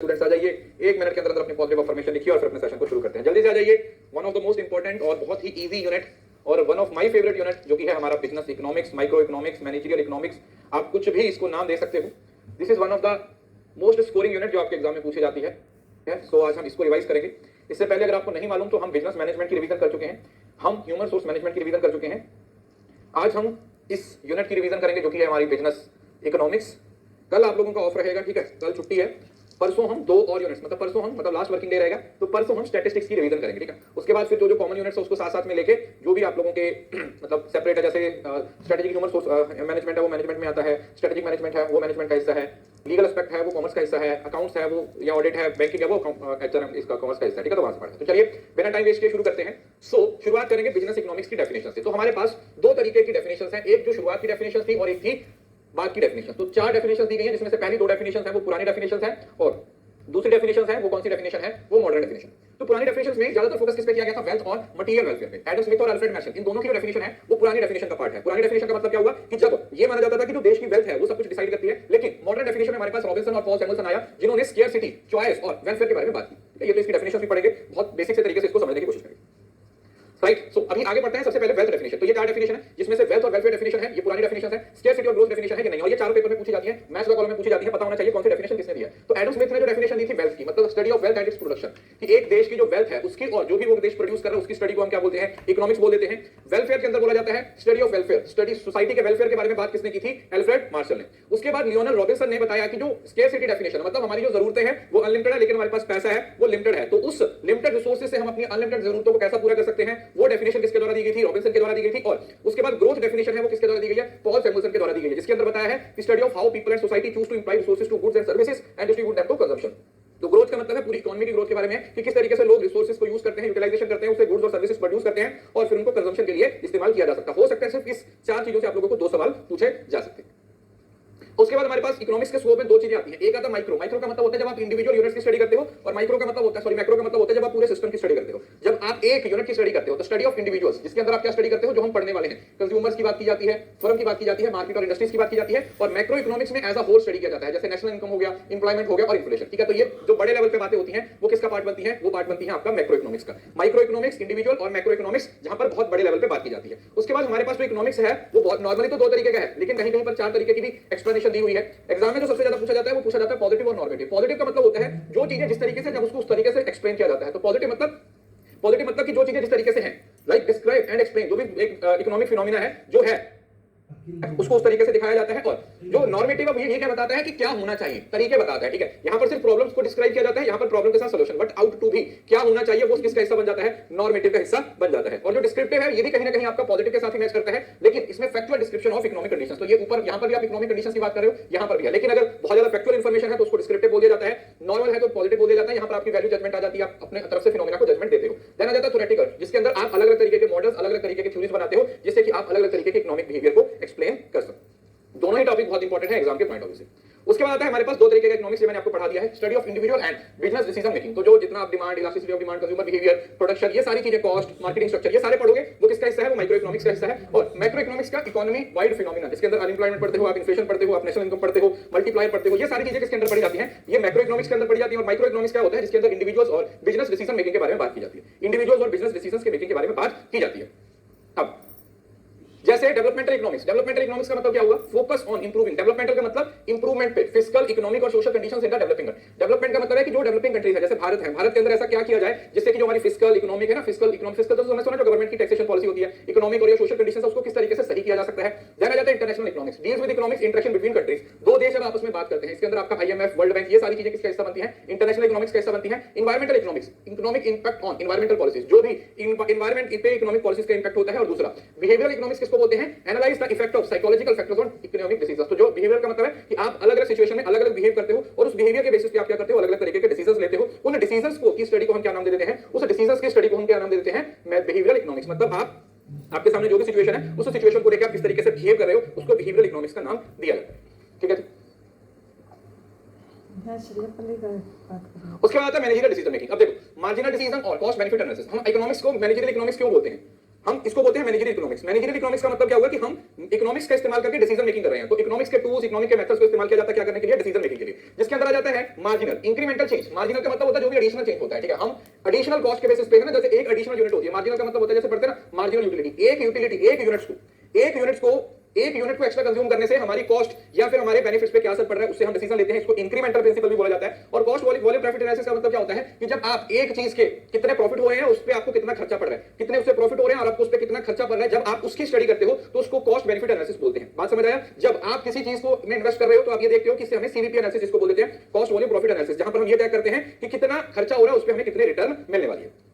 Students आ जाइए, 1 minute के अंदर अपने पॉजिटिव अफर्मेशन लिखिए और फिर अपने सेशन को शुरू करते हैं। जल्दी से आ जाइए। One of the most important और बहुत ही इजी यूनिट और one of my favourite unit जो कि है हमारा business economics, micro economics, managerial economics, आप कुछ भी इसको नाम दे सकते हो। This is one of the most scoring unit जो आपके एग्जाम में पूछी जाती है। सो आज हम इसको रिवाइज करेंगे। इससे पहले अगर आपको नहीं मालूम तो हम बिजनेस मैनेजमेंट की रिवीजन कर चुके हैं, हम ह्यूमन सोर्स मैनेजमेंट की रिवीजन कर चुके हैं। आज हम इस यूनिट की रिवीजन करेंगे जो कि है हमारी बिजनेस इकोनॉमिक्स। कल आप लोगों का ऑफ रहेगा, ठीक है, कल छुट्टी है। परसों हम 2 और यूनिट्स परसों हम लास्ट वर्किंग डे रहेगा, तो परसों हम स्टैटिस्टिक्स की रिवीजन करेंगे, ठीक है। उसके बाद फिर जो कॉमन यूनिट्स है उसको साथ साथ में लेके जो भी आप लोगों के सेपरेट है, जैसे स्ट्रेटेजिक ह्यूमन सोर्स मैनेजमेंट है वो मैनेजमेंट में आता है, स्ट्रेटेजिक मैनेजमेंट है वो मैनेजमेंट का हिस्सा है, लीगल एस्पेक्ट है वो कॉमर्स का हिस्सा है, अकाउंट्स है वो या ऑडिट है, बैंकिंग है वो इसका कॉमर्स का हिस्सा है, ठीक है। तो वहां से पढ़ा। तो चलिए बिना टाइम वेस्ट किए शुरू करते हैं। शुरुआत करेंगे बिजनेस इकोनॉमिक्स की डेफिनेशन से। तो हमारे पास 2 तरीके की डेफिनेशन है, एक जो शुरुआत की डेफिनेशन थी और एक थी बाद की डेफिनेशन। तो 4 डेफिनेशन दी गई है, जिसमें से पहली 2 डेफिनेशन है वो पुरानी डेफिनेशन है और दूसरी डेफिनेशन है वो कौन सी डेफिनेशन है, वो मॉडर्न डेफिनेशन। तो पुरानी डेफिनेशन में ज्यादातर फोकस किस पे किया गया था, वेल्थ और मटेरियल वेलफेयर पे। एडम स्मिथ और अल्फ्रेड मैर्शल इन दोनों की डेफिनेशन है वो पुरानी डेफिनेशन का पार्ट है। पुरानी डेफिनेशन का मतलब क्या हुआ कि जब ये माना जाता था कि जो देश की वेल्थ है वो सब कुछ डिसाइड करती है, लेकिन मॉडर्न डेफिनेशन में हमारे पास रॉबिन्सन और पॉल सैमुअल्सन आया जिन्होंने स्केर्सिटी, चॉइस और वेलफेयर के बारे में बात की। ये तो इसकी डेफिनेशन भी पढ़ेंगे, बहुत बेसिक से तरीके से इसको समझने की कोशिश करेंगे, राइट। सो अभी आगे बढ़ते हैं। सबसे पहले वेल्थ डेफिनेशन। तो ये 4 डेफिनेशन है जिसमें से वेल्थ और वेलफेयर डेफिनेशन है, ये पुरानी डेफिनेशन है। स्केर्सिटी और ग्रोथ डेफिनेशन है कि नहीं, और ये चारों पेपर में पूछी जाती है, मैथ्स का कॉलम में पूछी जाती है। पता होना चाहिए कौन सी डेफिनेशन किसने दी है। तो एडम स्मिथ ने जो डेफिनेशन दी थी वेल्थ की, मतलब study of wealth and its production, कि एक देश की जो वेल्थ है उसकी और जो भी वो देश प्रोड्यूस कर रहा है उसकी स्टडी को हम क्या बोलते हैं, इकोनॉमिक्स बोल देते हैं। वेलफेयर के अंदर बोला जाता है study of welfare, study society के वेलफेयर के बारे में बात किसने की थी, अल्फ्रेड मार्शल ने। उसके बाद लियोनेल रॉबिन्सन ने बताया कि जो स्केर्सिटी डेफिनेशन मतलब हमारी जो जरूरतें हैं वो अनलिमिटेड है लेकिन हमारे पास पैसा है वो लिमिटेड है, तो उस लिमिटेड रिसोर्सेज से हम अपनी अनलिमिटेड जरूरतों को कैसा पूरा कर सकते हैं, वो डेफिनेशन किसके द्वारा दी गई थी, रॉबिन्सन के द्वारा दी गई थी। और उसके बाद ग्रोथ डेफिनेशन है वो किसके द्वारा दी गई है, पॉल सैमुअल्सन के द्वारा दी गई है, जिसके अंदर बताया है कि study of how people and society choose to employ resources to goods and services and distribute them to consumption. तो ग्रोथ का मतलब है पूरी इकोनॉमी की ग्रोथ के बारे में कि किस तरीके से लोग रिसोर्सेज को यूज करते हैं, यूटिलाइजेशन करते हैं, उससे गुड्स और सर्विसेज प्रोड्यूस करते हैं और फिर उनको कंजम्पशन के लिए इस्तेमाल किया जा सकता है। हो सकता है सिर्फ इस 4 चीजों से आप लोगों को 2 सवाल पूछे जा सकते हैं। उसके बाद हमारे पास इकोनॉमिक्स के स्कोप में 2 चीजें आती हैं। एक आता है माइक्रो। माइक्रो का मतलब होता है जब आप इंडिविजुअल यूनिट्स की स्टडी करते हो, और माइक्रो का मतलब होता है मैक्रो का मतलब होता है जब आप पूरे सिस्टम की स्टडी करते हो। जब आप एक यूनिट की स्टडी करते हो तो स्टडी ऑफ इंडिविजुअल्स, जिसके अंदर आप क्या स्टडी करते हो, जो हम पढ़ने वाले हैं, कंज्यूमर्स की बात की जाती है, फर्म की बात की जाती है, मार्केट और इंडस्ट्रीज की बात की जाती है। और मैक्रो इकोनॉमिक्स में एज अ होल स्टडी किया जाता है, जैसे नेशनल इनकम हो गया, इंप्लॉयमेंट हो गया और इन्फ्लेशन, ठीक है। तो ये जो बड़े लेवल पे बातें होती हैं वो किसका पार्ट बनती है, वो पार्ट बनती है आपका मैक्रो इकोनॉमिक्स का। माइक्रो इकोनॉमिक्स, इंडिविजुअल और मैक्रो इकोनॉमिक्स, जहां पर बहुत बड़े लेवल पे बात की जाती है। उसके बाद हमारे पास जो इकोनॉमिक्स है वो बहुत नॉर्मली तो 2 तरीके का है, लेकिन कहीं कहीं पर 4 तरीके की भी एक्सप्लेनेशन दी हुई है। एग्जाम में जो सबसे ज्यादा पूछा जाता है वो पूछा जाता है पॉजिटिव और नॉर्मेटिव। पॉजिटिव का मतलब होता है जो चीजें जिस तरीके से जब उसको उस तरीके से एक्सप्लेन किया जाता है। तो पॉजिटिव मतलब कि जो चीजें जिस तरीके से हैं, लाइक डिस्क्राइब एंड एक्सप्लेन, जो भी एक इकोनॉमिक फिनोमिना है जो है उसको उस तरीके से दिखाया जाता है। और जो नॉर्मेटिव है ये क्या बताता है कि क्या होना चाहिए, तरीके बताता है, ठीक है। यहां पर सिर्फ प्रॉब्लम्स को डिस्क्राइब किया जाता है, यहां पर प्रॉब्लम के साथ सॉल्यूशन, बट आउट टू भी क्या होना चाहिए वो किसका हिस्सा बन जाता है, नॉर्मेटिव का हिस्सा बन जाता है। और जो डिस्क्रिप्टिव है ये भी कहीं ना कहीं आपका पॉजिटिव के साथ ही मैच करता है, लेकिन इसमें factual description of economic conditions. तो ये ऊपर यहां पर भी आप इकोनॉमिक कंडीशंस की बात कर रहे हो, यहां पर भी है, लेकिन अगर बहुत ज्यादा फैक्चुअल इंफॉर्मेशन है तो उसको डिस्क्रिप्टिव बोल दिया जाता है, नॉर्मल है तो पॉजिटिव बोल दिया जाता है। यहां पर आपकी वैल्यू जजमेंट आ जाती है, आप अपने तरफ से फिनोमिना को जजमेंट देते हो। देन आ जाता है थ्योरेटिकल, जिसके अंदर आप अलग अलग तरीके के मॉडल्स, अलग अलग तरीके के थ्योरीज बनाते हो, जिससे कि आप अलग अलग तरीके के इकोनॉमिक बिहेवियर को एक्सप्लेन कर सको। दोनों ही टॉपिक बहुत इंपॉर्टेंट है एग्जाम के पॉइंट ऑफ व्यू से। उसके बाद आता है हमारे पास 2 तरीके का इकोनॉमिक्स, मैंने आपको पढ़ा दिया है, study of individual and business decision making. तो जो जितना आप demand, elasticity of demand, consumer behaviour, production, ये सारी चीजें, कॉस्ट, मार्केटिंग स्ट्रक्चर, ये सारे पढ़ोगे, वो किसका हिस्सा है, वो माइक्रो इकोनॉमिक्स का हिस्सा है। और मैक्रो इकोनॉमिक्स का इकोनॉमी वाइड फिनोमिना, जिसके अंदर अनएम्प्लॉयमेंट पढ़ते हो आप, इन्फ्लेशन पढ़ते हो आप, नेशनल इनकम पढ़ते हो, मल्टीप्लायर पढ़ते हो, ये सारी चीजें किसके अंदर पढ़ी जाती हैं, ये मैक्रो इकोनॉमिक्स के अंदर पढ़ी जाती है। और माइक्रो इकोनॉमिक्स क्या होता है, जिसके अंदर इंडिविजुअल्स और बिजनेस डिसीजन मेकिंग के बारे में बात की जाती है, इंडिविजुअल्स और बिजनेस डिसीजंस के मेकिंग के बारे में बात की जाती है। अब जैसे डेवलपमेंटल इकोनॉमिक्स का मतलब क्या हुआ, फोकस ऑन इंप्रूविंग। डेवलपमेंटल का मतलब इंप्रूवमेंट पे, फिजिकल, इकोनॉमिक और social conditions in the developing. Development का मतलब है कि जो डेवलपिंग कंट्रीज है, जैसे भारत है, भारत के अंदर ऐसा क्या किया जाए जिससे कि जो हमारी फिजिकल इकोनॉमिक है ना, फिजिकल तो समझ जो गवर्नमेंट की टैक्सेशन पॉलिसी होती है, इकोनॉमिक और सोशल कंडीशंस उसको किस तरीके से सही किया जा सकता है। जाना जाता है international economics, deals with economics interaction between countries. 2 देश जब आपस में बात करते हैं, इसके अंदर आपका आईएमएफ, वर्ल्ड बैंक, ये सारी चीजें किसका हिस्सा बनती हैं, इंटरनेशनल इकोनॉमिक्स का हिस्सा बनती हैं। Environmental economics, economic impact on environmental policies, जो भी इन्वायरमेंट पे इकोनॉमिक पॉलिसीज का इंपैक्ट होता है। और दूसरा बिहेवियरल इकोनॉमिक्स किसको बोलते हैं, analyse the effect of psychological factors on economic decisions. तो जो बिहेवियर का मतलब है कि आप अलग अलग सिचुएशन में अलग अलग बिहेव करते हो और उस बिहेवियर के बेसिस पे आप क्या करते हो, अलग अलग तरीके के डिसीजंस लेते हो। उन डिसीजंस को की स्टडी को हम क्या नाम दे देते हैं, उस डिसीजंस की स्टडी को हम क्या नाम दे देते हैं, बिहेवियरल इकोनॉमिक्स। मतलब आपके सामने जो भी सिचुएशन है उस सिचुएशन को लेकर आप किस तरीके से बिहेव कर रहे हो उसको बिहेवियरल इकोनॉमिक्स का नाम दिया जाता है, ठीक है। उसके बाद आता है मैनेजरियल डिसीजन मेकिंग। अब देखो, मार्जिनल डिसीजन और कॉस्ट बेनिफिट एनालिसिस। हम इकोनॉमिक्स को मैनेजरियल इकोनॉमिक्स क्यों बोलते हैं, हम इसको बोलते हैं मैनेजरियल इकोनॉमिक्स। मैनेजरियल इकोनॉमिक्स का मतलब क्या हुआ कि हम इकोनॉमिक्स का इस्तेमाल करके डिसीजन मेकिंग कर रहे हैं। तो इकोनॉमिक्स के टूल्स, इकोनॉमिक के मेथड्स को इस्तेमाल किया जाता है क्या करने के लिए? डिसीजन मेकिंग के लिए, जिसके अंदर आ जाता है मार्जिनल, इंक्रीमेंटल चेंज। मार्जिनल का मतलब होता है जो भी एडिशनल चेंज होता है, ठीक है। हम एडिशनल कॉस्ट के बेसिस पे है ना, जैसे एक एडिशनल यूनिट होती है, मार्जिनल का मतलब होता है जैसे पढ़ते हैं ना मार्जिनल यूटिलिटी, एक यूटिलिटी, एक यूनिट को एक्स्ट्रा कंज्यूम करने से हमारी कॉस्ट या फिर हमारे बेनिफिट्स पे क्या असर पड़ रहा है, उससे हम डिसीजन लेते हैं। इसको इंक्रीमेंटल प्रिंसिपल भी बोला जाता है। और कॉस्ट वॉल्यूम प्रॉफिट एनालिसिस का मतलब क्या होता है कि जब आप एक चीज के कितने प्रॉफिट हो रहे हैं, उस पे आपको कितना खर्चा पड़ रहा है, कितने उससे प्रॉफिट हो रहे हैं और आपको उस पे कितना खर्चा पड़ रहा है, जब आप उसकी स्टडी करते हो तो उसको कॉस्ट बेनिफिट एनालिसिस बोलते हैं। बात समझ आया? जब आप किसी चीज को में इन्वेस्ट कर रहे हो तो आप ये देखते हो कि इससे हमें सीवीपी एनालिसिस इसको बोलते हैं, कॉस्ट वॉल्यूम प्रॉफिट एनालिसिस, जहां पर हम ये तय करते हैं कि कितना खर्चा हो रहा है, उस पे हमें कितने रिटर्न मिलने वाली है।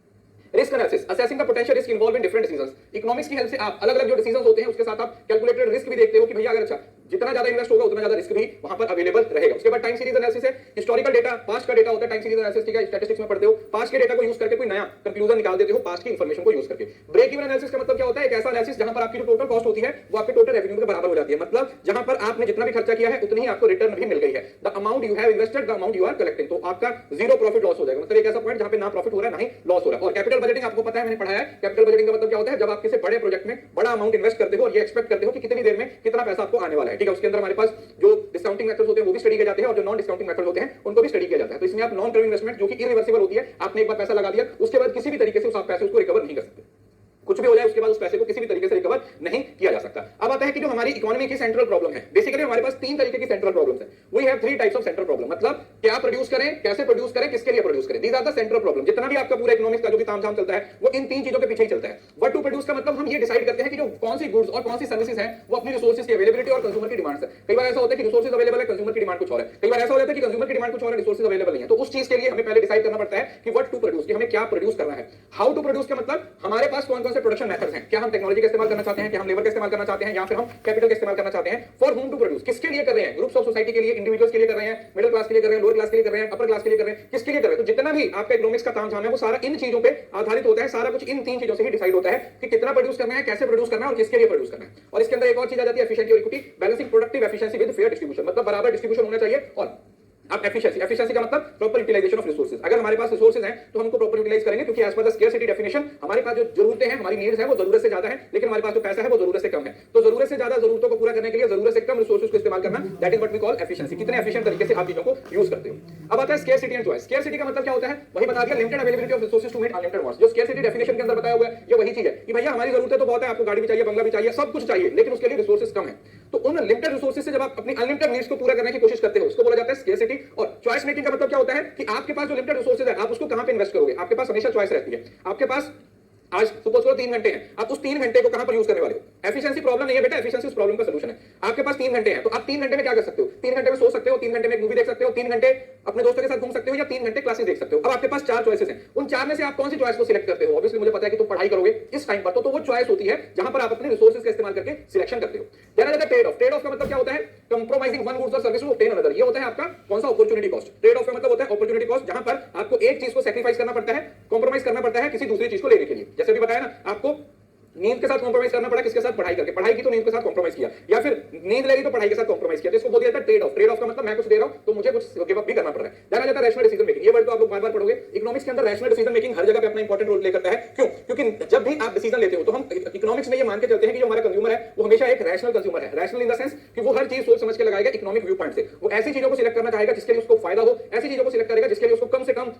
Risk analysis, assessing the potential risk involve in different decisions. Economics की हेल्प से आप अलग अलग जो डिसीजंस होते हैं उसके साथ आप कैलकुलेटेड रिस्क भी देखते हो कि भैया अगर अच्छा जितना ज्यादा इन्वेस्ट होगा उतना ज्यादा रिस्क भी वहां पर अवेलेबल रहेगा। उसके बाद टाइम सीरीज एनालिसिस है, हिस्टोरिकल डेटा, पास्ट का डेटा होता है टाइम सीरीज एनालिसिस, ठीक है। स्टैटिस्टिक्स में पढ़ते हो, पास्ट के डेटा को यूज करके कोई नया कंक्लूजन निकाल देते हो, पास्ट की इंफॉर्मेशन को यूज करके। ब्रेक इवन एनालिसिस का मतलब क्या होता है? एक ऐसा एनालिसिस जहां पर आपकी जो टोटल कॉस्ट होती है वो आपके टोटल रेवेन्यू के बराबर हो जाती है, मतलब जहां पर आपने जितना भी खर्चा किया है उतनी ही आपको रिटर्न भी मिल गई है। The amount you have invested, the amount you are collecting, तो आपका जीरो प्रॉफिट लॉस हो जाएगा। मतलब एक ऐसा पॉइंट जहां पे ना प्रॉफिट हो रहा है ना ही लॉस हो रहा है। और कैपिटल बजटिंग आपको पता है, मैंने पढ़ाया है। कैपिटल बजटिंग का मतलब क्या होता है? जब आप किसी बड़े प्रोजेक्ट में बड़ा अमाउंट इन्वेस्ट करते हो और ये एक्सपेक्ट करते हो कि कितनी देर में कितना पैसा आपको आने वाला है, ठीक है। उसके अंदर हमारे पास जो डिस्काउंटिंग मेथड्स होते हैं वो भी स्टडी किए जाते हैं और जो नॉन डिस्काउंटिंग मेथड होते हैं उनको भी स्टडी किया जाता है। तो इसमें आप नॉन टर्म इन्वेस्टमेंट जो कि इरिवर्सिबल होती है, आपने एक बार पैसा लगा दिया, उसके बाद किसी भी तरीके से उस आप पैसे उसको रिकवर नहीं कर सकते। कुछ भी हो जाए उसके बाद उस पैसे को किसी भी तरीके से रिकवर नहीं किया जा सकता। अब आता है कि जो हमारी इकोनॉमी की सेंट्रल प्रॉब्लम है, बेसिकली हमारे पास तीन तरीके की सेंट्रल प्रॉब्लम्स है। We have three types of central problem, मतलब क्या प्रोड्यूस करें, कैसे प्रोड्यूस करें, किसके लिए प्रोड्यूस करें। These are the central problem. जितना भी आपका पूरा इकोनॉमिक्स का जो भी तामझाम चलता है वो इन तीन चीजों के पीछे ही चलता है। व्हाट टू प्रोड्यूस का मतलब हम ये डिसाइड करते हैं कि जो कौन सी गुड्स और कौन सी सर्विसेज हैं वो अपनी रिसोर्सेज की अवेलेबिलिटी और कंज्यूमर की डिमांड से। कई बार ऐसा होता है कि रिसोर्सेज अवेलेबल है, कंज्यूमर की डिमांड कुछ और है। कई बार ऐसा होता है कि कंज्यूमर की डिमांड कुछ और है, रिसोर्सेज अवेलेबल नहीं है। तो उस चीज के लिए हमें पहले डिसाइड करना पड़ता है कि व्हाट टू प्रोड्यूस, कि हमें क्या प्रोड्यूस करना है। हाउ टू प्रोड्यूस का मतलब हमारे पास कौन कौन से प्रोडक्शन मेथड्स हैं, क्या हम टेक्नोलॉजी का इस्तेमाल करना चाहते हैं, क्या हम लेबर का इस्तेमाल करना चाहते हैं, या फिर हम कैपिटल का इस्तेमाल करना चाहते हैं। फॉर होम टू प्रोड्यूस, किसके लिए कर रहे हैं? ग्रुप्स ऑफ सोसाइटी के लिए, इंडिविजुअल्स के लिए कर रहे हैं, मिडिल क्लास के लिए कर रहे हैं, लोअर क्लास के लिए कर रहे हैं, अपर क्लास के लिए कर रहे हैं, किसके लिए कर रहे हैं? तो जितना भी आपका इकोनॉमिक्स का तामझाम है वो सारा इन चीजों पे आधारित होता है। सारा कुछ इन तीन चीजों से ही डिसाइड होता है कि कितना प्रोड्यूस करना है, कैसे प्रोड्यूस करना है और किसके लिए प्रोड्यूस करना है। और इसके अंदर एक और चीज आ जाती है एफिशिएंसी और equity, balancing productive efficiency with fair distribution, मतलब बराबर डिस्ट्रीब्यूशन होना चाहिए। और अब एफिशिएंसी का मतलब प्रॉपर यूटिलाइजेशन ऑफ रिसोर्सेज। अगर हमारे पास रिसोर्सेज हैं तो हमको प्रॉपर यूटिलाइज करेंगे, क्योंकि as per the scarcity definition हमारे पास जो जरूरतें हैं, हमारी नीड्स हैं वो जरूरत से ज्यादा है, लेकिन हमारे पास जो पैसा है वो जरूरत से कम है। तो जरूरत से ज्यादा जरूरतों को पूरा करने के लिए जरूरत से कम रिसोर्सेज को इस्तेमाल करना, that is what we call efficiency. कितने एफिशिएंट तरीके से आप चीजों को यूज करते हो। अब आता है स्केर्सिटी एंड चॉइस। स्केर्सिटी का मतलब क्या होता है? वही बता दिया, limited availability of resources to meet unlimited wants. जो स्केर्सिटी डेफिनेशन के अंदर बताया हुआ है ये वही चीज है कि भैया हमारी जरूरतें तो बहुत है, आपको गाड़ी भी चाहिए, बंगला भी चाहिए, सब कुछ चाहिए, लेकिन उसके लिए रिसोर्सेज कम है। तो उन लिमिटेड रिसोर्सेज से जब आप अपनी अनलिमिटेड नीड्स को पूरा करने की कोशिश करते हो उसको बोला जाता है स्केर्सिटी। और चॉइस मेकिंग का मतलब क्या होता है कि आपके पास जो लिमिटेड रिसोर्सेज है आप उसको कहां पे इन्वेस्ट करोगे। आपके पास हमेशा चॉइस रहती है। आपके पास आज सपोज करो 3 घंटे हैं, आप उस 3 घंटे को कहां पर यूज करने वाले हो। एफिशिएंसी प्रॉब्लम नहीं है बेटा, एफिशिएंसी उस प्रॉब्लम का सॉल्यूशन है। आपके पास 3 घंटे हैं तो आप 3 घंटे में क्या कर सकते हो? 3 घंटे में सो सकते हो, 3 घंटे में एक मूवी देख सकते हो, 3 घंटे अपने दोस्तों के साथ घूम सकते हो, या 3 घंटे क्लासेस देख सकते हो। अब आपके पास 4 चॉइसेस हैं, उन 4 में से आप कौन सी चॉइस को सिलेक्ट करते हो? ऑब्वियसली मुझे पता है कि तुम पढ़ाई करोगे इस टाइम पर, तो वो चॉइस होती है जहां पर आप अपने रिसोर्सेज का इस्तेमाल करके सिलेक्शन करते हो। देन आता है ट्रेड ऑफ। ट्रेड ऑफ का मतलब क्या होता है? कंप्रोमाइजिंग वन गुड्स और सर्विस टू ऑब्टेन अनदर। ये होता है आपका कौन सा? Opportunity cost. ट्रेड ऑफ का मतलब होता है अपॉर्चुनिटी कॉस्ट, जहां पर आपको एक चीज को सैक्रिफाइस करना पड़ता है, कॉम्प्रोमाइज करना पड़ता है किसी दूसरी चीज को लेने के लिए। जैसे भी बताया ना आपको, नींद के साथ कॉम्प्रोमाइज करना पड़ा, किसके साथ? पढ़ाई करके। पढ़ाई की तो नींद के साथ कॉम्प्रोमाइज किया, या फिर नींद ले ली तो पढ़ाई के साथ कॉम्प्रोमाइज किया, तो इसको बोल दिया जाता है ट्रेड ऑफ। ट्रेड ऑफ का मतलब मैं कुछ दे रहा हूं तो मुझे कुछ गिव अप भी करना पड़ रहा है। जाना जाता है रैशनल डिसीजन मेकिंग। ये वर्ड तो आप लोग बार-बार पढ़ोगे। इकोनॉमिक्स के अंदर रैशनल डिसीजन मेकिंग हर जगह पे अपना इंपॉर्टेंट रोल प्ले करता है। क्यों? क्योंकि जब भी आप डिसीजन लेते हो तो हम इकोनॉमिक्स में ये मान के चलते हैं कि जो हमारा कंज्यूमर है वो हमेशा एक रैशनल कंज्यूमर है। रैशनल इन द सेंस कि वो हर चीज सोच समझ के लगाएगा इकोनॉमिक व्यू पॉइंट से। वो ऐसी चीजों को सिलेक्ट करना चाहेगा जिसके लिए उसको फायदा हो, ऐसी चीजों को सिलेक्ट करेगा जिसके लिए उसको कम से कम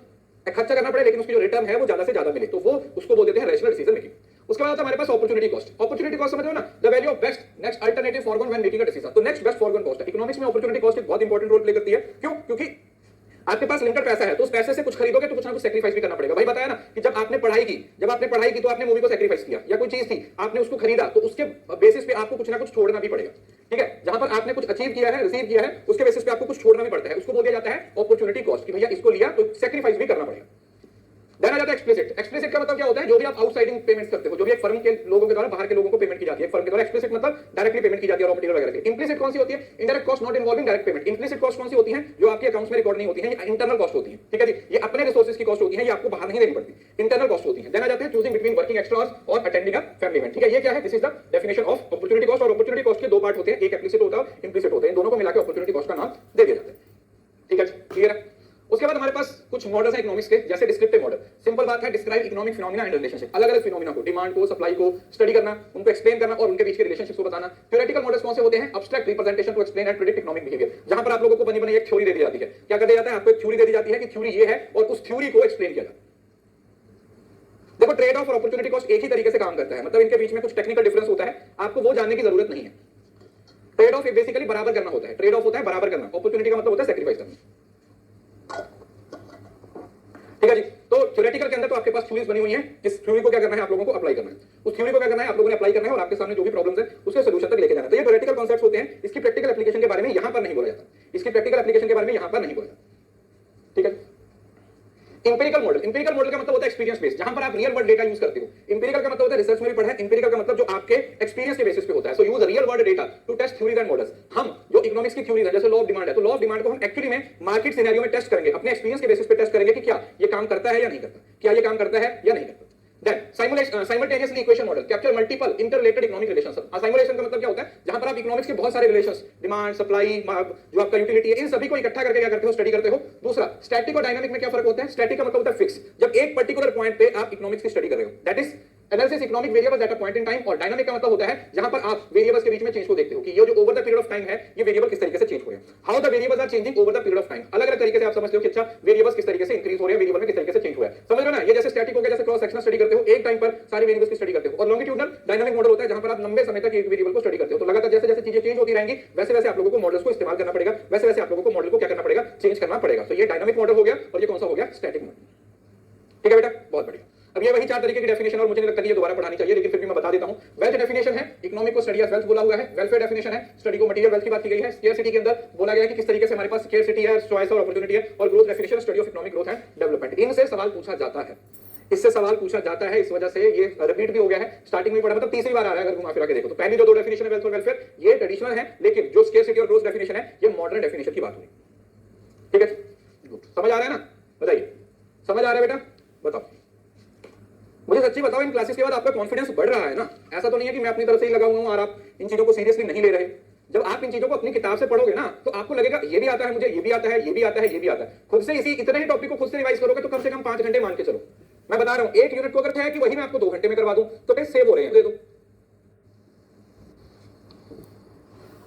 खर्चा करना पड़े लेकिन उसकी जो रिटर्न है वो ज्यादा से ज्यादा मिले, तो वो उसको बोल देते हैं रैशनल डिसीजन मेकिंग। उसके बाद आता है हमारे पास अपॉर्चुनिटी कॉस्ट। अपॉर्चुनिटी कॉस्ट समझ रहे हो ना? The value of best next alternative foregone when making a decision. तो नेक्स्ट बेस्ट फॉरगॉन कॉस्ट है। इकोनॉमिक्स में अपॉर्चुनिटी कॉस्ट एक बहुत इंपॉर्टेंट रोल प्ले करती है। क्यों? क्योंकि आपके पास लिमिटेड पैसा है तो उस पैसे से कुछ खरीदोगे तो कुछ ना कुछ सैक्रिफाइस भी करना पड़ेगा। भाई बताया ना कि जब आपने पढ़ाई की तो आपने मूवी को सैक्रिफाइस किया, या कोई चीज थी आपने उसको खरीदा तो उसके बेसिस पे आपको कुछ ना कुछ छोड़ना भी पड़ेगा। ठीक है, जहां पर आपने कुछ अचीव किया है, रिसीव किया है, उसके बेसिस पे आपको कुछ छोड़ना भी पड़ता है। उसको बोल दिया जाता है अपॉर्चुनिटी कॉस्ट, कि भैया इसको लिया तो सैक्रिफाइस भी करना पड़ेगा। देन आ जाता है एक्सप्लिसिट। एक्सप्लिसिट का मतलब क्या होता है? जो भी आप आउटसाइडिंग पेमेंट्स करते हो, जो भी एक फर्म के लोगों के द्वारा बाहर के लोगों को पेमेंट की जाती है, फर्म के द्वारा। एक्सप्लिसिट मतलब डायरेक्टली पेमेंट की जाती है रॉ मटेरियल वगैरह की। इम्प्लिसिट कौन सी होती है? Indirect cost not involving direct payment. Implicit cost कौन सी होती है? जो आपके अकाउंट्स में रिकॉर्ड नहीं होती है, ये इंटरनल कॉस्ट होती है। ठीक है जी, ये अपने रिसोर्सेज की कॉस्ट होती है, ये आपको बाहर नहीं देनी पड़ती, इंटरनल कॉस्ट होती है। देन आ जाते हैं choosing between working extra hours और अटेंडिंग अ फैमिली इवेंट। ठीक है, ये क्या है? This is the definition of opportunity cost. और अपॉर्चुनिटी कॉस्ट के दो पार्ट होते हैं, एक एक्सप्लिसिट होता है, इम्प्लिसिट होता है। इन दोनों को मिलाकर अपॉर्चुनिटी कॉस्ट का नाम दे दिया जाता है। ठीक है, क्लियर है? उसके बाद हमारे पास कुछ मॉडल्स हैं इकोनॉमिक्स के, जैसे डिस्क्रिप्टिव मॉडल। सिंपल बात है, describe economic phenomena and relationship. अलग अलग फिनोमिना को, डिमांड को, सप्लाई को स्टडी करना, उनको एक्सप्लेन करना और उनके बीच के रिलेशनशिप को बताना। थ्योरेटिकल मॉडल्स कौन से होते हैं? Abstract representation to explain and predict economic behaviour, जहां पर आप लोगों को बनी बनी एक थ्योरी दे दी जाती है। क्या कर दिया जाता है? आपको एक थ्योरी दे दी जाती है कि थ्योरी ये है और उस थ्योरी को एक्सप्लेन किया जाता है। देखो, ट्रेड ऑफ और अपॉर्चुनिटी कॉस्ट एक ही तरीके से काम करता है, मतलब इनके बीच में कुछ टेक्निकल डिफरेंस होता है, आपको वो जानने की जरूरत नहीं है। ट्रेड ऑफ बेसिकली बराबर करना होता है, ट्रेड ऑफ होता है बराबर करना, अपॉर्चुनिटी का मतलब होता है सैक्रिफाइस करना। ठीक है जी। तो थ्योरेटिकल के अंदर तो आपके पास थ्योरीज बनी हुई हैं, इस थ्योरी को क्या करना है? आप लोगों को अप्लाई करना है। उस थ्योरी को क्या करना है? आप लोगों ने अप्लाई करना है और आपके सामने जो भी प्रॉब्लम्स है उसके सॉल्यूशन तक लेके जाना है। तो ये थ्योरेटिकल कॉन्सेप्ट्स होते हैं, इसकी प्रैक्टिकल एप्लीकेशन के बारे में यहां पर नहीं बोला जाता, इसकी प्रैक्टिकल एप्लीकेशन के बारे में यहां पर नहीं बोला जाता। ठीक है। इंपेरिकल मॉडल, इंपेरिकल मॉडल का मतलब होता है एक्सपीरियंस बेस्ड, जहां पर आप रियल वर्ल्ड डेटा यूज करते हो। इंपेरिकल का मतलब होता है, रिसर्च में भी पढ़ा है, इंपेरिकल का मतलब जो आपके एक्सपीरियंस के बेसिस पे होता है। So use real world data to test theories and models. हम जो इकोनॉमिक्स की थ्योरीज है, जैसे लॉ ऑफ डिमांड है, तो लॉ ऑफ डिमांड को हम एक्चुअली में मार्केट सिनेरियो में टेस्ट करेंगे, अपने एक्सपीरियंस के बेसिस पे टेस्ट करेंगे कि क्या ये काम करता है या नहीं करता, क्या ये काम करता है या नहीं करता। Then simultaneously equation model capture multiple interrelated economic relations। simulation का मतलब क्या होता है? जहां पर आप इकोनॉमिक्स के बहुत सारे रिलेशंस, डिमांड, सप्लाई, जो आपका यूटिलिटी है, इन सभी को इकट्ठा करके क्या करते हो? स्टडी करते हो। दूसरा, स्टैटिक और डायनामिक में क्या फर्क होता है? स्टैटिक का मतलब होता है फिक्स, जब एक पर्टिकुलर पॉइंट पे आप इकोनॉमिक्स की स्टडी कर रहे हो, that is analysis economic variables at a point in time. और डायनामिक का मतलब होता है जहां पर आप वेरिएबल्स के बीच में चेंज को देखते हो कि ये जो over the period of time है, ये वेरिएबल किस तरीके से चेंज हो रहे हैं, how the variables are changing over the period of time. अलग अलग तरीके से आप समझते हो कि अच्छा वेरिएबल्स किस तरीके से इंक्रीज हो रहे हैं, वेरिएबल में किस तरीके से चेंज हुआ है। समझ रहे हो ना? ये जैसे स्टैटिक हो गया, जैसे क्रॉस सेक्शनल स्टडी करते हो, एक टाइम पर सारे वेरिएबल्स की स्टडी करते हो। और लॉन्गिट्यूडनल डायनामिक मॉडल होता है जहां पर आप लंबे समय तक एक वेरिएबल को स्टडी करते हो। तो लगातार जैसे जैसे चीजें चेंज होती रहेंगी, वैसे वैसे आप लोगों को मॉडल्स को इस्तेमाल करना पड़ेगा, वैसे वैसे आप लोगों को मॉडल को क्या करना पड़ेगा? चेंज करना पड़ेगा। तो ये डायनामिक मॉडल हो गया और ये कौन सा हो गया? Static model. ठीक है बेटा, बहुत बढ़िया। अब ये वही चार तरीके की डेफिनेशन, और मुझे नहीं लगता कि ये दोबारा पढ़ानी चाहिए, लेकिन फिर भी मैं बता देता हूं। वेल्थ डेफिनेशन है, इकोनॉमिक को स्टडी ऑफ वेल्थ बोला हुआ है। वेलफेयर डेफिनेशन है, स्टडी को मटेरियल वेल्थ की बात की गई है। स्केर्सिटी के अंदर बोला गया है कि किस तरीके से हमारे पास स्केर्सिटी है, चॉइस और अपॉर्चुनिटी है। और growth definition, study of economic growth and development. इनसे सवाल पूछा जाता है, इससे सवाल पूछा जाता है, इस वजह से ये रिपीट भी हो गया है। स्टार्टिंग में पढ़ा, मतलब तीसरी बार आ रहा है अगर घुमा फिरा के देखो तो। पहली जो दो डेफिनेशन है वेल्थ और वेलफेयर, ये ट्रेडिशनल है, लेकिन जो स्केर्सिटी और ग्रोथ डेफिनेशन है, ये मॉडर्न डेफिनेशन की बात हुई। ठीक है, समझ आ रहा है ना? बताइए, समझ आ रहा है बेटा? बताओ मुझे, सच्ची बताओ, इन क्लासेस के बाद आपका कॉन्फिडेंस बढ़ रहा है ना? ऐसा तो नहीं है कि मैं अपनी तरफ से ही लगा हुआ हूं और आप इन चीजों को सीरियसली नहीं ले रहे। जब आप इन चीजों को अपनी किताब से पढ़ोगे ना, तो आपको लगेगा ये भी आता है मुझे, ये भी आता है, ये भी आता है, ये भी आता है। खुद से इसी इतने ही टॉपिक को खुद से रिवाइज करोगे तो कम से कम 5 घंटे मान के चलो। मैं बता रहा हूं, एक यूनिट को अगर है कि वही मैं आपको 2 घंटे में करवा दूं तो फिर सेव हो रहे हैं, दे दो।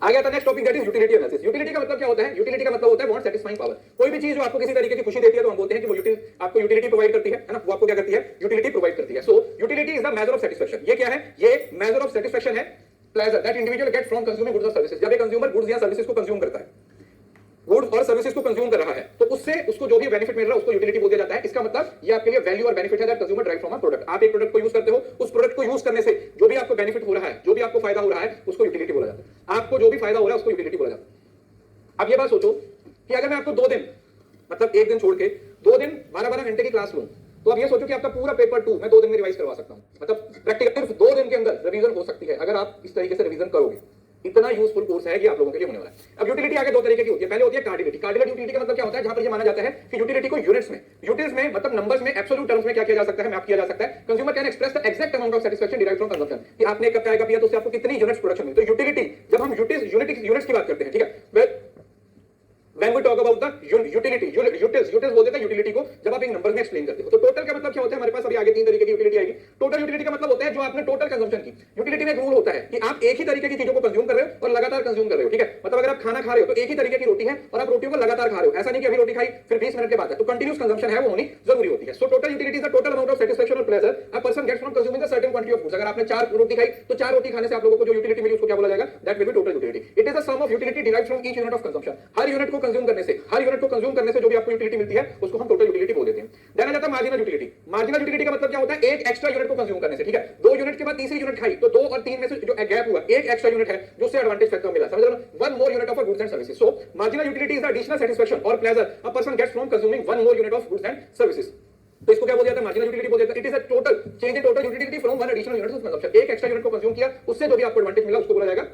आ गया था next topic, that is utility analysis. Utility का मतलब क्या होता है? यूटिलिटी का मतलब होता है वांट सैटिस्फाइंग पावर। कोई भी चीज जो आपको किसी तरीके की खुशी देती है तो हम बोलते हैं कि वो आपको यूटिलिटी प्रोवाइड करती है ना? वो आपको क्या करती है? यूटिलिटी प्रोवाइड करती है। सो utility is the measure of satisfaction. ये क्या है? ये मेजर ऑफ सैटिस्फैक्शन है, pleasure that individual get from consuming goods और सर्विसेज। जब एक कंज्यूमर गुड्स या सर्विसेज को कंज्यूम करता है, गुड्स और सर्विसेज को कंज्यूम कर रहा है, तो उससे उसको जो भी बेनिफिट मिल रहा है उसको यूटिलिटी बोल दिया जाता है। इसका मतलब ये आपके लिए वैल्यू और बेनिफिट है that consumer drive from a product. आप एक प्रोडक्ट को यूज करते हो, उस प्रोडक्ट को यूज करने से जो भी आपको बेनिफिट हो रहा है, जो भी आपको फायदा हो रहा है, उसको यूटिलिटी बोला जाता है। आपको जो भी फायदा हो रहा है उसको यूटिलिटी बोला जाता है। अब ये बात सोचो कि अगर मैं आपको 2 दिन, मतलब एक दिन छोड़ के 2 दिन 12-12 घंटे की क्लास लूं, तो अब ये सोचो कि आपका पूरा पेपर 2 मैं 2 दिन में रिवाइज करवा सकता हूं। मतलब प्रैक्टिकल सिर्फ 2 दिन के अंदर रिवीजन हो सकती है अगर आप इस तरीके से रिवीजन करोगे। इतना यूजफुल कोर्स है कि आप लोगों के लिए होने वाला है। अब यूटिलिटी आगे 2 तरीके की होती है। पहले होती है कार्डिलिटी। कार्डिलिटी यूटिलिटी का मतलब क्या होता है? जहां पर ये माना जाता है कि यूटिलिटी को यूनिट्स में मतलब नंबर्स में, एब्सोल्यूट टर्म्स में क्या किया जा सकता है? मैप किया जा सकता है। Consumer can express the exact amount of satisfaction derived from consumption, कि आपने कब चाय का पिया तो उससे आपको कितनी यूनिट्स प्रोडक्शन मिली। तो यूटिलिटी, जब हम यूनिट्स की बात करते हैं, ठीक है, when we talk about the utility, utils बोल देते हैं यूटिलिटी को, जब आप एक नंबर में एक्सप्लेन करते हो। तो टोटल का मतलब क्या होता है? हमारे पास अभी आगे 3 तरीके की यूटिलिटी आएगी। टोटल यूटिलिटी का मतलब होता है जो आपने टोटल कंजम्पशन की। यूटिलिटी में एक रूल होता है कि आप एक ही तरीके की चीजों को कंज्यूम कर रहे हो और लगातार कंज्यूम कर रहे हो। ठीक है, मतलब अगर आप खाना खा रहे हो तो एक ही तरीके की रोटी है और आप रोटियों को लगातार खा रहे हो। ऐसा नहीं कि अभी रोटी खाई फिर 20 मिनट के बाद है, तो कंटिन्यूस कंजम्पशन है वो होनी जरूरी होती है। So total utility is the total amount of satisfaction और pleasure a person gets from consuming a certain quantity of food. अगर आपने 4 रोटी खाई तो 4 रोटी खाने से आप लोगों को जो यूटिलिटी मिली उसको क्या बोला जाएगा? That will be total utility. It is the sum of utility derived from each unit of consumption. हर यूनिट को कंज्यूम करने से, हर यूनिट को कंज्यूम करने से जो भी आपको यूटिलिटी मिलती है उसको हम टोटल यूटिलिटी बोल देते हैं। देन आ जाता है मार्जिनल यूटिलिटी। मार्जिनल यूटिलिटी का मतलब क्या होता है? एक एक्स्ट्रा यूनिट को कंज्यूम करने से। ठीक है, 2 यूनिट के बाद तीसरी यूनिट खाई तो 2 और 3 में से जो गैप हुआ, एक एक्स्ट्रा यूनिट है जो उससे एडवांटेज फैक्टर मिला। समझ रहे हो? One more unit of goods and services. So marginal utility is the additional satisfaction और pleasure a person gets from consuming one more unit of goods and services. तो इसको क्या बोल जाता है? मार्जिनल यूटिलिटी बोल जाता है। It is a total change in total utility from one additional unit of consumption. एक एक्स्ट्रा यूनिट को कंज्यूम किया, उससे जो भी आपको एडवांटेज मिला उसको बोला जाएगा।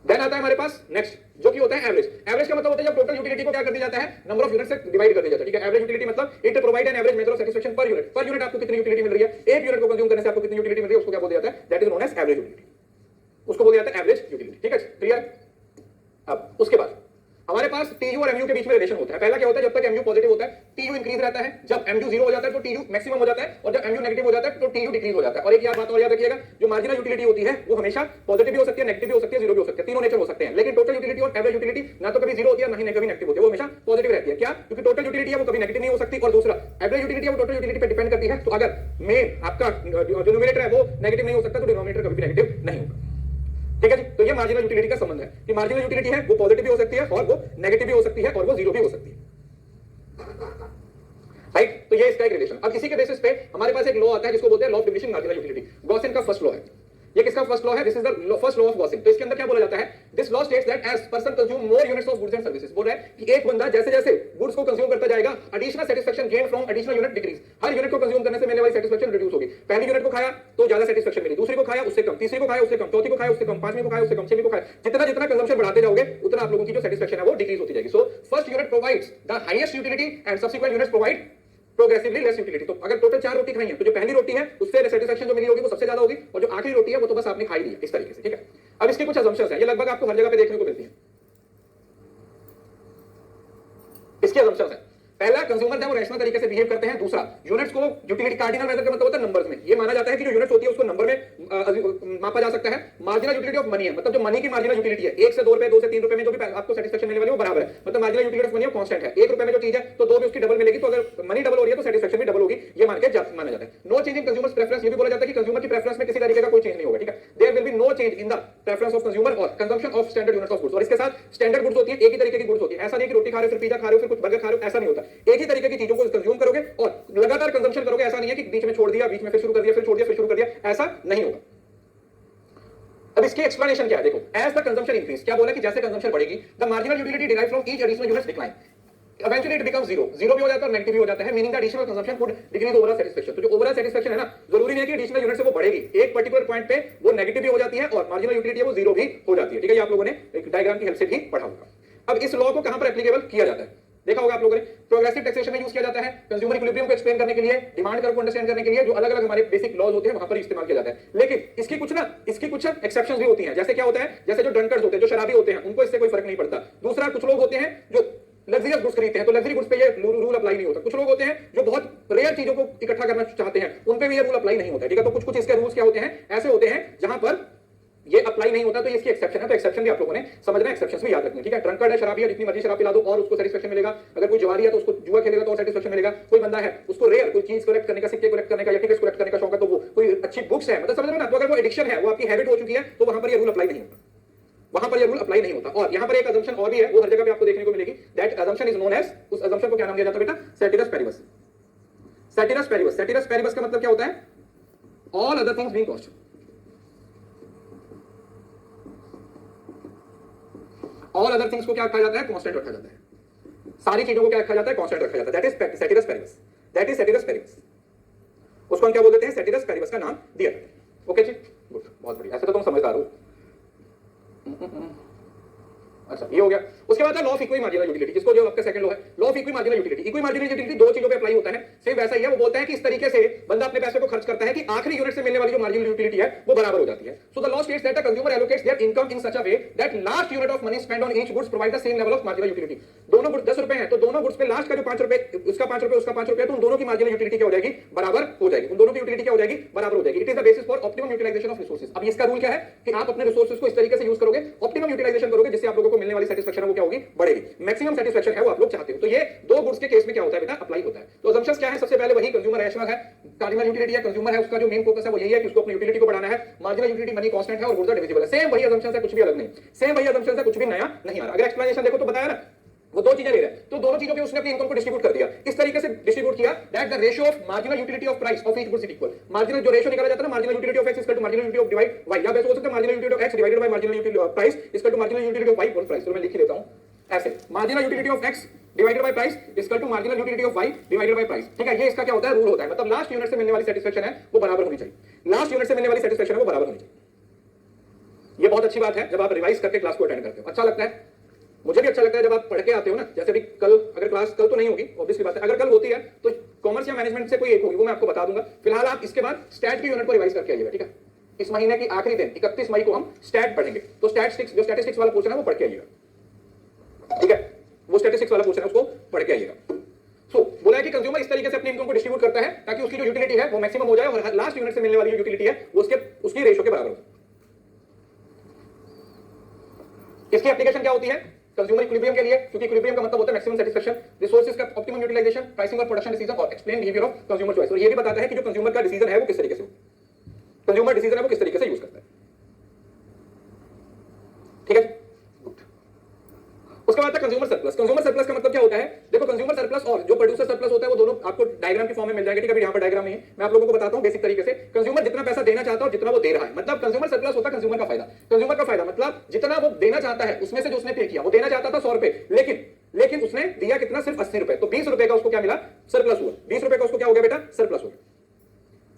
देन आता है हमारे पास नेक्स्ट, जो कि होता है एवरेज। एवरेज का मतलब होता है जब टोटल यूटिलिटी को क्या कर दिया जाता है? नंबर ऑफ यूनिट से डिवाइड कर दिया जाता है। ठीक है, एवरेज यूटिलिटी मतलब it provide an average measure of satisfaction per unit. Per unit आपको कितनी यूटिलिटी मिल रही है, एक यूनिट को कंज्यूम करने से आपको कितनी यूटिलिटी मिल रही है, उसको क्या बोला जाता है? That is known as average utility. उसको बोला जाता है एवरेज यूटिलिटी। ठीक है, क्लियर? अब उसके बाद हमारे पास टीयू और एमयू के बीच में रिलेशन होता है। पहला क्या होता है, जब तक एमयू पॉजिटिव होता है टीयू इंक्रीज रहता है, जब एमयू जीरो हो जाता है तो टीयू मैक्सिमम हो जाता है, और जब एमयू नेगेटिव हो जाता है तो टीयू डिक्रीज हो जाता है। और एक बात और याद रखिएगा, जो मार्जिनल यूटिलिटी होती है वो हमेशा पॉजिटिव भी हो सकती है, नेगेटिव भी हो सकती है, जीरो भी हो सकती है, तीनों नेचर हो सकते हैं। लेकिन टोटल यूटिलिटी और एवरेज यूटिलिटी ना तो कभी जीरो होती है ना ही कभी नेगेटिव होती है, वो हमेशा पॉजिटिव रहती है। क्या? क्योंकि टोटल यूटिलिटी है वो कभी नेगेटिव नहीं हो सकती, और दूसरा एवरेज यूटिलिटी है वो टोटल यूटिलिटी पे डिपेंड करती है। तो अगर मेन आपका जो न्यूमरेटर है वो नेगेटिव नहीं हो सकता तो डिनोमिनेटर कभी भी नेगेटिव नहीं होगा। ठीक है जी, तो ये मार्जिनल यूटिलिटी का संबंध है कि मार्जिनल यूटिलिटी है वो पॉजिटिव भी हो सकती है और वो नेगेटिव भी हो सकती है और वो जीरो भी हो सकती है। राइट, तो ये इसका एक रिलेशन। अब इसी के बेसिस पे हमारे पास एक लॉ आता है जिसको बोलते हैं law of diminishing marginal utility. Gossen का फर्स्ट लॉ है। ये किसका फर्स्ट लॉ है? This is the first law of Gossen. तो इसके अंदर क्या बोला जाता है? This law states that as person consume more units of goods and services, बोल रहा है कि एक बंदा जैसे जैसे गुड्स को कंज्यूम करता जाएगा additional satisfaction gain from additional unit decrease, her unit को कंज्यूम करने से मिलने वाली सेटिस्फैक्शन रिड्यूस होगी। पहली यूनिट को खाया तो ज्यादा सेटिस्फैक्शन मिली, दूसरी को खाया उससे कम, तीसरी को खाया उससे कम, चौथी को खाया उससे कम, पांचवीं को खाया उससे कम, छठवीं को खाया, जितना जितना कंजम्पशन बढ़ाते जाओगे उतना आप लोगों की जो सेटिस्फैक्शन है वो डिक्रीज होती जाएगी। So first unit provides the highest utility and subsequent units provide progressively less utility. तो अगर टोटल 4 रोटी खाई है तो जो पहली रोटी है उससे सेटिस्फैक्शन जो मिली होगी वो सबसे ज्यादा होगी, और जो आखिरी रोटी है वो तो बस आपने खाई ली है, इस तरीके से। ठीक है, अब इसके कुछ असम्पशंस हैं, ये लगभग आपको हर जगह पे देखने को मिलती है। इसके असम्पशंस हैं, पहला कंज्यूमर है वो रैशनल तरीके से बिहेव करते हैं, दूसरा यूनिट्स को यूटिलिटी कार्डिनल मेथड का मतलब होता है नंबर्स में, ये माना जाता है कि जो यूनिट्स होती है उसको नंबर में मापा जा सकता है। मार्जिनल यूटिलिटी ऑफ मनी है, मतलब जो मनी की मार्जिनल यूटिलिटी है 1 से 2 रुपए, 2 से 3 रुपए में जो भी आपको सेटिस्फैक्शन मिलने वाली है वो बराबर है, मतलब marginal utility of money constant है। 1 रुपए में जो चीज है तो 2 में उसकी डबल मिलेगी, तो अगर मनी डबल हो रही है तो सेटिस्फैक्शन भी डबल होगी, ये माना जाता है। No change in consumers preference, ये भी बोला जाता है कि कंज्यूमर की प्रेफरेंस में किसी तरीके का कोई चेंज नहीं होगा। ठीक है, there will be no change in the preference of consumer और consumption of standard units of goods. और इसके साथ स्टैंडर्ड गुड्स होती है, एक ही तरीके की गुड्स होती है, ऐसा नहीं कि रोटी खा रहे हो फिर पिज्जा खा रहे हो फिर कुछ बर्गर खा रहे हो, ऐसा नहीं होता। एक ही तरीके की चीजों को कंज्यूम करोगे और लगातार कंजम्पशन करोगे, ऐसा नहीं है कि बीच में छोड़ दिया, बीच में फिर शुरू कर दिया, फिर छोड़ दिया, फिर शुरू कर दिया, ऐसा नहीं होगा। अब इसकी एक्सप्लेनेशन क्या है, देखो, एज द कंजम्पशन इंक्रीज, क्या बोला कि जैसे कंजम्पशन बढ़ेगी the marginal utility derive from each additional unit decline, eventually it becomes zero, zero भी हो जाता है और नेगेटिव भी हो जाता है, meaning the additional consumption would decrease overall satisfaction. तो जो ओवरऑल सेटिस्फैक्शन है ना, जरूरी नहीं है कि एडिशनल यूनिट से वो बढ़ेगी, एक पर्टिकुलर पॉइंट पे वो नेगेटिव भी हो जाती है और मार्जिनल यूटिलिटी है वो जीरो भी हो जाती है। ठीक है, ये आप लोगों ने एक डायग्राम की हेल्प से भी पढ़ा होगा। अब इस लॉ को कहां पर एप्लीकेबल किया जाता है देखा होगा आप लोगों ने, प्रोग्रेसिव टैक्सेशन में यूज किया जाता है, कंज्यूमर इक्विलिब्रियम को एक्सप्लेन करने के लिए, डिमांड कर्व को अंडरस्टैंड करने के लिए, जो अलग अलग हमारे बेसिक लॉज होते हैं वहां पर इस्तेमाल किया जाता है। लेकिन इसकी कुछ एक्सेप्शंस भी होती हैं, जैसे क्या होता है, जैसे जो ड्रंकर्स होते हैं, जो शराबी होते हैं, उनको इससे कोई फर्क नहीं पड़ता। दूसरा, कुछ लोग होते हैं जो लग्जरियस गुड्स खरीदते हैं तो लग्जरी गुड्स पे ये रूल अप्लाई नहीं होता। कुछ लोग होते हैं जो बहुत रेयर चीजों को इकट्ठा करना चाहते हैं, उन पे भी ये रूल अप्लाई नहीं होता। ठीक है, तो कुछ इसके रूल्स क्या होते हैं, ऐसे होते हैं जहां पर ये अप्लाई नहीं होता, तो इसकी एक्सेप्शन है। तो एक्सेप्शन भी आप लोगों ने समझना है, एक्सेप्शंस भी याद रखनी है। ठीक है, ड्रंकर्ड है, शराबी है, जितनी मर्जी शराब पिला दो और उसको सेटिस्फैक्शन मिलेगा। अगर कोई जुआरी है तो उसको जुआ खेलेगा तो और सेटिस्फैक्शन मिलेगा। कोई बंदा है उसको रेयर कोई चीज कलेक्ट करने का, सिक्के कलेक्ट करने का या टिकट्स कलेक्ट करने का शौक है, तो वो कोई अच्छी बुक्स है, मतलब समझ रहे हो ना, तो अगर वो एडिक्शन है, वो आपकी हैबिट हो चुकी है, तो वहां पर ये रूल अप्लाई नहीं होता, वहां पर ये रूल अप्लाई नहीं होता। और यहां पर एक अजम्पशन और भी है, वो हर जगह पे आपको देखने को मिलेगी, that assumption is known as, उस अजम्पशन को क्या नाम दिया जाता है बेटा, ceteris paribus. Ceteris paribus, ceteris paribus का मतलब क्या होता है, all other things being constant, all other things को क्या रखा जाता है, कांस्टेंट रखा जाता है, सारी चीजों को क्या रखा जाता है, कांस्टेंट रखा जाता है। That is ceteris paribus, that is ceteris paribus, उसको हम क्या बोल देते हैं, सेटिरस पेरिबस का नाम दिया जाता है। ओके जी, गुड, बहुत बढ़िया, ऐसे तो तुम समझदार हो। अच्छा, ये हो गया। उसके बाद law of equi marginal utility, जिसको जो आपका सेकंड लॉ है, law of equi marginal utility. Equi marginal utility दो चीजों पे अप्लाई होता है, सेम वैसा ही है। वो बोलता है कि इस तरीके से बंदा अपने पैसे को खर्च करता है कि आखिरी यूनिट से मिलने वाली जो मार्जिनल यूटिलिटी है वो बराबर हो जाती है। So the law states that the consumer allocates there income in such a way that last unit of money spend on each goods provide the same level of marginal utility. दोनों goods 10 रुपए हैं तो दोनों goods पे last का जो 5 रुपए, उसका 5 रुपए, उसका 5 रुपए, तो उन दोनों की मार्जिनल यूटिलिटी क्या हो जाएगी, बराबर हो जाएगी। उन दोनों की यूटिलिटी क्या हो जाएगी, बराबर हो जाएगी। It is the basis for optimum utilisation of resources. अब इसका रूल क्या है कि आप अपने रिसोर्सेज को इस तरीके से यूज करोगे, ऑप्टिमम यूटिलाइजेशन करोगे, जिससे आप लोगों को मिलने वाली सेटिस्फैक्शन है वो क्या होगी, बढ़ेगी। मैक्सिमम सेटिस्फैक्शन है वो आप लोग चाहते हो। तो ये दो गुड्स के केस में क्या होता है बेटा, अप्लाई होता है। तो असम्पशंस क्या है, सबसे पहले वही कंज्यूमर रैशनल है, कार्डिनल यूटिलिटी है, कंज्यूमर है, उसका जो मेन फोकस है वो यही है कि उसको अपनी यूटिलिटी को बढ़ाना है। मार्जिनल यूटिलिटी मनी कांस्टेंट है और गुड्स आर डिविजिबल है। सेम वही असम्पशंस है, कुछ भी अलग नहीं, सेम वही असम्पशंस है, कुछ भी नया नहीं आ रहा। अगर एक्सप्लेनेशन देखो तो बताया ना, वो दो चीजें ले रहा है, तो दोनों चीजों पे उसने अपनी इनकम को डिस्ट्रीब्यूट कर दिया। इस तरीके से डिस्ट्रीब्यूट किया that the ratio of marginal utility of price of each goods is equal. Marginal जो रेशियो निकाला जाता है ना, marginal utility of X equal to marginal utility of divide Y, या वैसे हो सकता है marginal utility of X divided by marginal utility of price equal to marginal utility of Y whole price. तो मैं लिख ही देता हूं ऐसे, marginal utility of X divided by price equal to marginal utility of Y divided by price. ठीक है, ये इसका क्या होता है, रूल होता है, मतलब लास्ट यूनिट से मिलने वाली सेटिस्फैक्शन है वो बराबर होनी चाहिए, लास्ट यूनिट से मिलने वाली सेटिस्फैक्शन है वो बराबर होनी चाहिए। ये बहुत अच्छी बात है जब आप रिवाइज करके क्लास को अटेंड करते हो, अच्छा लगता है, मुझे भी अच्छा लगता है जब आप पढ़ के आते हो ना। जैसे भी कल, अगर क्लास कल तो नहीं होगी ऑब्वियसली बात है, अगर कल होती है तो कॉमर्स या मैनेजमेंट से कोई एक होगी, वो मैं आपको बता दूंगा। फिलहाल आप इसके बाद स्टैट की यूनिट को रिवाइज करके आइएगा। ठीक है, इस महीने की आखिरी दिन 31 मई को हम स्टैट पढ़ेंगे, तो स्टैटिस्टिक्स, जो स्टैटिस्टिक्स वाला पोर्शन है वो पढ़ के आइएगा। ठीक है, वो स्टैटिस्टिक्स वाला क्वेश्चन है, उसको पढ़ के आइएगा। सो बोला है कि कंज्यूमर इस तरीके से अपनी इनकम को डिस्ट्रीब्यूट करता है ताकि उसकी जो यूटिलिटी है वो मैक्सिमम हो जाए और लास्ट यूनिट से मिलने वाली जो यूटिलिटी है वो उसकी रेशियो के बराबर हो। इसकी एप्लीकेशन क्या होती है कंज्यूमर इक्विलिब्रियम के लिए, क्योंकि इक्विलिब्रियम का मतलब होता है मैक्सिमम सैटिस्फैक्शन, रिसोर्सेज का ऑप्टिमम यूटिलाइजेशन, प्राइसिंग और प्रोडक्शन डिसीजन और explain behaviour of consumer choice. और ये भी बताता है कि जो कंज्यूमर का डिसीजन है वो किस तरीके से कंज्यूमर डिसीजन है वो किस तरीके से यूज करता है। ठीक है, उसके बाद कंज्यूमर सरप्लस। कंज्यूमर सरप्लस का मतलब क्या होता है, देखो कंज्यूमर सरप्लस और जो प्रोड्यूसर सरप्लस होता है वो दोनों आपको डायग्राम की फॉर्म में मिल जाएंगे। ठीक है, यहां पर डायग्राम नहीं है, मैं आप लोगों को बताता हूं बेसिक तरीके से। कंज्यूमर जितना पैसा देना चाहता है और जितना वो दे रहा है, मतलब कंज्यूमर सरप्लस होता है कंज्यूमर का फायदा। कंज्यूमर का फायदा मतलब जितना वो देना चाहता है उसमें से जो उसने पे किया, वो देना चाहता था 100 रुपए, लेकिन उसने दिया कितना, सिर्फ 80 रुपए, तो 20 रुपए का उसको क्या मिला, सरप्लस हुआ। 20 रुपए का उसको क्या हो गया बेटा, सरप्लस हो गया,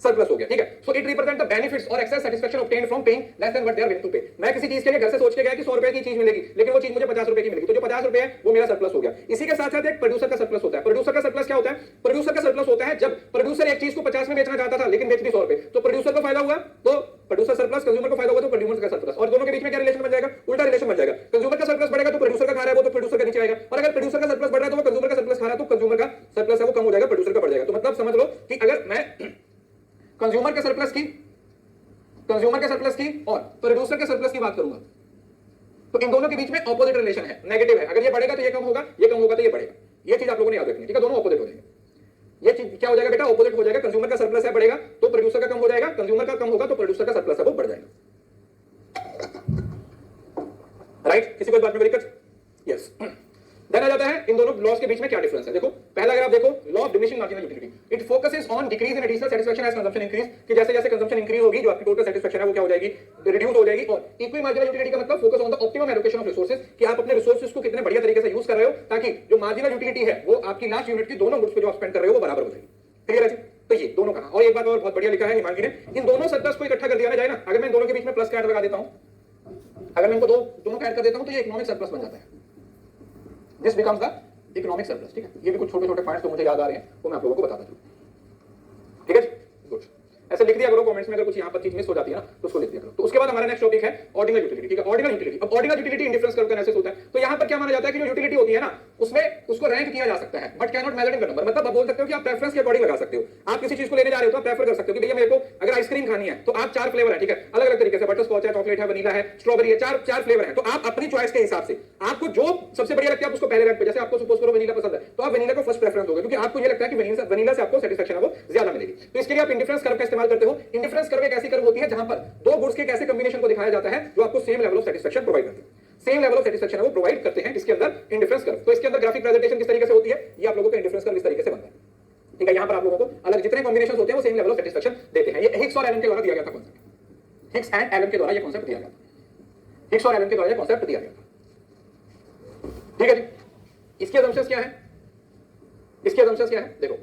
सरप्लस हो गया। ठीक है, so it represent the benefits और excess satisfaction obtained from paying less than what they are willing to pay. मैं किसी चीज के लिए घर से सोच के गया कि 100 रुपए की चीज मिलेगी, लेकिन वो चीज मुझे 50 रुपए की मिलेगी, तो जो 50 रुपए है वो मेरा सरप्लस हो गया। इसी के साथ साथ एक प्रोड्यूसर का सरप्लस होता है। प्रोड्यूसर का सरप्लस क्या होता है, प्रोड्यूसर का सरप्लस होता है जब प्रोड्यूसर एक चीज को 50 में बेचना चाहता था लेकिन बेच दी 100 रुपए, तो प्रोड्यूसर को फायदा हुआ, तो प्रोड्यूसर सरप्लस, कंज्यूमर को फायदा हुआ तो प्रोड्यूसर का सरप्लस। और दोनों के बीच में क्या रिलेशन बन जाएगा, उल्टा रिलेशन बन जाएगा। कंज्यूमर का सरप्लस बढ़ेगा तो प्रोड्यूसर का खा रहा है वो तो प्रोड्यूसर का नीचे आएगा, और अगर प्रोड्यूसर का सरप्लस बढ़ रहा है तो वो कंज्यूमर का सरप्लस खा रहा है, तो कंज्यूमर का सरप्लस है वो कम हो जाएगा, प्रोड्यूसर का बढ़ जाएगा। तो मतलब समझ लो कि अगर मैं कंज्यूमर के सरप्लस की और प्रोड्यूसर के सरप्लस की बात करूंगा तो इन दोनों के बीच में ऑपोजिट रिलेशन है, नेगेटिव है। अगर ये बढ़ेगा तो ये कम होगा, ये कम होगा तो ये बढ़ेगा। ये चीज आप लोगों ने याद रखनी है। ठीक है, दोनों ऑपोजिट हो जाएंगे। ये चीज क्या हो जाएगा बेटा, ऑपोजिट हो जाएगा। कंज्यूमर का सरप्लस है बढ़ेगा तो प्रोड्यूसर का कम हो जाएगा, कंज्यूमर का कम होगा तो प्रोड्यूसर का सरप्लस है वो बढ़ जाएगा। राइट, किसी को इस बात में दिक्कत? यस। देन आ जाता है इन दोनों लॉस के बीच में क्या डिफरेंस है। देखो पहला अगर आप देखो law of diminishing marginal utility, it focuses on decrease in additional satisfaction as consumption increase, कि जैसे जैसे कंजम्पशन इंक्रीज होगी जो आपकी टोटल सैटिस्फैक्शन है वो क्या हो जाएगी, रिड्यूस हो जाएगी। और इक्वी मार्जिनल यूटिलिटी का मतलब focus on the optimum allocation of resources, कि आप अपने रिसोर्सेज को कितने बढ़िया तरीके से यूज कर रहे हो ताकि जो मार्जिनल यूटिलिटी है वो आपकी लास्ट यूनिट की दोनों गुड्स पे जो आप स्पेंड कर रहे हो वो बराबर हो जाएगी। क्लियर है जी? तो ये दोनों का। और एक बात और बहुत बढ़िया लिखा है हिमांगी ने, इन दोनों सरप्लस को इकट्ठा कर दिया जाए ना, अगर मैं इन दोनों के बीच में प्लस का ऐड लगा देता हूं, अगर मैं इनको दोनों का ऐड कर देता हूं तो ये इकोनॉमिक सरप्लस बन जाता है। This becomes the economic surplus. ठीक है, ये भी कुछ छोटे छोटे पॉइंट्स तो मुझे याद आ रहे हैं वो मैं आप लोगों को बताता चलूं। ठीक है, गुड। ऐसे लिख दिया करो कमेंट्स में, अगर कुछ यहां पर चीज मिस हो जाती है ना तो उसको लिख दिया करो। तो उसके बाद हमारा नेक्स्ट टॉपिक है ऑर्डिनल यूटिलिटी। ठीक है, ऑर्डिनल यूटिलिटी। अब ऑर्डिनल यूटिलिटी इंडिफरेंस करके एनालिसिस होता है। तो यहां पर क्या माना जाता है कि जो यूटिलिटी होती है ना उसमें उसको रैंक किया जा सकता है, but can not measured in number. मतलब आप बोल सकते हो कि आप प्रेफरेंस के अकॉर्डिंग लगा सकते हो। आप किसी चीज को लेने जा रहे हो तो आप प्रेफर कर सकते हो कि भैया मेरे को अगर आइसक्रीम खानी है तो आप 4 फ्लेवर है, ठीक है, अलग अलग तरीके से, बटर स्कॉच है, चॉकलेट है, वनीला है, स्ट्रॉबेरी है, चार फ्लेवर है। तो आप अपनी चॉइस के हिसाब से आपको जो सबसे बढ़िया लगता है आप उसको पहले रैंक पे, जैसे आपको सपोज करो वनीला पसंद है तो आप वनीला को फर्स्ट प्रेफरेंस दोगे क्योंकि आपको ये लगता है कि वनीला से आपको सेटिस्फैक्शन है वो ज्यादा मिलेगी। तो इसके लिए आप इंडिफरेंस कर्व का इस्तेमाल करते हो। इंडिफरेंस कर्व एक ऐसी कर्व होती है जहां पर दो गुड्स के एक ऐसे कॉम्बिनेशन को दिखाया जाता है जो आपको same level of satisfaction provide करते हैं। सेम लेवल ऑफ सेटिस्फैक्शन है वो प्रोवाइड करते हैं, इसके अंदर इंडिफरेंस कर्व। तो इसके अंदर ग्राफिक प्रेजेंटेशन किस तरीके से होती है, ये आप लोगों का इंडिफरेंस कर्व इस तरीके से बनता है। ठीक है, यहां पर आप लोगों को अलग जितने कॉम्बिनेशंस होते हैं वो सेम लेवल ऑफ सेटिस्फैक्शन देते हैं। ये हिग्स और एलन के द्वारा दिया गया था कॉन्सेप्ट, हिग्स एंड एलन के द्वारा ये कॉन्सेप्ट दिया गया था, हिग्स और एलन के द्वारा ये कॉन्सेप्ट दिया गया था। ठीक है जी, इसकी असम्पशंस क्या है, इसकी असम्पशंस क्या है, देखो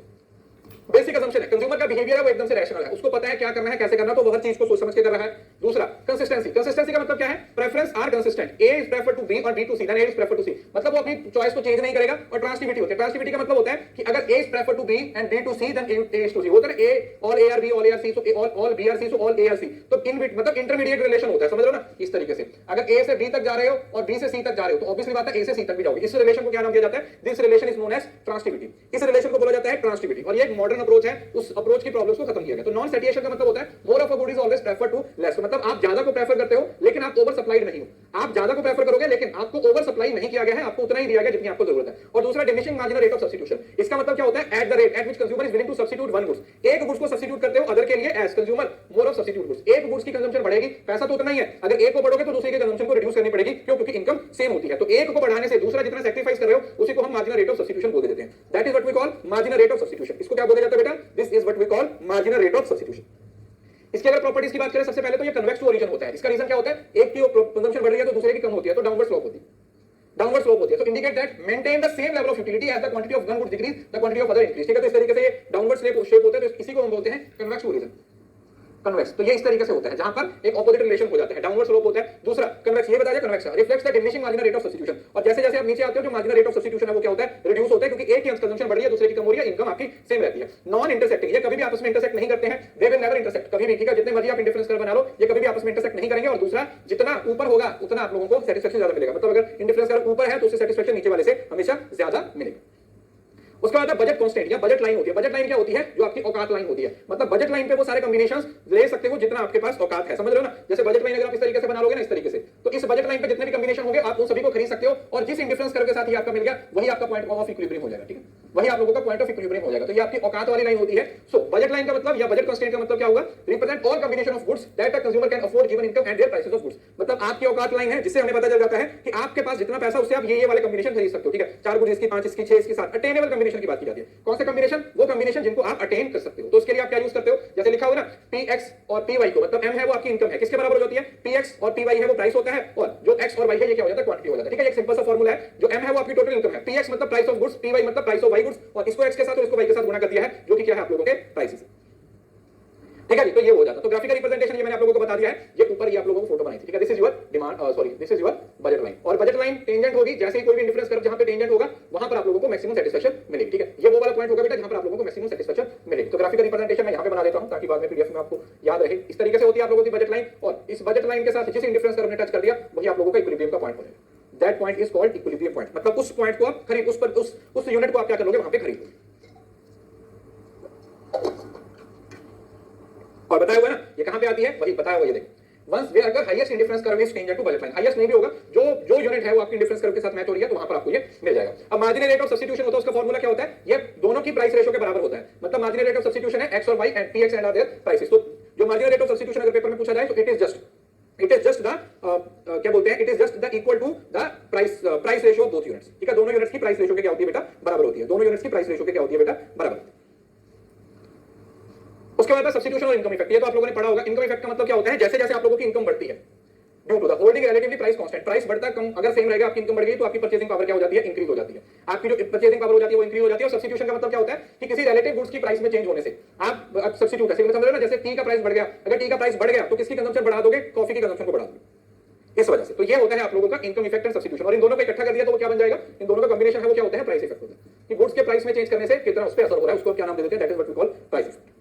बेसिक असम्पशन है कंज्यूमर का बिहेवियर है वो एकदम से रैशनल है, उसको पता है क्या करना है कैसे करना है, तो वो हर चीज को सोच समझ के कर रहा है। दूसरा कंसिस्टेंसी, कंसिस्टेंसी का मतलब क्या है, preference are consistent, A is prefer to B और B to C, then A is prefer to C. मतलब वो अपनी चॉइस को चेंज नहीं करेगा। और ट्रांसिटिविटी होती है, ट्रांसिटिविटी का मतलब होता है कि अगर A is prefer to B and B to C then A is to C. होता है A all A are B all A are C, so all B are C, so all A are C. तो इन मतलब intermediate relation होता है, समझ लो ना इस तरीके से। अगर ए से बी तक जा रहे हो और बी से सी तक जा रहे हो तो ऑब्वियसली बात है ए से सी तक भी जाओगे। इस रिलेशन को क्या नाम दिया जाता है, this relation is known as transitivity. इस रिलेशन को बोला जाता है ट्रांसिटिविटी, और ये एक मॉडर्न अप्रोच है, उस अप्रोच की प्रॉब्लम्स को खत्म किया गया। तो नॉन सैटिस्फैक्शन का मतलब होता है more of a good is always prefer to less. मतलब आप ज्यादा को प्रेफर करते हो लेकिन आप ओवर सप्लाइड नहीं हो। आप ज्यादा को प्रेफर करोगे लेकिन आपको ओवर सप्लाई नहीं किया गया है, आपको उतना ही दिया गया जितनी आपको जरूरत है। और दूसरा diminishing marginal rate of substitution, इसका मतलब क्या होता है, at the rate at which consumer is willing to substitute one goods. एक गुड्स को सब्स्टिट्यूट करते हो अदर के लिए as consumer more of substitute goods. एक गुड्स की कंजम्पशन बढ़ेगी, पैसा तो उतना ही है, अगर एक को बढ़ोगे तो दूसरे के कंजम्पशन को रिड्यूस करनी पड़ेगी, क्यों, क्योंकि इनकम सेम होती है। तो एक को बढ़ाने से दूसरा जितना सैक्रिफाइस कर रहे हो उसी को हम मार्जिनल रेट ऑफ सब्स्टिट्यूशन बोल देते हैं। That is what we call marginal rate of substitution. इसको क्या बोला जाता है बेटा, this is what we call marginal rate of substitution. इसके अगर प्रॉपर्टीज की बात करें, सबसे पहले तो ये कन्वेक्स टू ओरिजिन होता है। इसका रीजन क्या होता है, एक की कंजम्पशन बढ़ रही है तो दूसरे की कम होती है, तो डाउनवर्ड स्लोप होती है, डाउनवर्ड स्लोप होती है। तो indicate that maintain the same level of utility as the quantity of one good decrease the quantity of other increase. ठीक है, तो इस तरीके से ये डाउनवर्ड स्लोप होता है, तो इसी को हम बोलते हैं कन्वेक्स टू ओरिजिन। कन्वेक्स। तो ये इस तरीके से होता है जहां पर एक ऑपोजिट रिलेशन हो जाता है, डाउनवर्ड स्लोप होता है। दूसरा कन्वेक्स, ये बताया convex reflects the diminishing marginal rate of substitution, और जैसे जैसे आप नीचे आते हो जो मार्जिनल रेट ऑफ सब्स्टिट्यूशन है वो क्या होता है, रिड्यूस होता है, क्योंकि एक की कंजम्पशन बढ़ रही है दूसरे की कम हो रही है, इनकम आपकी सेम रहती है। नॉन इंटरसेक्टिंग, ये कभी भी आपस में इंटरसेक्ट नहीं करते हैं, दे विल नेवर इंटरसेक्ट, कभी भी, ठीक है, जितने मर्जी आप इंडिफरेंस कर्व बना लो ये कभी भी आपस में इंटरसेक्ट नहीं करेंगे। और दूसरा जितना ऊपर होगा उतना आप लोगों को सेटिस्फैक्शन ज्यादा मिलेगा, मतलब अगर इंडिफरेंस कर्व ऊपर है तो उससे सेटिस्फैक्शन नीचे वाले से हमेशा ज्यादा मिलेगा। उसके बाद बजट कांस्टेंट या बजट लाइन होती है। बजट लाइन क्या होती है, जो आपकी औकात लाइन होती है, मतलब बजट लाइन पे वो सारे कॉम्बिनेशंस ले सकते हो जितना आपके पास औकात है, समझ रहे हो ना। जैसे बजट लाइन अगर आप इस तरीके से बना लोगे ना, इस तरीके से, तो इस बजट लाइन पे जितने भी कॉम्बिनेशन होंगे आप उन सभी को खरीद सकते हो, और जिस इंडिफरेंस कर्व के साथ ही आपका मिल गया वही आपका पॉइंट ऑफ इक्विलिब्रियम हो जाएगा, ठीक है, वही आप लोगों का पॉइंट ऑफ इक्विलिब्रियम हो जाएगा। तो ये आपकी औकात वाली लाइन होती है। सो बजट लाइन का मतलब या बजट कांस्टेंट का मतलब क्या होगा, represent all combination of goods that the consumer can afford given income and their prices of goods, मतलब आपकी औकात लाइन है जिससे हमें पता चल जाता है कि आपके पास जितना पैसा उससे आप ये वाले कॉम्बिनेशन खरीद सकते हो, ठीक है, 4 गुड्स इसकी, 5 इसकी, 6 इसकी, 7 अटेनेबल कॉम्बिनेशन की बात की जाती है। कौन से कॉम्बिनेशन, वो कॉम्बिनेशन जिनको आप अटेन कर सकते हो। तो उसके लिए आप क्या यूज करते हो, जैसे लिखा होगा ना px और py को, मतलब m है वो आपकी इनकम है, किसके बराबर हो जाती है, px और py है वो प्राइस होता है, और जो x और y है ये क्या हो जाता है, क्वांटिटी हो जाता है, ठीक है। एक सिंपल सा फार्मूला है, जो m है वो आपकी टोटल इनकम है, px मतलब प्राइस ऑफ गुड्स, py मतलब प्राइस ऑफ y गुड्स, और इसको x के साथ और इसको y के साथ गुणा कर दिया है, जो कि क्या है आप लोगों के प्राइसेस, ठीक है जी। तो ये हो जाता है। तो ग्राफिकल रिप्रेजेंटेशन ये मैंने आप लोगों को बता दिया है, ये ऊपर ये आप लोगों को फोटो बनाई थी, ठीक है। This is your demand, sorry this is your budget line, और बजट लाइन टेंजेंट होगी, जैसे ही कोई भी इंडिफरेंस कर्व जहां पे टेंजेंट होगा वहां पर आप लोगों को मैक्सिमम सेटिस्फैक्शन मिलेगी, ठीक है। ये वो वाला पॉइंट होगा बेटा जहां पर आप लोगों को मैक्सिमम सेटिस्फैक्शन मिलेगी। तो ग्राफिकल रिप्रेजेंटेशन मैं यहां पे बना देता हूं ताकि बाद में पीडीएफ में आपको याद रहे। इस तरीके से होती है आप लोगों की बजट लाइन, और इस बजट लाइन के साथ जिस इंडिफरेंस कर्व ने टच कर दिया वही आप लोगों का इक्विलिब्रियम का पॉइंट हो जाएगा। That point is called equilibrium point, मतलब उस पॉइंट को आप खरीद, उस पर उस यूनिट को आप क्या करोगे, वहां पे खरीदोगे। और बताया हुआ ना ये कहां पे आती है, वही बताया हुआ, ये देखो वंस वेयर अगर highest indifference curve is tangent to budget line, highest नहीं भी होगा, जो यूनिट है वो आपकी इंडिफरेंस कर्व के साथ मैच हो रही है तो वहां पर आपको ये मिल जाएगा। अब मार्जिनल रेट ऑफ सब्स्टिट्यूशन होता है, उसका फार्मूला क्या होता है, ये दोनों की प्राइस रेशियो के बराबर होता है, मतलब मार्जिनल रेट ऑफ सब्स्टिट्यूशन है x और y and px and are their prices. तो जो मार्जिनल रेट ऑफ सब्स्टिट्यूशन अगर पेपर में पूछा जाए तो इट इज जस्ट द क्या बोलते हैं, it is just the equal to the price ratio of both units, ठीक है। दोनों यूनिट्स की प्राइस रेशियो क्या होती है बेटा, बराबर होती है, दोनों यूनिट्स की प्राइस रेशियो क्या होती है बेटा, बराबर। उसके बाद सब्स्टिट्यूशन और इनकम इफेक्ट, ये तो आप लोगों ने पढ़ा होगा। इनकम इफेक्ट का मतलब क्या होता है, जैसे जैसे आप लोगों की इनकम बढ़ती है due to the holding relatively price constant, price बढ़ता कम अगर सेम रहेगा, आपकी इनकम बढ़ गई तो आपकी परचेसिंग पावर क्या हो जाती है, इंक्रीज हो जाती है, आपकी जो परचेसिंग पावर हो जाती है वो इंक्रीज हो जाती है। और सब्स्टिट्यूशन का मतलब क्या होता है कि किसी रिलेटिव गुड्स की प्राइस में चेंज होने से आप सब्स्टिट्यूट, ऐसे समझ रहे हो ना, जैसे टी का प्राइस बढ़ गया, अगर टी का प्राइस बढ़ गया तो किसकी कंजम्पशन बढ़ा दोगे, कॉफी की कंजम्पशन को बढ़ा दोगे, इस वजह से। तो ये होता है आप लोगों का इनकम इफेक्ट एंड सब्स्टिट्यूशन, और इन दोनों को इकट्ठा कर दिया तो वो क्या बन जाएगा, इन दोनों का कॉम्बिनेशन है वो क्या होता है, प्राइस इफेक्ट होता है, कि गुड्स के प्राइस में चेंज करने से कितना उस पर असर हो रहा है, उसको क्या नाम दे देते हैं, that is what we call price effect.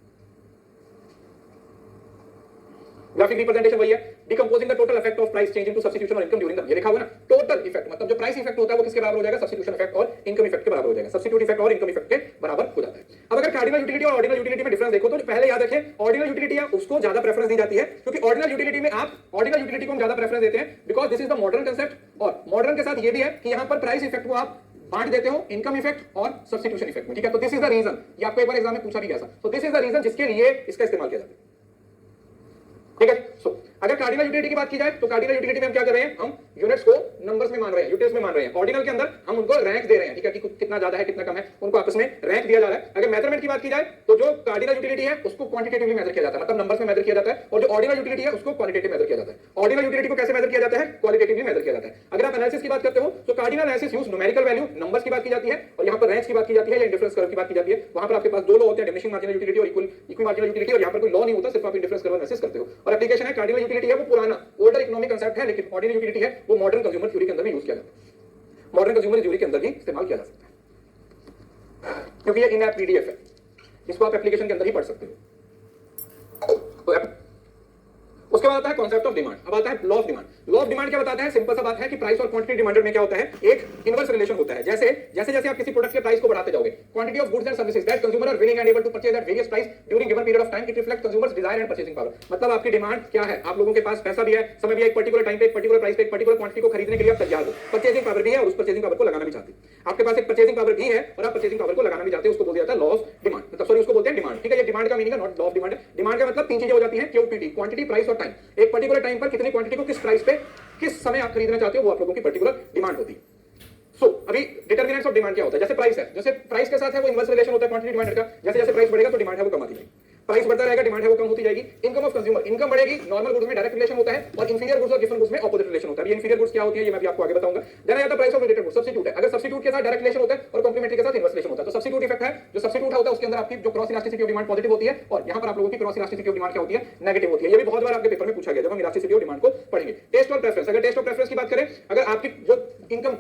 Graphic representation वही है, decomposing the total effect of price change into substitution और इनकम ड्यूरिंग द, ये लिखा हुआ है ना, टोटल इफेक्ट मतलब जो प्राइस इफेक्ट होता है वो किसके बराबर हो जाएगा, सब्स्टिट्यूशन इफेक्ट और इनकम इफेक्ट के बराबर हो जाएगा, सब्स्टिट्यूट इफेक्ट और इनकम इफेक्ट के बराबर हो जाता है। अब अगर कार्डिनल यूटिलिटी और ऑर्डिनल यूटिलिटी में डिफरेंस देखो तो पहले याद रखें, ऑर्डिनल यूटिलिटी है उसको ज्यादा प्रेफरेंस दी जाती है, क्योंकि ऑर्डिनल यूटिलिटी में आप ऑर्डिनल यूटिलिटी को हम ज्यादा प्रेफरेंस देते हैं because this is the modern concept, और मॉडर्न के साथ ये भी है कि यहां पर प्राइस इफेक्ट को आप बांट देते हो इनकम इफेक्ट और सब्स्टिट्यूशन इफेक्ट में, ठीक है। तो दिस इज द रीजन, ये आपको एक बार एग्जाम में पूछा भी गया था, तो दिस इज द रीजन जिसके लिए इसका इस्तेमाल किया जाता है, ठीक है। सो अगर कार्डिनल यूटिलिटी की बात की जाए तो कार्डिनल यूटिलिटी में हम क्या कर रहे हैं, हम यूनिट्स को नंबर्स में मान रहे हैं, यूनिट्स में मान रहे हैं। ऑर्डिनल के अंदर हम उनको रैंक दे रहे हैं, ठीक है, कि कितना ज्यादा है कितना कम है, उनको आपस में रैंक दिया जा रहा है। अगर मेजरमेंट की बात की जाए तो जो कार्डिनल यूटिलिटी है उसको क्वांटिटेटिवली मेजर किया जाता है, मतलब नंबर्स में मेजर किया जाता है, और जो ऑर्डिनल यूटिलिटी है उसको क्वालिटेटिव मेजर किया जाता है। ऑर्डिनल यूटिलिटी को कैसे मेजर किया जाता है, क्वालिटेटिवली मेजर किया जाता है। अगर आप एनालिसिस की बात करते हो तो cardinal analysis use numerical value, numbers की बात की जाती है, और यहां पर रैंक्स की बात की जाती है या इंडिफरेंस कर्व की बात की जाती है। वहां पर आपके पास दो लॉ होते हैं, डिमिनिशिंग मार्जिनल यूटिलिटी और इक्वल मार्जिनल यूटिलिटी, और यहां पर कोई लॉ नहीं होता, सिर्फ आप इंडिफरेंस कर्व एनालिसिस करते हो। और एप्लीकेशन है कार्डिनल यूटिलिटी है वो पुराना ओल्डर इकोनॉमिक कांसेप्ट है, लेकिन ऑर्डिनल यूटिलिटी है वो मॉडर्न कंज्यूमर थ्योरी के अंदर भी यूज किया जाता है, मॉडर्न कंज्यूमर थ्योरी के अंदर भी इस्तेमाल किया जा सकता है, क्योंकि ये इन ऐप पीडीएफ है, इसको आप एप्लीकेशन के अंदर ही पढ़ सकते हो। तो उसके बाद आता है कॉन्सेप्ट ऑफ डिमांड, अब आता है law of demand. Law of demand क्या बताता है, सिंपल सा बात है कि प्राइस और क्वांटिटी डिमांडेड में क्या होता है, एक इनवर्स रिलेशन होता है। जैसे जैसे जैसे आप किसी प्रोडक्ट के प्राइस को बढ़ाते जाओगे, quantity of goods and services that consumer are willing and able to purchase at various price during given period of time, it reflect consumers desire and purchasing power. मतलब आपकी डिमांड क्या है, आप लोगों के पास पैसा भी है, समय भी है, एक पर्टिकुलर टाइम पे एक पर्टिकुलर प्राइस पे एक पर्टिकुलर क्वांटिटी को खरीदने के लिए आप तैयार हो, परचेसिंग पावर भी है और उस परचेसिंग पावर को लगाना भी चाहते हैं। आपके पास एक परचेसिंग पावर भी है और आप परचेसिंग पावर को लगाना भी चाहते हैं, उसको बोला जाता है लॉ ऑफ डिमांड, मतलब सॉरी उसको बोलते हैं डिमांड, ठीक है। ये डिमांड का मीनिंग है, not law of demand. Demand का मतलब तीन चीजें हो जाती हैं, क्यूपीटी क्वांटिटी, प्राइस और टाइम। एक पर्टिकुलर टाइम पर कितनी क्वांटिटी को किस प्राइस पे किस समय आप खरीदना चाहते हो वो आप लोगों की पर्टिकुलर डिमांड होती है। सो अभी डिटरमिनेंट्स ऑफ डिमांड क्या होता है, जैसे प्राइस है, जैसे प्राइस के साथ है वो इनवर्स रिलेशन होता है क्वांटिटी डिमांड का, जैसे जैसे प्राइस बढ़ेगा तो डिमांड है वो कम आती जाएगी। प्राइस बढ़ता रहेगा, डिमांड है वो कम होती जाएगी। इनकम ऑफ कंज्यूमर, इनकम बढ़ेगी, नॉर्मल गुड्स में डायरेक्ट रिलेशन होता है और इंफीरियर गुड्स और गिवन गुड्स में ऑपोजिट रिलेशन होता है। ये इंफीरियर गुड्स क्या होती है ये मैं भी आपको आगे बताऊंगा। देन आता है price of related goods, substitute है। अगर सब्स्टिट्यूट के साथ डायरेक्ट रिलेशन होता है और कॉम्प्लीमेंट्री के साथ इनवर्स रिलेशन होता है। तो सब्स्टिट्यूट इफेक्ट है, जो सब्स्टिट्यूट होता है उसके अंदर आपकी जो cross elasticity of demand positive होती है और यहां पर आप लोगों की क्रॉस इलास्टिसिटी ऑफ डिमांड क्या होती है, नेगेटिव होती है। ये भी बहुत बार आपके पेपर में पूछा गया जब हम इलास्टिसिटी ऑफ डिमांड को पढ़ेंगे। टेस्ट और प्रेफरेंस, अगर टेस्ट और प्रेफरेंस की बात करें, अगर आपकी जो इनकम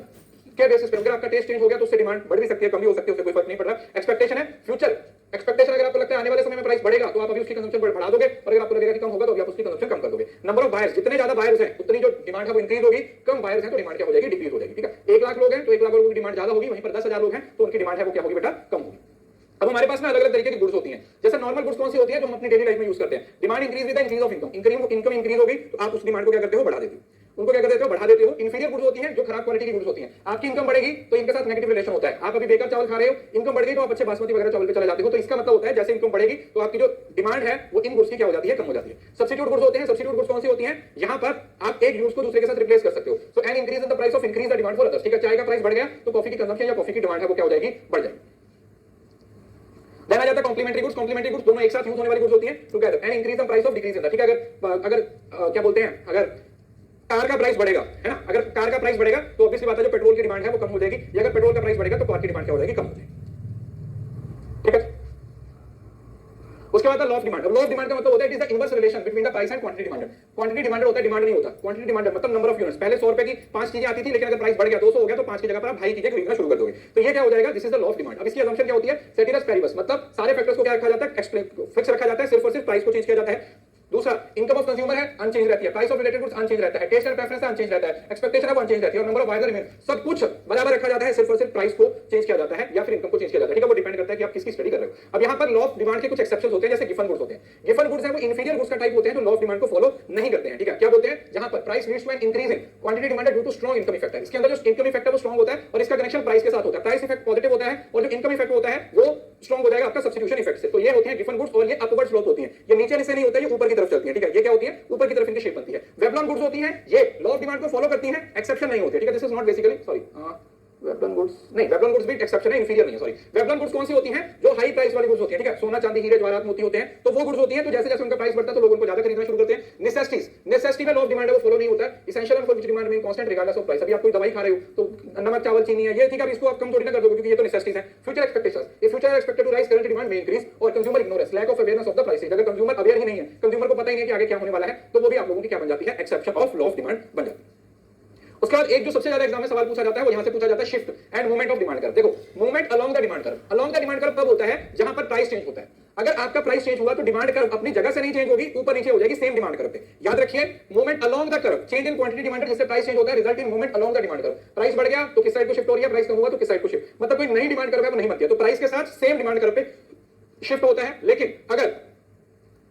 के बेसिस पे अगर आपका टेस्ट चेंज हो गया तो उससे डिमांड बढ़ भी सकती है, कम भी हो सकती है, उससे कोई फर्क नहीं पड़ रहा। एक्सपेक्टेशन है, फ्यूचर एक्सपेक्टेशन, अगर आपको लगता है आने वाले समय में प्राइस बढ़ेगा तो आप अभी उसकी कंजम्पशन बढ़ा दोगे और अगर आपको लगेगा कि कम होगा तो अभी आप उसकी कंजम्पशन कम कर दोगे। नंबर ऑफ बायर्स, जितने ज्यादा बायर्स हैं उतनी जो डिमांड है वो इंक्रीज होगी, कम बायर्स हैं तो डिमांड क्या हो जाएगी, डिक्रीज हो जाएगी। ठीक है, 1 लाख लोग हैं तो 1 लाख लोगों की डिमांड ज्यादा होगी, वहीं पर 10,000 लोग हैं तो उनकी डिमांड है वो क्या होगी बेटा, कम होगी। अब हमारे पास ना अलग अलग तरीके की गुड्स होती हैं। जैसे नॉर्मल गुड्स कौन सी होती है जो हम अपनी डेली लाइफ में यूज करते हैं, demand increase with the increase of income, income increase होगी तो आप उस डिमांड को क्या करते हो, बढ़ा देते हो, उनको क्या कर देते हो, बढ़ा देते हो। इंफीरियर गुड्स होती हैं जो खराब क्वालिटी की गुड्स होती हैं, आपकी इनकम बढ़ेगी तो इनके साथ नेगेटिव रिलेशन होता है। आप अभी बेकार चावल खा रहे हो, इनकम बढ़ गई तो आप अच्छे बासमती वगैरह चावल पे चले जाते हो, तो इसका मतलब होता है जैसे इनकम बढ़ेगी तो आपकी जो डिमांड है वो इन गुड्स की क्या हो जाती है, कम हो जाती है। सब्स्टिट्यूट गुड्स होते हैं, सब्स्टिट्यूट गुड्स कौन सी होती हैं, यहां पर आप एक यूज को दूसरे के साथ रिप्लेस कर सकते हो। So an increase in the price of increase the demand for others. ठीक है, चाय का प्राइस बढ़ गया तो कॉफी की कंजम्पशन या कॉफी की डिमांड है वो क्या हो जाएगी, बढ़ जाएगी। देन आ जाता है कॉम्प्लीमेंट्री गुड्स, कॉम्प्लीमेंट्री गुड्स दोनों एक साथ यूज होने वाली गुड्स होती हैं together and increase the price of decrease in the. ठीक है, अगर क्या बोलते हैं, अगर कार का प्राइस बढ़ेगा है ना, अगर कार का प्राइस बढ़ेगा तो ऑब्वियसली बात है जो पेट्रोल की डिमांड है वो कम हो जाएगी, या अगर पेट्रोल का प्राइस बढ़ेगा तो कार की डिमांड क्या हो जाएगी, कम हो जाएगी। ठीक है, उसके बाद law of demand. Law of demand का मतलब होता है it is the inverse relation between the price and quantity demanded. Quantity demanded होता है, डिमांड नहीं होता। क्वांटिटी डिमांडेड मतलब नंबर ऑफ यूनिट्स। पहले 100 रुपए की 5 चीजें आती थी, लेकिन अगर प्राइस बढ़ गया 200 हो गया तो 5 की जगह पर आप 2.5 चीजें खरीदना शुरू कर दोगे, तो ये क्या हो जाएगा, this is the law of demand. अब इसकी असम्पशन क्या होती है, सेटिरस पैरिबस, मतलब सारे फैक्टर्स को क्या रखा जाता है, फिक्स रखा जाता है, सिर्फ और सिर्फ प्राइस को चेंज किया जाता है। दूसरा, इनकम ऑफ कंज्यूमर है अनचेंज रहती है, price of related goods unchange रहता है, टेस्ट एंड प्रेफरेंस अनचेंज रहता है, एक्सपेक्टेशन है वो अनचेंज रहती है और नंबर ऑफ बायर्स रिमेन, सब कुछ बराबर रखा जाता है, सिर्फ और सिर्फ प्राइस को चेंज किया जाता है या फिर इनकम को चेंज किया जाता है। ठीक है, वो डिपेंड करता है कि आप किसकी स्टडी कर रहे हो। अब यहां पर लॉ ऑफ डिमांड के कुछ एक्सेप्शंस होते हैं, जैसे गिवन गुड्स होते हैं। गिवन गुड्स है वो इंफीरियर गुड्स का टाइप होते हैं जो लॉ ऑफ डिमांड को फॉलो नहीं करते हैं। ठीक है, क्या बोलते हैं, जहां पर price leads to an increase in quantity demanded due to strong income effect है। इसके अंदर जो इनकम इफेक्ट है वो स्ट्रांग होता है और इसका कनेक्शन प्राइस के साथ होता है। प्राइस इफेक्ट पॉजिटिव होता है और जो इनकम इफेक्ट होता है वो स्ट्रांग हो जाएगा आपका सब्स्टिट्यूशन इफेक्ट से। तो ये होती है गिवन गुड्स और ये अपवर्ड स्लोप होती है, ये नीचे से नहीं होता है, ये ऊपर की तरफ चलती है। ठीक है, ये क्या होती है, ऊपर की तरफ इनकी शेप बनती है। वेबलॉन गुड्स होती हैं, ये लॉ ऑफ डिमांड को फॉलो करती हैं, एक्सेप्शन नहीं होती है। ठीक है, this is not basically sorry Veblen goods नहीं, वेबलॉन गुड्स भी एक्सेप्शन है, इंफीरियर नहीं है, सॉरी। वेबलॉन गुड्स कौन सी होती हैं, जो हाई प्राइस वाली गुड्स होती है। ठीक है, सोना चांदी हीरे जवाहरात मोती होते हैं, तो वो गुड्स होती हैं तो जैसे जैसे उनका प्राइस बढ़ता है तो लोग उनको ज्यादा खरीदना शुरू करते हैं। नेसेसिटीज, नेसेसिटी में लॉ ऑफ डिमांड है वो फॉलो नहीं होता है। Essential and for which demand remain constant regardless of price. अभी आप कोई दवाई खा रहे हो तो नमक चावल चीनी है ये, ठीक है, इसको आप कम थोड़ी ना कर दोगे क्योंकि ये तो नेसेसिटीज है। Future expectations, if future expected to rise current demand में इंक्रीज और consumer ignorance, lack of awareness of the prices. अगर कंज्यूमर अवेयर ही नहीं है, कंज्यूमर को पता ही नहीं है कि आगे क्या होने वाला है, तो वो भी आप लोगों की क्या बन जाती है, exception of law of demand बन जाती है। उसके बाद एक जो सबसे ज्यादा एग्जाम में सवाल पूछा जाता है वो यहां से पूछा जाता है shift and movement of demand curve. देखो, movement along the demand curve, along the demand curve कब होता है, जहां पर प्राइस चेंज होता है। अगर आपका प्राइस चेंज हुआ तो डिमांड कर्व अपनी जगह से नहीं चेंज होगी, ऊपर नीचे हो जाएगी सेम डिमांड कर्व पे। याद रखिए, movement along the curve, change in quantity demanded जिससे प्राइस चेंज होता है, result in movement along the demand curve. Price बढ़ गया तो किस साइड को शिफ्ट हो रही है, प्राइस कम हुआ तो किस साइड को शिफ्ट, मतलब कोई नई डिमांड कर्व है वो नहीं बनती है, तो प्राइस के साथ सेम डिमांड कर्व पे शिफ्ट होता है। लेकिन अगर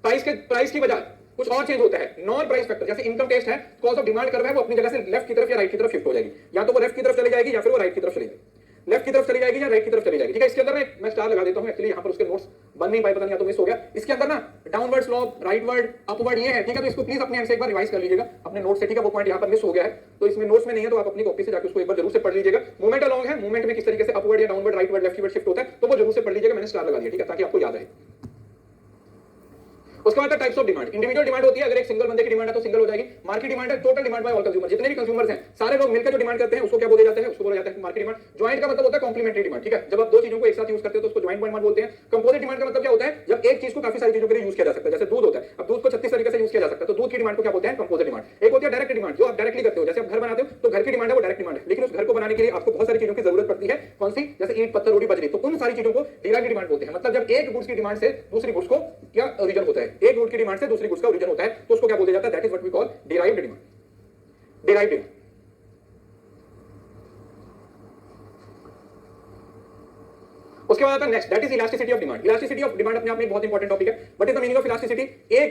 प्राइस की बजाय कुछ और चेंज होता है, नॉन प्राइस फैक्टर, जैसे इनकम टेस्ट है, कॉस्ट ऑफ डिमांड कर्व है वो अपनी जगह से लेफ्ट की तरफ या राइट की तरफ शिफ्ट हो जाएगी, या तो वो लेफ्ट की तरफ चली जाएगी या फिर वो राइट की तरफ चली जाएगी, लेफ्ट की तरफ चली जाएगी या राइट की तरफ चली जाएगी। ठीक है, इसके अंदर मैं स्टार लगा देता हूं, एक्चुअली यहां पर उसके नोट्स बन नहीं पाए, पता नहीं या तो मिस हो गया। इसके अंदर ना डाउनवर्ड स्लोप, राइटवर्ड, अपवर्ड ये है। ठीक है, तो इसको प्लीज अपने एंड से एक बार रिवाइज कर लीजिएगा अपने नोट से। ठीक है, वो पॉइंट यहां पर मिस हो गया है तो इसमें नोट्स में नहीं है, तो आप अपनी कॉपी से जाकर उसको एक बार जरूर से पढ़ लीजिएगा। मूवमेंट अलोंग है, मूवमेंट में किस तरीके से अपवर्ड या डाउनवर्ड, राइटवर्ड, लेफ्टवर्ड शिफ्ट होता है, तो वो जरूर से पढ़ लीजिएगा, मैंने स्टार लगा दिया। ठीक है, ताकि आपको याद रहे। उसके बाद types of demand, individual demand होती है, अगर एक सिंगल बंदे की डिमांड है तो सिंगल हो जाएगी। मार्केट डिमांड है, total demand by all consumer, जितने भी कंज्यूमर्स हैं सारे लोग मिलकर जो डिमांड करते हैं उसको क्या बोला जाता है, उसको बोला जाता है मार्केट डिमांड। ज्वाइंट का मतलब होता है कॉम्प्लीमेंट्री डिमांड। ठीक है, जब आप दो चीजों को एक साथ यूज करते हो तो उसको ज्वाइंट डिमांड बोलते हैं। कंपोजिट डिमांड का मतलब क्या होता है, जब एक चीज को काफी सारी चीजों के लिए यूज किया जा सकता है, जैसे दूध होता है, अब दूध को 36 तरीके से यूज किया जा सकता है, तो दूध की डिमांड को क्या बोलते हैं, कंपोजिट डिमांड। एक होती है डायरेक्ट डिमांड, जो आप डायरेक्टली करते हो, जैसे आप घर बनाते हो तो घर की डिमांड है वो डायरेक्ट डिमांड है, लेकिन उस घर को बनाने के लिए आपको बहुत सारी चीजों की जरूरत पड़ती है, कौन सी, जैसे ईंट पत्थर रोटी बजरी, तो उन सारी चीजों को डायरेक्ट डिमांड बोलते हैं। मतलब जब एक गुड्स की डिमांड से दूसरी गुड्स को क्या ओरिजिन होता है, एक गुड की डिमांड से दूसरी गुड्स का ओरिजिन होता है, तो उसको क्या बोला जाता है, that is what we call derived demand. Derived demand. उसके बाद आता है next, that is elasticity of demand. Elasticity of demand अपने आप में बहुत इंपॉर्टेंट टॉपिक है। What is the meaning of elasticity, ये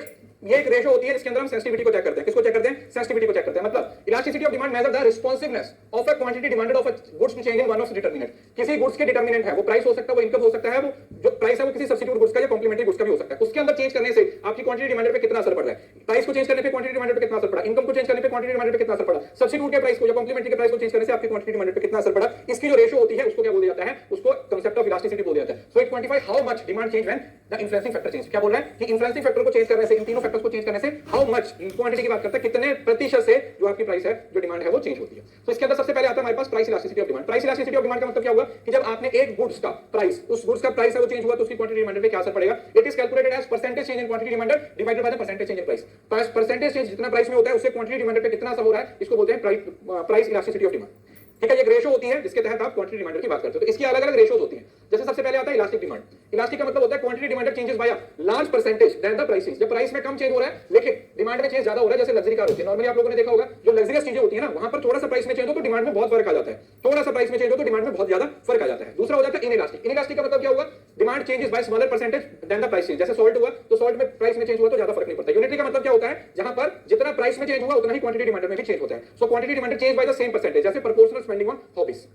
एक रेशो होती है जिसके अंदर हम सेंसिटिविटी को चेक करते हैं। किसको चेक करते हैं, सेंसिटिविटी को चेक करते हैं। मतलब elasticity of demand measure the responsiveness of a quantity demanded of a goods to change in one of determinant. किसी गुड्स के डिटरमिनेंट है, वो प्राइस हो सकता है, वो इनकम हो सकता है, वो जो प्राइस है वो किसी सब्स्टिट्यूट गुड्स का या कॉम्प्लीमेंट्री गुड्स का भी हो सकता है। उसके अंदर चेंज करने से आपकी क्वांटिटी डिमांडेड पे कितना असर पड़ रहा है, प्राइस को चेंज करने पे क्वांटिटी डिमांडेड पे कितना असर पड़ा, इनकम को चेंज करने पे क्वांटिटी डिमांडेड पे कितना असर पड़ा, सब्स्टिट्यूट के प्राइस को या कॉम्प्लीमेंट्री के प्राइस को चेंज करने से आपकी क्वांटिटी डिमांडेड पे कितना असर पड़ा, इसकी जो रेशो होती है उसको क्या बोला जाता है, उसको कांसेप्ट ऑफ इलास्टिसिटी बोला जाता है। So it quantify how much demand change when the influencing factor change. क्या बोल रहा है कि इन्फ्लुएंसिंग फैक्टर को चेंज करने से, इन तीनों फैक्टर्स को चेंज करने से हाउ मच, क्वांटिटी की बात करता है, कितने प्रतिशत से जो आपकी प्राइस है, जो डिमांड है वो चेंज होती है। तो इसके अंदर सबसे पहले आता है हमारे पास price elasticity of demand. Price elasticity of demand का मतलब क्या हुआ कि जब आपने एक गुड्स का प्राइस, उस गुड्स का प्राइस है वो चेंज हुआ तो उसकी क्वांटिटी डिमांड पे क्या असर पड़ेगा। It is calculated as percentage change in quantity demanded divided by the percentage change in price. Percentage change जितना प्राइस में होता है उससे क्वांटिटी डिमांडेड पे कितना असर हो रहा है, इसको बोलते हैं प्राइस इलास्टिसिटी ऑफ डिमांड। ठीक है, ये एक रेशो होती है जिसके तहत आप क्वांटिटी डिमांड की बात करते हो। तो इसकी अलग अलग रेशोज होती हैं। जैसे सबसे पहले आता है इलास्टिक डिमांड। इलास्टिक का मतलब होता है quantity demanded changes by a large percentage than the price. जब प्राइस में कम चेंज हो रहा है लेकिन डिमांड में चेंज ज्यादा हो रहा है, जैसे लग्जरी कार होती है। नॉर्मली आप लोगों ने देखा होगा जो लग्जरियस चीजें होती है ना, वहां पर थोड़ा सा प्राइस में चेंज हो तो डिमांड में बहुत फर्क आ जाता है, थोड़ा सा प्राइस में चेंज हो तो डिमांड में बहुत ज्यादा फर्क आ जाता है। दूसरा हो जाता है इनइलास्टिक। इनइलास्टिक का मतलब क्या हुआ, demand changes by smaller percentage than the price. जैसे सॉल्ट हुआ तो सॉल्ट में प्राइस में चेंज हुआ तो ज्यादा फर्क नहीं पड़ता। यूनिटरी का मतलब क्या होता है, जहां पर जितना प्राइस में चेंज हुआ उतना ही क्वांटिटी डिमांड में भी चेंज होता है। So quantity demand change by the same percentage, जैसे proportional spending on hobbies.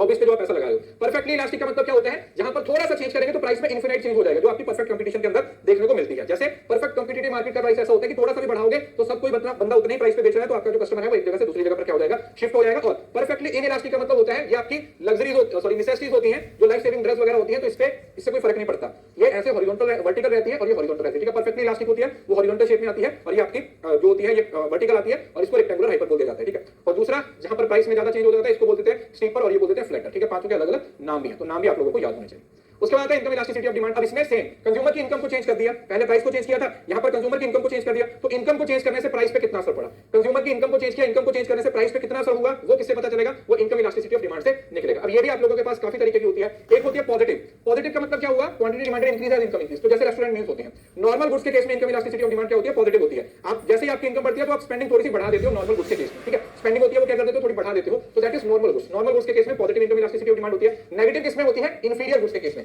Hobbies पे जो आप पैसा लगा रहे हो। परफेक्टली इलास्टिक का मतलब क्या होता है, जहां पर थोड़ा सा चेंज करेंगे तो प्राइस में इनफिनिट चेंज हो जाएगा, जो आपकी परफेक्ट कंपटीशन के अंदर देखने को मिलती है। जैसे परफेक्ट कंपटीटिव मार्केट का प्राइस ऐसा होता है कि थोड़ा सा भी बढ़ाओगे तो सब कोई बंदा उतने ही प्राइस पे बेच रहा है, तो आपका जो कस्टमर है वो एक जगह से दूसरी जगह पर क्या हो जाएगा, शिफ्ट हो जाएगा। और परफेक्टली इनइलास्टिक का मतलब होता है ये आपकी लग्जरीज, सॉरी नेसेसिटीज होती हैं, जो लाइफ सेविंग ड्रग्स वगैरह होती हैं, तो इससे कोई फर्क नहीं पड़ता। ये ऐसे हॉरिजॉन्टल वर्टिकल रहती है और ये हॉरिजॉन्टल रहती है। ठीक है, परफेक्टली इलास्टिक होती है वो हॉरिजॉन्टल शेप में आती है और ये आपकी जो होती है ये वर्टिकल आती है और इसको रेक्टेंगुलर हाइपर बोल दिया जाता है। ठीक है, और दूसरा जहां पर प्राइस में ज्यादा चेंज हो जाता है इसको बोलते हैं स्टीपर और ये बोलते हैं फ्लैटर। ठीक है, पांचों के अलग अलग नाम भी है, तो नाम भी आप लोगों को याद होने चाहिए। उसके बाद आता है इनकम इलास्टिसिटी ऑफ डिमांड। अब इसमें सेम कंज्यूमर की इनकम को चेंज कर दिया, पहले प्राइस को चेंज किया था, यहां पर कंज्यूमर की इनकम को चेंज कर दिया, तो इनकम को चेंज करने से प्राइस पे कितना असर पड़ा। कंज्यूमर की इनकम को चेंज किया, इनकम को चेंज करने से प्राइस पे कितना असर हुआ वो किससे पता चलेगा, वो इनकम इलास्टिसिटी ऑफ डिमांड से निकलेगा। अब ये भी आप लोगों के पास काफी तरीके की होती है। एक होती है पॉजिटिव। पॉजिटिव का मतलब क्या हुआ, quantity demanded increase as income increase. तो जैसे रेस्टोरेंट मील्स होते हैं, नॉर्मल गुड्स के केस में इनकम इलास्टिसिटी ऑफ डिमांड क्या होती है, पॉजिटिव होती है। आप जैसे ही आपकी इनकम बढ़ती है तो आप स्पेंडिंग थोड़ी सी बढ़ा देते हो नॉर्मल गुड्स के केस में। ठीक है, स्पेंडिंग होती है वो क्या कर देते हो, थोड़ी बढ़ा देते हो, तो that is normal goods. Normal goods के केस में positive income elasticity of demand होती है। नेगेटिव किसमें होती है, इंफीरियर गुड्स के केस में,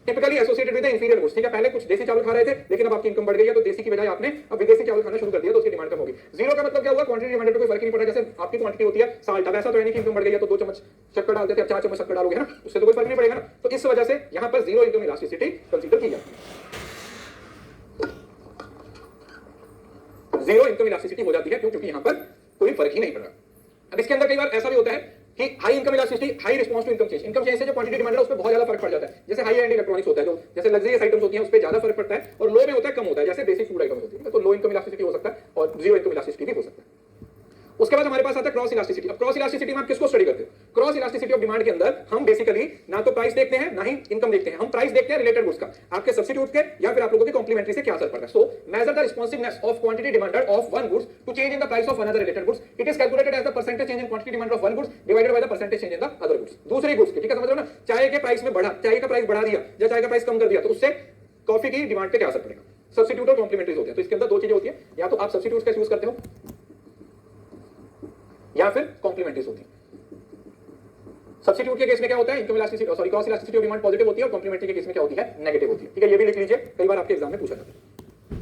typically associated with the inferior goods. ठीक है, पहले कुछ देसी चावल खा रहे थे लेकिन अब आपकी इनकम बढ़ गई है तो देसी की बजाय आपने अब विदेशी चावल खाना शुरू कर दिया तो उसकी डिमांड कम होगी। जीरो का मतलब क्या हुआ, क्वांटिटी डिमांड पे कोई फर्क नहीं पड़ा। जैसे आपकी क्वांटिटी होती है साल्ट, अब ऐसा तो है नहीं कि इनकम बढ़ गई है तो 2 चम्मच शक्कर डालते थे अब 4 चम्मच शक्कर डालोगे ना, उससे तो कोई फर्क नहीं पड़ेगा ना। तो इस वजह से यहां पर जीरो इनकम इलास्टिसिटी कंसीडर की जाती है। जीरो इनकम इलास्टिसिटी हो जाती है क्योंकि यहां पर कोई फर्क ही नहीं पड़ रहा। अब इसके अंदर कई बार ऐसा भी होता है कि high income elasticity, high response to income change. Income change से जो क्वांटिटी डिमांड है उस पे बहुत ज्यादा फर्क पड़ जाता है। जैसे हाई एंड इलेक्ट्रॉनिक्स होता है, जो जैसे लग्जरियस आइटम्स होती हैं उस पे ज्यादा फर्क पड़ता है, और लो में होता है कम होता है, जैसे बेसिक फूड आइटम्स होती है। तो लो इनकम इलास्टिसिटी हो सकता है और जीरो इनकम इलास्टिसिटी भी हो सकता है। उसके बाद हमारे पास आता है क्रॉस इलास्टिसिटी। अब क्रॉस इलास्टिसिटी में आप किसको स्टडी करते हो, क्रॉस इलास्टिसिटी ऑफ डिमांड के अंदर हम बेसिकली ना तो प्राइस देखते हैं ना ही इनकम देखते हैं। हम प्राइस देखते हैं रिलेटेड गुड्स का, आपके सब्स्टिट्यूट के या फिर आप लोगों के कॉम्प्लीमेंट्री से क्या असर पड़ रहा है। So measure the responsiveness of quantity demanded of one goods to change in the price of another related goods. It is calculated as the percentage change in quantity demand of one goods divided by the percentage change in the other goods. दूसरे goods के, ठीक है, समझ रहे हो ना। चाय के प्राइस में बढ़ा, चाय का प्राइस बढ़ा दिया या चाय का प्राइस कम कर दिया तो उससे कॉफी की डिमांड पे क्या असर पड़ेगा। सब्स्टिट्यूट और कॉम्प्लीमेंट्रीज होते हैं। तो इसके अंदर दो चीजें होती है, या तो आप सब्स्टिट्यूट का यूज करते हो या फिर कॉम्प्लीमेंट्रीज होती है। सब्स्टिट्यूट के केस में क्या होता है, income elasticity, sorry cross elasticity of demand positive होती है और कॉम्प्लीमेंट्री के केस में क्या होती है, नेगेटिव होती है। ठीक है, ये भी लिख लीजिए, कई बार आपके एग्जाम में पूछा जाता है।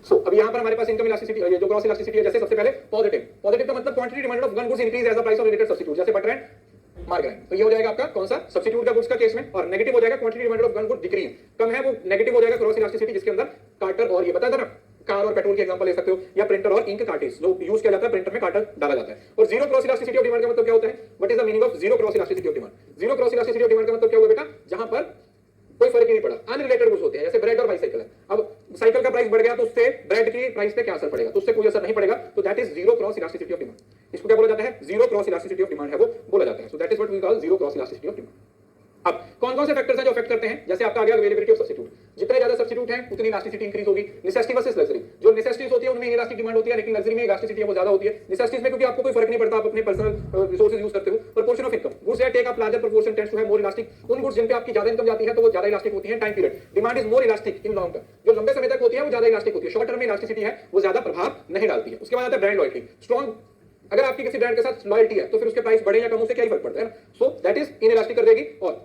सो अब यहां पर हमारे पास इनकम इलास्टिसिटी, ये जो क्रॉस इलास्टिसिटी है, जैसे सबसे पहले पॉजिटिव। पॉजिटिव का मतलब quantity demand of one goods increase as the price of related substitute, जैसे बटर एंड मार्गारीन। तो ये हो जाएगा आपका कौन सा, सब्स्टिट्यूट का गुड्स का केस में। और नेगेटिव हो जाएगा quantity demand of one good decrease, कम है वो नेगेटिव हो जाएगा क्रॉस इलास्टिसिटी, जिसके अंदर कार्टर और ये बताया था ना, कार और पेट्रोल के एग्जांपल ले सकते हो, या प्रिंटर और इंक कार्टेज जो यूज किया जाता है, प्रिंटर में कार्टर डाला जाता है। और zero cross elasticity of demand का मतलब क्या होता है, what is the meaning of zero cross elasticity of demand. Zero cross elasticity of demand का मतलब क्या हुआ बेटा, जहां पर कोई फर्क ही नहीं पड़ा, अनरिलेटेड गुड्स होते हैं, जैसे ब्रेड और बाइसाइकिल है। अब साइकिल का प्राइस बढ़ गया तो उससे ब्रेड की प्राइस पे क्या असर पड़ेगा, तो उससे कोई असर नहीं पड़ेगा, तो that is zero cross elasticity of demand. इसको क्या बोला जाता है, zero cross elasticity of demand है वो बोला जाता है। So that is what we call zero cross elasticity of demand. अब कौन कौन से फैक्टर्स हैं जो अफेक्ट करते हैं, जैसे आपका आ गया अवेलेबिलिटी ऑफ सब्स्टिट्यूट। जितने ज्यादा सब्स्टिट्यूट हैं उतनी इलास्टिसिटी इंक्रीज होगी। नेसेसिटी वर्सेस लग्जरी, जो नेसेसिटीज होती है उनमें इलास्टिक डिमांड होती है, लेकिन लग्जरी में इलास्टिसिटी वो ज्यादा होती है। नेसेसिटीज में क्योंकि आपको कोई फर्क नहीं पड़ता, आप अपने पर्सनल रिसोर्सेज यूज करते हो। Proportion of income, goods that take up larger proportion tends to have more elastic. उन गुड्स जिन पे आपकी ज्यादा इनकम जाती है तो वो ज्यादा इलास्टिक होती है। Time period, demand is more elastic in long term, जो लंबे समय तक होती है वो ज्यादा इलास्टिक होती है। शॉर्ट टर्म में इलास्टिसिटी है वो ज्यादा प्रभाव नहीं डालती है। उसके बाद आता है ब्रांड लॉयल्टी, स्ट्रॉन्ग, अगर आपकी किसी ब्रांड के साथ लॉयल्टी है तो फिर उसके प्राइस बढ़े या कम उससे क्या ही फर्क पड़ता है ना। सो दैट इज इनइलास्टिक कर देगी। और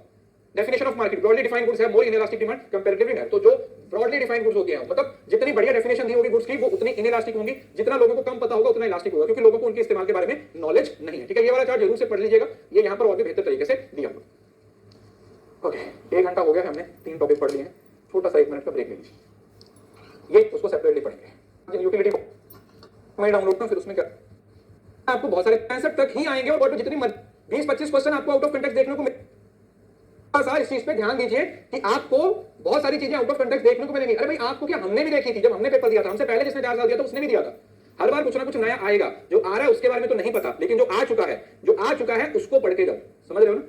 definition of market, broadly defined goods है मोर इनइलास्टिक डिमांड कंपैरेटिवली नैरो। तो जो ब्रॉडली डिफाइंड गुड्स होती हैं, मतलब जितनी बढ़िया डेफिनेशन दी होगी गुड्स की वो उतनी इनइलास्टिक होंगी, जितना लोगों को कम पता होगा उतना इलास्टिक होगा, क्योंकि लोगों को उनके इस्तेमाल के बारे में नॉलेज नहीं है। ठीक है, ये वाला चार्ट जरूर से पढ़ लीजिएगा, ये यहाँ पर और भी बेहतर तरीके से दिया हुआ। ओके, 1 घंटा हो गया, हमने 3 टॉपिक पढ़ लिए हैं, छोटा सा 1 मिनट का ब्रेक ले लीजिए। ये उसको सेपरेटली पढ़ेंगे। यूटिलिटी मैं डाउनलोड करूं, फिर उसमें क्या आपको बहुत सारे 65 तक ही आएंगे और जितनी 20-25 क्वेश्चन आपको आउट ऑफ कंटेक्स्ट देखने को सा इस चीज पे ध्यान दीजिए कि आपको बहुत सारी चीजें आउट ऑफ कंटेक्स्ट देखने को मिलेंगी। अरे भाई आपको क्या हमने भी देखी थी, जब हमने पेपर दिया था, हमसे पहले जिसने 4 साल दिया था उसने भी दिया था। हर बार कुछ ना कुछ नया आएगा, जो आ रहा है उसके बारे में तो नहीं पता, लेकिन जो आ चुका है उसको पढ़ के जाओ। समझ रहे हो ना?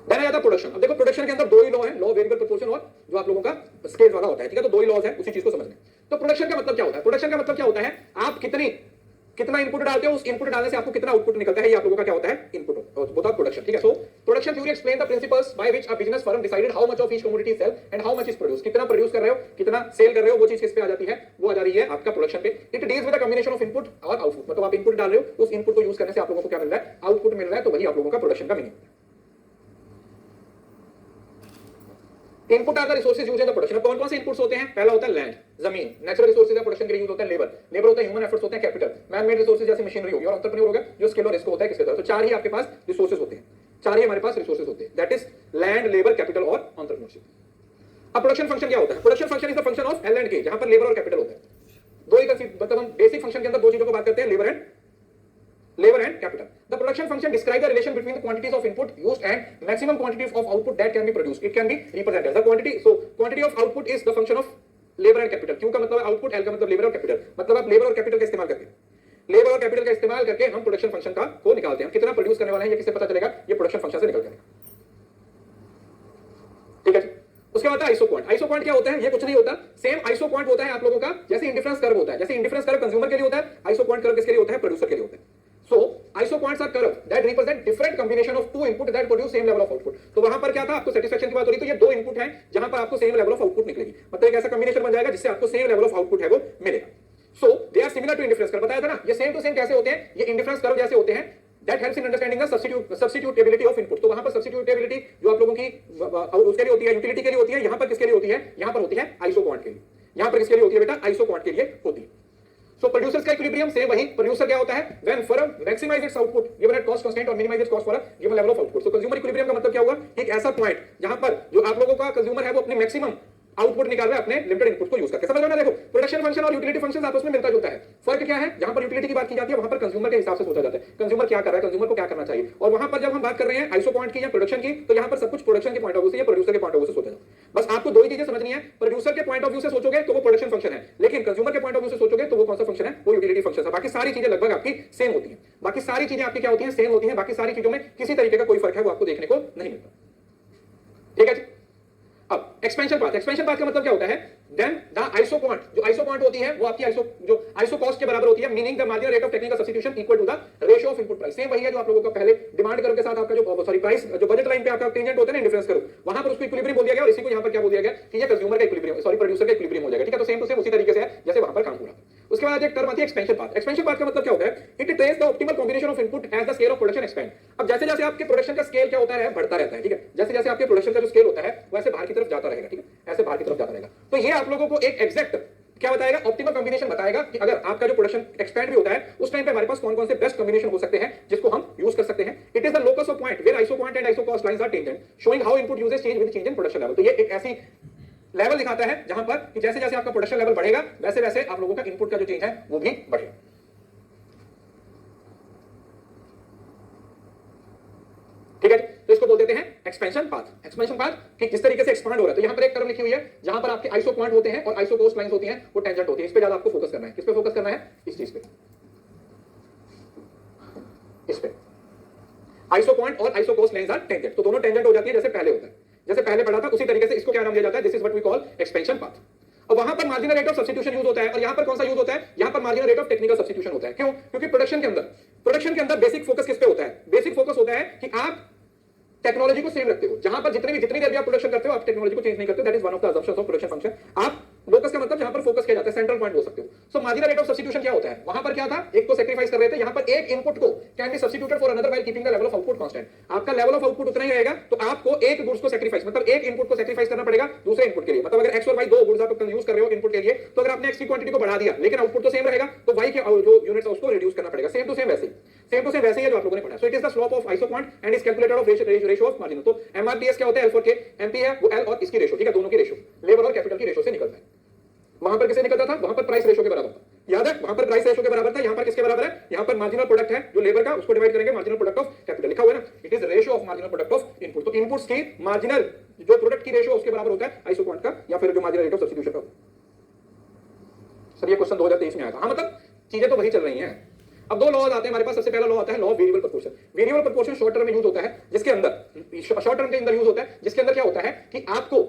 देन आया था प्रोडक्शन। अब देखो प्रोडक्शन के अंदर दो ही लॉ है, लॉ वेरिएबल प्रोपोर्शन और जो आप लोगों का स्केल वाला होता है, ठीक है? तो दो ही लॉज है, उसी चीज को समझना। तो प्रोडक्शन का मतलब क्या होता है? प्रोडक्शन का मतलब क्या होता है? आप कितना इनपुट डालते हो, उस इनपुट डालने से आपको कितना आउटपुट निकलता है, ये आप लोगों का क्या होता है? इनपुट होता है प्रोडक्शन, ठीक है? So production theory explain the principles by which a business firm decided how much of each commodity sell and how much is produce. कितना प्रोड्यूस कर रहे हो, कितना सेल कर रहे हो, वो चीज किस पे आ जाती है? वो आ जा रही है आपका प्रोडक्शन पे। It deals with the combination of input और आउटपुट। मतलब आप इनपुट डाल रहे हो, उस इनपुट को यूज करने से आप लोगों को क्या मिल रहा है? आउटपुट मिल रहा है, तो वही आप लोगों का प्रोडक्शन का meaning. Input are the resources used in the production. कौन कौन से इनपुट्स होते हैं? पहला होता है लैंड, जमीन। नेचुरल रिसोर्सेज है, प्रोडक्शन के लिए यूज होता है लेबर। लेबर होता है ह्यूमन एफर्ट्स होते हैं कैपिटल। मैन मेड रिसोर्सेज जैसे मशीनरी होगी, और एंटरप्रेन्योर होगा जो स्किल और रिस्क होता है किसके तरफ। तो चार ही आपके पास रिसोर्सेज होते हैं, चार ही हमारे पास रिसोर्सेज होते हैं, that is land, labour, capital और एंटरप्रेन्योरशिप। अब प्रोडक्शन फंक्शन क्या होता है? Production function is the function of L and के, जहां पर लेबर और कैपिटल होता है। दो ही मतलब हम बेसिक फंक्शन के अंदर दो चीजों को बात करते हैं, labour and capital. The production function describes the relation between the quantities of input used and maximum quantity of output that can be produced. It can be represented. The quantity of output is the function of labor and capital. Q का मतलब output, L का मतलब labor और capital. मतलब आप labor और capital का इस्तेमाल करके हम प्रोडक्शन फंक्शन को निकालते हैं। कितना प्रोड्यूस करने वाले हैं ये किससे पता चलेगा? ये प्रोडक्शन फंक्शन से निकल जाएगा, ठीक है? उसके बाद आइसो पॉइंट। आइसो पॉइंट क्या होता है? ये कुछ नहीं होता, सेम आइसो पॉइंट होता है आप लोगों का जैसे इंडिफरेंस कर्व होता है। जैसे इंडिफरेंस कर्व कंज्यूमर के लिए होता है, आइसो पॉइंट कर्व किसके लिए होता है? प्रोड्यूसर के लिए होता है। So, iso points are curve that represent different combination of two input that produce same level of output. तो वहां पर क्या था? आपको सेटिस्फेक्शन की बात हो रही, तो ये दो इनपुट हैं जहां पर आपको सेम लेवल ऑफ आउटपुट निकलेगी। मतलब एक ऐसा कॉम्बिनेशन बन जाएगा जिससे आपको सेम लेवल ऑफ आउटपुट है वो मिलेगा। So they are similar to indifference curve. बताया था ना, ये सेम टू सेम कैसे होते हैं? ये इंडिफरेंस कर्व जैसे होते हैं। That helps in understanding the substitutability of input. तो वहां पर substitutability जो आप लोगों की उसके लिए होती है, यूटिलिटी के लिए होती है। यहां पर किसके लिए होती है? यहां पर होती है आइसो पॉइंट के लिए। यहां पर किसके लिए होती है बेटा? आइसो पॉइंट के लिए होती है। So producers का इक्विलिब्रियम सेम वही। प्रोड्यूसर क्या होता है? When firm maximize its output given at cost constant और minimize its cost for a given level of output. So consumer equilibrium का मतलब क्या हुआ? एक ऐसा पॉइंट जहां पर जो आप लोगों का कंज्यूमर है वो अपने मैक्सिमम आउटपुट निकाल रहा है अपने लिमिटेड इनपुट को यूज करके। समझ लो ना? देखो प्रोडक्शन फंक्शन और यूटिलिटी फंक्शन आपस में मिलता जुलता है। फर्क क्या है? जहां पर यूटिलिटी की बात की जाती है वहां पर कंज्यूमर के हिसाब से सोचा जाता है, कंज्यूमर क्या कर रहा है, कंज्यूमर को क्या करना चाहिए। और वहां पर जब हम बात कर रहे हैं आइसो पॉइंट की या प्रोडक्शन की, तो यहां पर सब कुछ प्रोडक्शन के पॉइंट ऑफ व्यू से या प्रोड्यूसर के पॉइंट ऑफ व्यू से सोचा जाता है। बस आपको दो ही चीजें समझनी है। प्रोड्यूसर के पॉइंट ऑफ व्यू से सोचोगे तो वो प्रोडक्शन फंक्शन है, लेकिन कंज्यूमर के पॉइंट ऑफ व्यू से सोचोगे तो वो कौन सा फंक्शन है? वो यूटिलिटी फंक्शन है। बाकी सारी चीजें लगभग आपकी सेम होती हैं। बाकी सारी चीजें आपकी क्या होती हैं? सेम होती हैं। बाकी सारी चीजों में किसी तरीके का कोई फर्क है वो आपको देखने को नहीं मिलता, ठीक है जी? अब एक्सपेंशन पाथ। एक्सपेंशन पाथ का मतलब क्या होता है? देन द आइसो पॉइंट, जो आइसो पॉइंट होती है वो आपकी आइसो कॉस्ट के बराबर होती है, meaning the marginal rate of technical substitution equal to the ratio of input price. Same वही है जो आप लोगों का पहले डिमांड कर्व के साथ आपका जो प्राइस जो बजट लाइन पे आपका टेंजेंट होता है ना, डिफरेंस कर्व, वहां पर उसको इक्विलिब्रियम बोल दिया गया और इसी को यहां पर क्या बोल दिया गया कि ये कंज्यूमर का इक्विलिब्रियम प्रोड्यूसर का इक्विलिब्रियम हो जाएगा, ठीक है? तो सेम टू सेम उसी तरीके से है जैसे वहां पर काम हो रहा था। उसके बाद एक टर्म आती है एक्सपेंशन पाथ। एक्सपेंशन पाथ का मतलब क्या होता है? It trace the optimal combination of input as the scale of production expand. अब जैसे जैसे आपके प्रोडक्शन का स्केल क्या होता है? बढ़ता रहता है, ठीक है? जैसे जैसे आपके प्रोडक्शन का जो स्केल होता है वैसे बाहर की तरफ जाता रहेगा, ठीक है? ऐसे बाहर की तरफ जाता रहेगा। तो ये आप लोगों को एक एग्जैक्ट क्या बताएगा? ऑप्टिमल कॉम्बिनेशन बताएगा कि अगर आपका जो प्रोडक्शन एक्सपेंड भी होता है उस टाइम पे हमारे पास कौन कौन से बेस्ट कॉम्बिनेशन हो सकते हैं जिसको हम यूज कर सकते हैं। It is the locus of point where iso point and iso cost lines are tangent showing how input usages change with change in production level. तो ये एक ऐसी लेवल दिखाता है जहां पर कि जैसे जैसे आपका प्रोडक्शन लेवल बढ़ेगा वैसे वैसे आप लोगों का इनपुट का जो चेंज है वो भी बढ़ेगा, ठीक है? तो इसको बोल देते हैं एक्सपेंशन पाथ। एक्सपेंशन पाथ कि जिस तरीके से एक्सपांड हो रहा है। तो यहां पर एक टर्म लिखी हुई है जहां पर आपके आइसो पॉइंट होते हैं और आइसो कोस्ट लाइंस होती हैं, वो टेंजेंट होती है। इस पे ज्यादा आपको फोकस करना है। किस पे फोकस करना है? इस चीज पे, इस पे। आइसो पॉइंट और iso cost lines are tangent, तो दोनों टेंजेंट हो जाती है जैसे पहले होता है। जैसे पहले पढ़ा था उसी तरीके से इसको क्या नाम दिया जाता है? This is what we call expansion path. और वहां पर marginal rate of substitution use होता है और यहां पर कौन सा यूज होता है? यहां पर marginal rate of technical substitution होता है। क्यों? क्योंकि प्रोडक्शन के अंदर बेसिक फोकस किस पे होता है? बेसिक फोकस होता है कि आप टेक्नोलॉजी को सेम रखते हो। जहां पर जितनी देर भी आप प्रोडक्शन करते हो आप टेक्नोलॉजी को चेंज नहीं करते हो। That is one of the assumptions of production function. आप लोकस का मतलब जहां पर फोकस किया जाता है, सेंट्रल पॉइंट बोल सकते हो। सो मार्जिनल रेट ऑफ सब्स्टिट्यूशन क्या होता है? वहां पर क्या था? एक को सैक्रिफाइस कर रहे थे, यहां पर एक इनपुट को can be substituted for another while keeping the level of output constant. आपका लेवल ऑफ आउटपुट उतना ही रहेगा, तो आपको एक गुड्स को सैक्रिफाइस मतलब एक इनपुट को सैक्रिफाइस करना पड़ेगा दूसरे इनपुट के लिए। मतलब अगर एक्स और वाई दो गुड्स आप यूज कर रहे हो इनपुट के लिए, तो अगर आपने एक्स की क्वांटिटी को बढ़ा दिया लेकिन आउटपुट तो सेम रहेगा, तो वाई के जो यूनिट्स है उसको रिड्यूस करना पड़ेगा। सेम टू सेम वैसे ही जो आप लोगों ने पढ़ा। So it is the slope of iso point and is calculated of ratio of margin. तो एमआरपीएस क्या होता है? एल फॉर के, एमपी है वो एल और इसकी रेशियो, ठीक है? दोनों की रेशियो, लेबर और कैपिटल की रेशियो से निकलता है। वहां पर किसे निकलता था? वहां पर प्राइस रेशियो के बराबर था। याद है वहां पर प्राइस रेशियो के बराबर था, यहां पर किसके बराबर है, यहां पर मार्जिनल प्रोडक्ट है जो लेबर का, उसको डिवाइड करेंगे मार्जिनल प्रोडक्ट ऑफ कैपिटल, लिखा हुआ है ना, it is ratio of marginal product of input. तो इनपुट्स की मार्जिनल जो प्रोडक्ट की रेशियो उसके बराबर होता है आइसो क्वांट का, या फिर जो मार्जिनल रेट ऑफ सब्स्टिट्यूशन का। सर ये क्वेश्चन 2023 में आया था। हाँ मतलब चीजें तो वही चल रही हैं। अब दो लॉज आते हैं हमारे पास। सबसे पहला लॉ आता है law of variable proportion. Variable proportion short term में यूज होता है, जिसके अंदर शॉर्ट टर्म के अंदर यूज होता है, जिसके अंदर क्या होता है कि आपको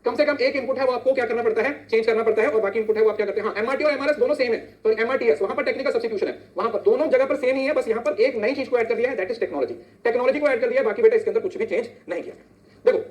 कम से कम एक इनपुट है वो आपको क्या करना पड़ता है, चेंज करना पड़ता है, और बाकी इनपुट है वो आप क्या करते हैं। हाँ एमआरटी और एमआरएस दोनों सेम है, तो एमआरटीएस वहां पर टेक्निकल सब्स्टिट्यूशन है, वहां पर दोनों जगह पर सेम ही है, बस यहां पर एक नई चीज को ऐड कर दिया है, दैट इज टेक्नोलॉजी। टेक्नोलॉजी को ऐड कर दिया है, बाकी बेटा इसके अंदर कुछ भी चेंज नहीं किया। देखो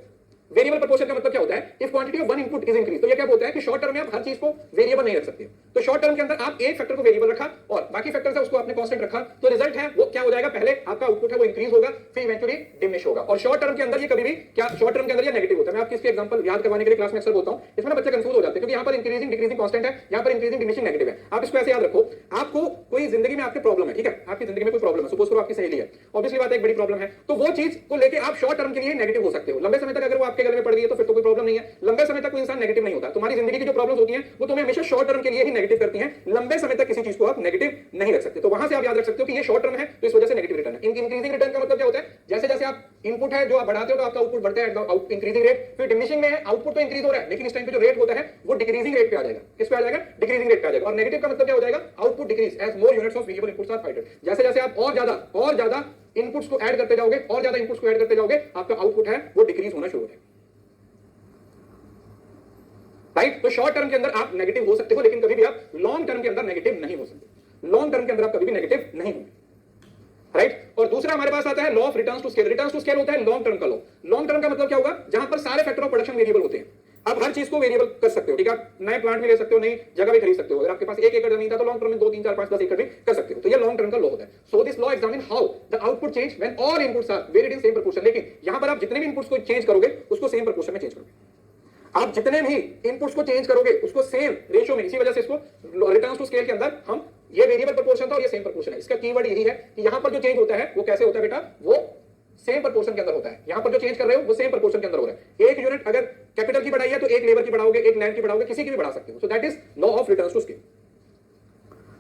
वेरिएबल प्रोपोर्शन का मतलब क्या होता है, if quantity of one input is increase, तो ये क्या बोलता है कि शॉर्ट टर्म में आप हर चीज को वेरिएबल नहीं रख सकते। तो शॉर्ट टर्म के अंदर आप एक फैक्टर को वेरिएबल रखा और बाकी फैक्टर्स है उसको आपने कांस्टेंट रखा, तो रिजल्ट है वो क्या हो जाएगा, पहले आपका आउटपुट है वो इंक्रीज होगा, फिर इवेंचुअली डिमिनिश होगा। और शॉर्ट टर्म के अंदर ये कभी भी क्या, शॉर्ट टर्म के अंदर ये नेगेटिव होता है। मैं आपको इसके एग्जांपल याद करवाने के लिए क्लास में अक्सर बोलता हूं, इसमें बच्चे कंफ्यूज हो जाते हैं, क्योंकि यहां पर इंक्रीजिंग डिक्रीजिंग कांस्टेंट है, यहां पर इंक्रीजिंग डिमिनिशिंग नेगेटिव है। आप इसको ऐसे याद रखो, आपको कोई जिंदगी में आपके प्रॉब्लम है, ठीक है, आपकी जिंदगी में कोई प्रॉब्लम है, सपोज करो आपकी सहेली है, ऑब्वियसली बात है एक बड़ी प्रॉब्लम है, तो वो चीज को लेके आप शॉर्ट टर्म के लिए नेगेटिव हो सकते हो। लंबे समय तक अगर वो आपके गले में पड़ गई है तो फिर तो कोई प्रॉब्लम नहीं है, लंबे समय तक कोई इंसान नेगेटिव नहीं होता। तुम्हारी जिंदगी की जो प्रॉब्लम्स होती हैं वो तुम्हें हमेशा शॉर्ट टर्म के लिए ही नेगेटिव करती हैं, लंबे समय तक किसी चीज को आप नेगेटिव नहीं रख सकते। तो वहां से आप याद रख सकते हो कि ये शॉर्ट टर्म है, तो इस वजह से नेगेटिव रिटर्न है। इंक्रीजिंग रिटर्न का मतलब क्या होता है, जैसे जैसे आप इनपुट है जो आप बढ़ाते हो तो आपका आउटपुट बढ़ता है, इंक्रीजिंग रेट, फिर डिमिनिशिंग में है, आउटपुट तो इंक्रीज हो रहा है लेकिन इस टाइम पे जो रेट होता है वो डिक्रीजिंग रेट पे आ जाएगा। किस पे आ जाएगा, डिक्रीजिंग रेट पे आ जाएगा। और नेगेटिव का मतलब क्या हो जाएगा, output decrease as more units of variable inputs are fighted. जैसे जैसे आप और ज्यादा इनपुट्स को ऐड करते जाओगे, और ज्यादा इनपुट्स को ऐड करते जाओगे, आपका आउटपुट है वो डिक्रीज होना शुरू हो जाएगा। राइट, तो शॉर्ट टर्म के अंदर आप नेगेटिव हो सकते हो, लेकिन कभी भी आप लॉन्ग टर्म के अंदर नेगेटिव नहीं हो सकते। लॉन्ग टर्म के अंदर आप कभी भी नेगेटिव नहीं होंगे। राइट, और दूसरा हमारे पास आता है law of returns to scale. Returns to scale होता है लॉन्ग टर्म का लॉ। लॉन्ग टर्म का मतलब क्या होगा, जहां पर सारे फैक्टर ऑफ प्रोडक्शन वेरिएबल होते हैं, आप हर चीज को वेरिएबल कर सकते हो, ठीक है। आप नए प्लांट भी ले सकते हो, नई जगह भी खरीद सकते हो। अगर आपके पास 1 एकड़ जमीन था तो लॉन्ग टर्म में 2, 3, 4, 5, 10 एकड़ भी कर सकते हो। तो ये लॉन्ग टर्म का लॉ होता है। So this law examine how the output change when all inputs are varied in same proportion. लेकिन यहां पर आप जितने भी इनपुट्स को चेंज करोगे उसको सेम प्रोपोर्शन में चेंज करोगे। आप जितने भी इनपुट्स को चेंज करोगे उसको सेम रेशियो में, इसी वजह से इसको रिटर्न्स टू स्केल के अंदर हम, ये वेरिएबल प्रोपोर्शन था और ये सेम प्रोपोर्शन है। इसका कीवर्ड यही है कि यहां पर जो चेंज होता है वो कैसे होता है बेटा, वो सेम प्रोपोर्शन के अंदर होता है। यहां पर जो चेंज कर रहे हो वो सेम प्रोपोर्शन के अंदर हो रहा है। एक यूनिट अगर कैपिटल की बढ़ाई है तो एक लेबर की बढ़ाओगे, एक लैंड की बढ़ाओगे, किसी की भी बढ़ा सकते हो। So that is law of returns to scale.